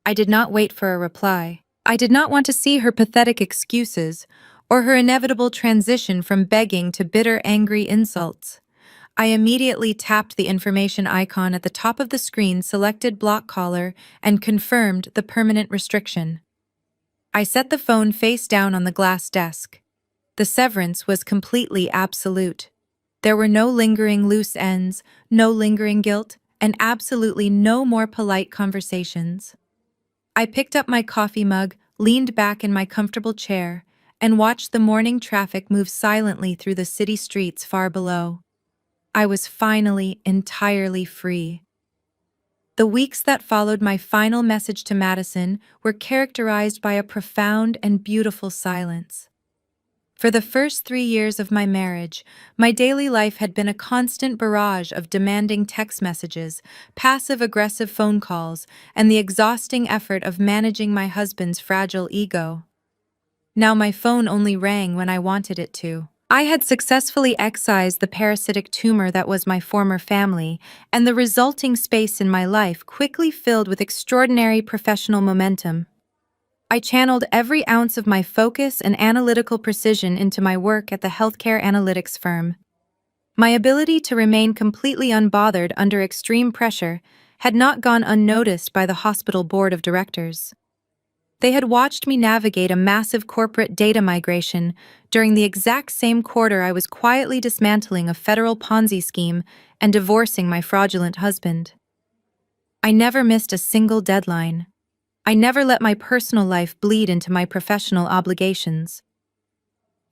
I did not wait for a reply. I did not want to see her pathetic excuses or her inevitable transition from begging to bitter, angry insults. I immediately tapped the information icon at the top of the screen, selected block caller, and confirmed the permanent restriction. I set the phone face down on the glass desk. The severance was completely absolute. There were no lingering loose ends, no lingering guilt, and absolutely no more polite conversations. I picked up my coffee mug, leaned back in my comfortable chair, and watched the morning traffic move silently through the city streets far below. I was finally entirely free. The weeks that followed my final message to Madison were characterized by a profound and beautiful silence. For the first 3 years of my marriage, my daily life had been a constant barrage of demanding text messages, passive-aggressive phone calls, and the exhausting effort of managing my husband's fragile ego. Now my phone only rang when I wanted it to. I had successfully excised the parasitic tumor that was my former family, and the resulting space in my life quickly filled with extraordinary professional momentum. I channeled every ounce of my focus and analytical precision into my work at the healthcare analytics firm. My ability to remain completely unbothered under extreme pressure had not gone unnoticed by the hospital board of directors. They had watched me navigate a massive corporate data migration during the exact same quarter I was quietly dismantling a federal Ponzi scheme and divorcing my fraudulent husband. I never missed a single deadline. I never let my personal life bleed into my professional obligations.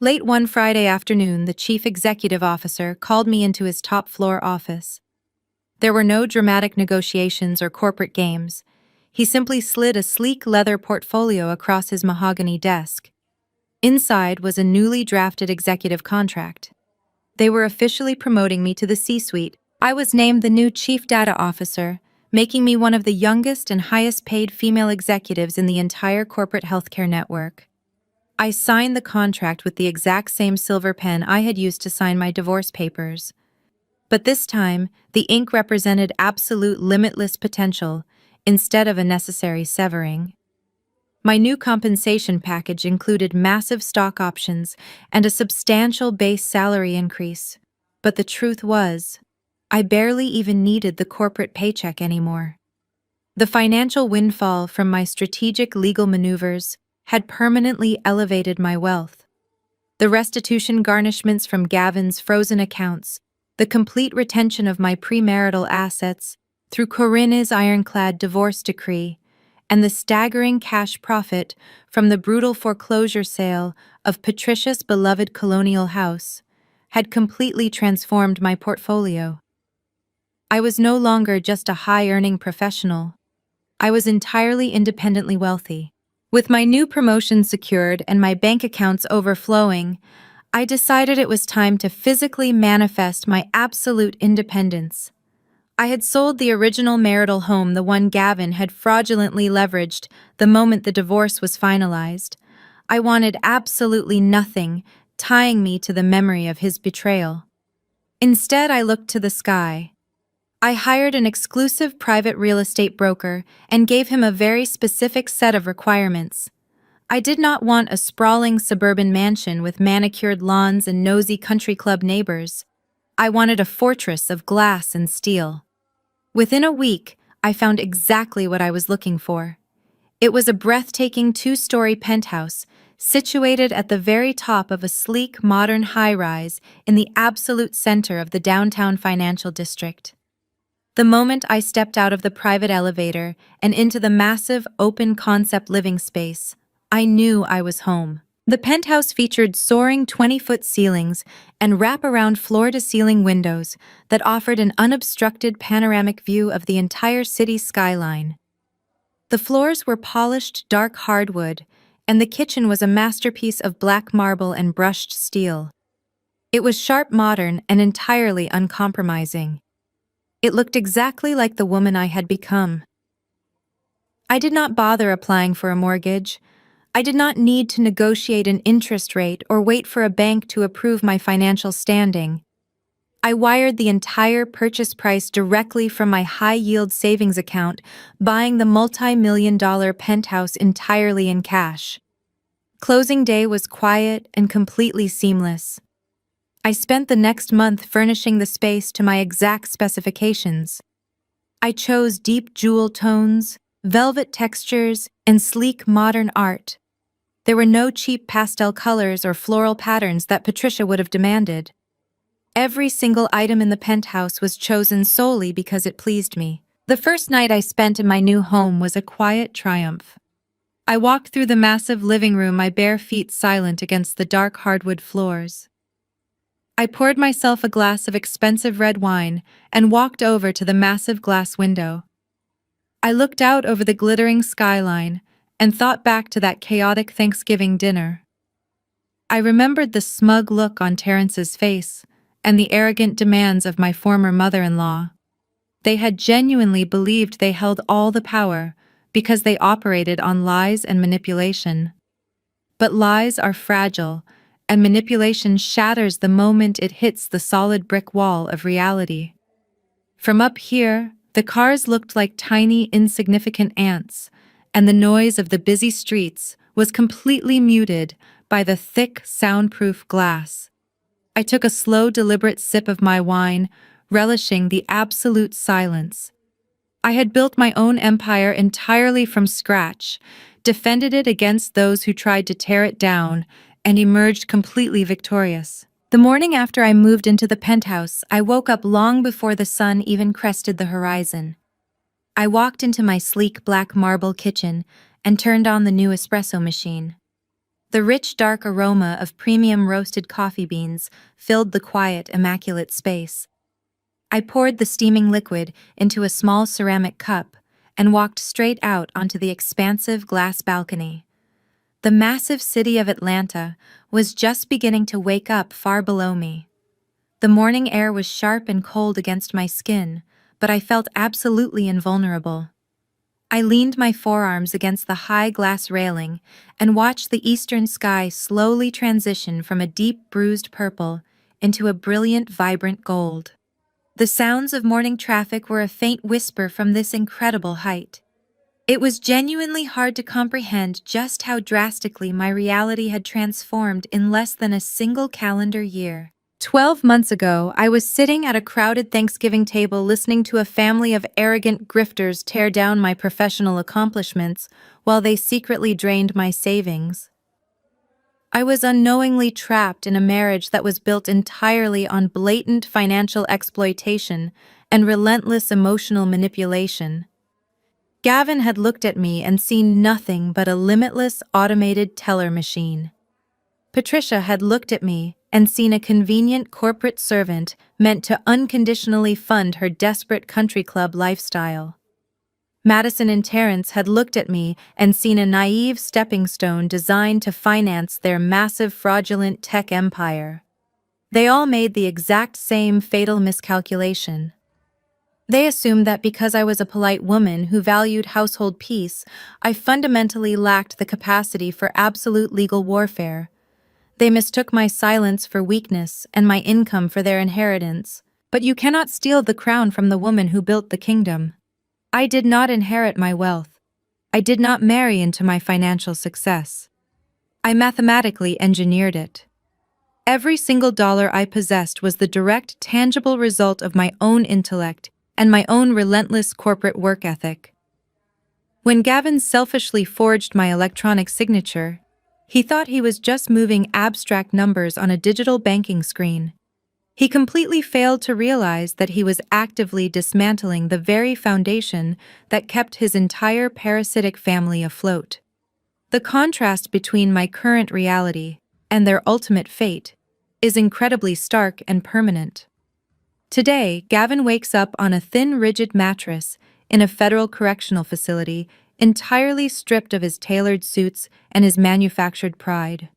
Late one Friday afternoon, the chief executive officer called me into his top-floor office. There were no dramatic negotiations or corporate games. He simply slid a sleek leather portfolio across his mahogany desk. Inside was a newly drafted executive contract. They were officially promoting me to the C-suite. I was named the new Chief Data Officer, making me one of the youngest and highest-paid female executives in the entire corporate healthcare network. I signed the contract with the exact same silver pen I had used to sign my divorce papers. But this time, the ink represented absolute limitless potential instead of a necessary severing. My new compensation package included massive stock options and a substantial base salary increase. But the truth was, I barely even needed the corporate paycheck anymore. The financial windfall from my strategic legal maneuvers had permanently elevated my wealth. The restitution garnishments from Gavin's frozen accounts, the complete retention of my premarital assets through Corinne's ironclad divorce decree, and the staggering cash profit from the brutal foreclosure sale of Patricia's beloved colonial house had completely transformed my portfolio. I was no longer just a high-earning professional. I was entirely independently wealthy. With my new promotion secured and my bank accounts overflowing, I decided it was time to physically manifest my absolute independence. I had sold the original marital home, the one Gavin had fraudulently leveraged the moment the divorce was finalized. I wanted absolutely nothing tying me to the memory of his betrayal. Instead, I looked to the sky. I hired an exclusive private real estate broker and gave him a very specific set of requirements. I did not want a sprawling suburban mansion with manicured lawns and nosy country club neighbors. I wanted a fortress of glass and steel. Within a week, I found exactly what I was looking for. It was a breathtaking two-story penthouse situated at the very top of a sleek, modern high-rise in the absolute center of the downtown financial district. The moment I stepped out of the private elevator and into the massive, open-concept living space, I knew I was home. The penthouse featured soaring 20-foot ceilings and wrap-around floor-to-ceiling windows that offered an unobstructed panoramic view of the entire city skyline. The floors were polished dark hardwood, and the kitchen was a masterpiece of black marble and brushed steel. It was sharp, modern, and entirely uncompromising. It looked exactly like the woman I had become. I did not bother applying for a mortgage. I did not need to negotiate an interest rate or wait for a bank to approve my financial standing. I wired the entire purchase price directly from my high-yield savings account, buying the multi-million-dollar penthouse entirely in cash. Closing day was quiet and completely seamless. I spent the next month furnishing the space to my exact specifications. I chose deep jewel tones, velvet textures, and sleek modern art. There were no cheap pastel colors or floral patterns that Patricia would have demanded. Every single item in the penthouse was chosen solely because it pleased me. The first night I spent in my new home was a quiet triumph. I walked through the massive living room, my bare feet silent against the dark hardwood floors. I poured myself a glass of expensive red wine and walked over to the massive glass window. I looked out over the glittering skyline and thought back to that chaotic Thanksgiving dinner. I remembered the smug look on Terrence's face and the arrogant demands of my former mother-in-law. They had genuinely believed they held all the power because they operated on lies and manipulation. But lies are fragile, and manipulation shatters the moment it hits the solid brick wall of reality. From up here, the cars looked like tiny, insignificant ants, and the noise of the busy streets was completely muted by the thick, soundproof glass. I took a slow, deliberate sip of my wine, relishing the absolute silence. I had built my own empire entirely from scratch, defended it against those who tried to tear it down, and emerged completely victorious. The morning after I moved into the penthouse, I woke up long before the sun even crested the horizon. I walked into my sleek black marble kitchen and turned on the new espresso machine. The rich, dark aroma of premium roasted coffee beans filled the quiet, immaculate space. I poured the steaming liquid into a small ceramic cup and walked straight out onto the expansive glass balcony. The massive city of Atlanta was just beginning to wake up far below me. The morning air was sharp and cold against my skin, but I felt absolutely invulnerable. I leaned my forearms against the high glass railing and watched the eastern sky slowly transition from a deep bruised purple into a brilliant, vibrant gold. The sounds of morning traffic were a faint whisper from this incredible height. It was genuinely hard to comprehend just how drastically my reality had transformed in less than a single calendar year. 12 months ago, I was sitting at a crowded Thanksgiving table listening to a family of arrogant grifters tear down my professional accomplishments while they secretly drained my savings. I was unknowingly trapped in a marriage that was built entirely on blatant financial exploitation and relentless emotional manipulation. Gavin had looked at me and seen nothing but a limitless automated teller machine. Patricia had looked at me and seen a convenient corporate servant meant to unconditionally fund her desperate country club lifestyle. Madison and Terrence had looked at me and seen a naive stepping stone designed to finance their massive fraudulent tech empire. They all made the exact same fatal miscalculation. They assumed that because I was a polite woman who valued household peace, I fundamentally lacked the capacity for absolute legal warfare. They mistook my silence for weakness and my income for their inheritance. But you cannot steal the crown from the woman who built the kingdom. I did not inherit my wealth. I did not marry into my financial success. I mathematically engineered it. Every single dollar I possessed was the direct, tangible result of my own intellect and my own relentless corporate work ethic. When Gavin selfishly forged my electronic signature, he thought he was just moving abstract numbers on a digital banking screen. He completely failed to realize that he was actively dismantling the very foundation that kept his entire parasitic family afloat. The contrast between my current reality and their ultimate fate is incredibly stark and permanent. Today, Gavin wakes up on a thin, rigid mattress in a federal correctional facility, entirely stripped of his tailored suits and his manufactured pride.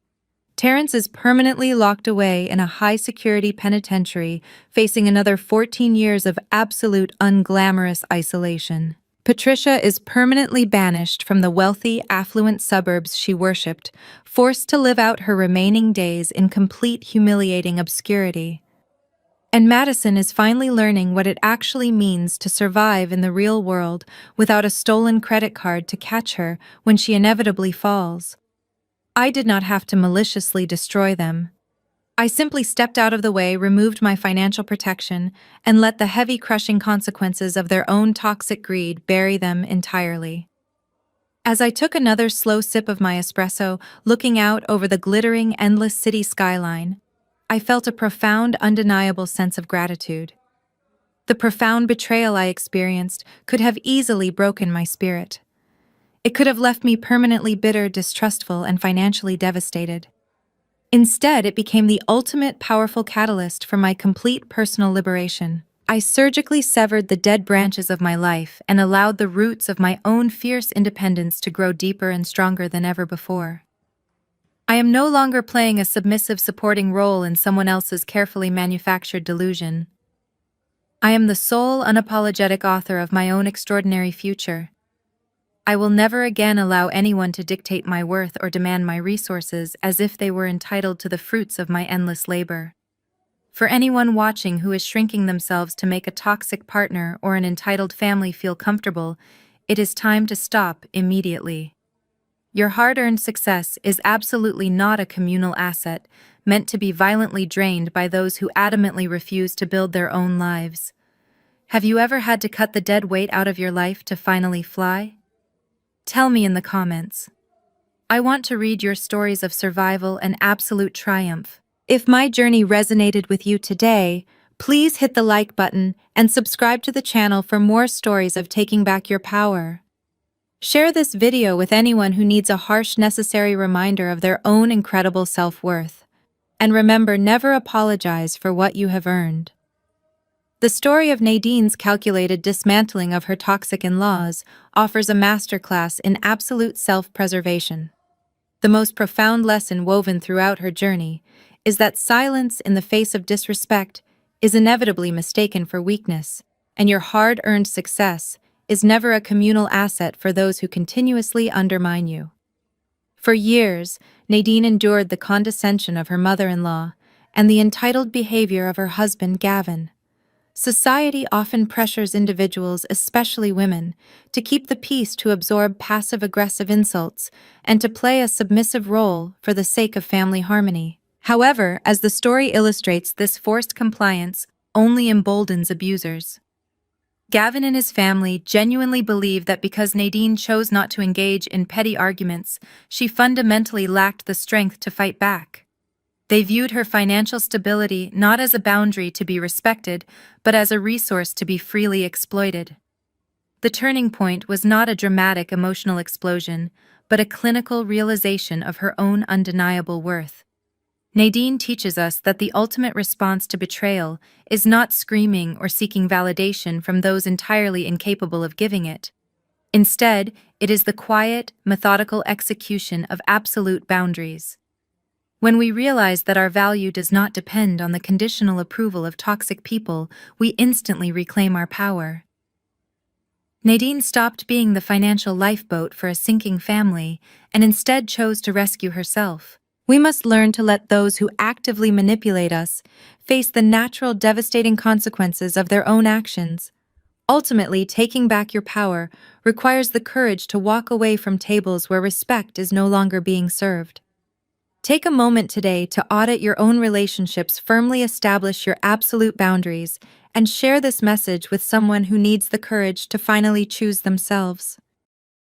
Terrence is permanently locked away in a high-security penitentiary, facing another 14 years of absolute unglamorous isolation. Patricia is permanently banished from the wealthy, affluent suburbs she worshipped, forced to live out her remaining days in complete, humiliating obscurity. And Madison is finally learning what it actually means to survive in the real world without a stolen credit card to catch her when she inevitably falls. I did not have to maliciously destroy them. I simply stepped out of the way, removed my financial protection, and let the heavy, crushing consequences of their own toxic greed bury them entirely. As I took another slow sip of my espresso, looking out over the glittering, endless city skyline, I felt a profound, undeniable sense of gratitude. The profound betrayal I experienced could have easily broken my spirit. It could have left me permanently bitter, distrustful, and financially devastated. Instead, it became the ultimate powerful catalyst for my complete personal liberation. I surgically severed the dead branches of my life and allowed the roots of my own fierce independence to grow deeper and stronger than ever before. I am no longer playing a submissive supporting role in someone else's carefully manufactured delusion. I am the sole unapologetic author of my own extraordinary future. I will never again allow anyone to dictate my worth or demand my resources as if they were entitled to the fruits of my endless labor. For anyone watching who is shrinking themselves to make a toxic partner or an entitled family feel comfortable, it is time to stop immediately. Your hard-earned success is absolutely not a communal asset meant to be violently drained by those who adamantly refuse to build their own lives. Have you ever had to cut the dead weight out of your life to finally fly? Tell me in the comments. I want to read your stories of survival and absolute triumph. If my journey resonated with you today, please hit the like button and subscribe to the channel for more stories of taking back your power. Share this video with anyone who needs a harsh, necessary reminder of their own incredible self-worth. And remember, never apologize for what you have earned. The story of Nadine's calculated dismantling of her toxic in-laws offers a masterclass in absolute self-preservation. The most profound lesson woven throughout her journey is that silence in the face of disrespect is inevitably mistaken for weakness, and your hard-earned success is never a communal asset for those who continuously undermine you. For years, Nadine endured the condescension of her mother-in-law and the entitled behavior of her husband, Gavin. Society often pressures individuals, especially women, to keep the peace, to absorb passive-aggressive insults, and to play a submissive role for the sake of family harmony. However, as the story illustrates, this forced compliance only emboldens abusers. Gavin and his family genuinely believe that because Nadine chose not to engage in petty arguments, she fundamentally lacked the strength to fight back. They viewed her financial stability not as a boundary to be respected, but as a resource to be freely exploited. The turning point was not a dramatic emotional explosion, but a clinical realization of her own undeniable worth. Nadine teaches us that the ultimate response to betrayal is not screaming or seeking validation from those entirely incapable of giving it. Instead, it is the quiet, methodical execution of absolute boundaries. When we realize that our value does not depend on the conditional approval of toxic people, we instantly reclaim our power. Nadine stopped being the financial lifeboat for a sinking family and instead chose to rescue herself. We must learn to let those who actively manipulate us face the natural, devastating consequences of their own actions. Ultimately, taking back your power requires the courage to walk away from tables where respect is no longer being served. Take a moment today to audit your own relationships, firmly establish your absolute boundaries, and share this message with someone who needs the courage to finally choose themselves.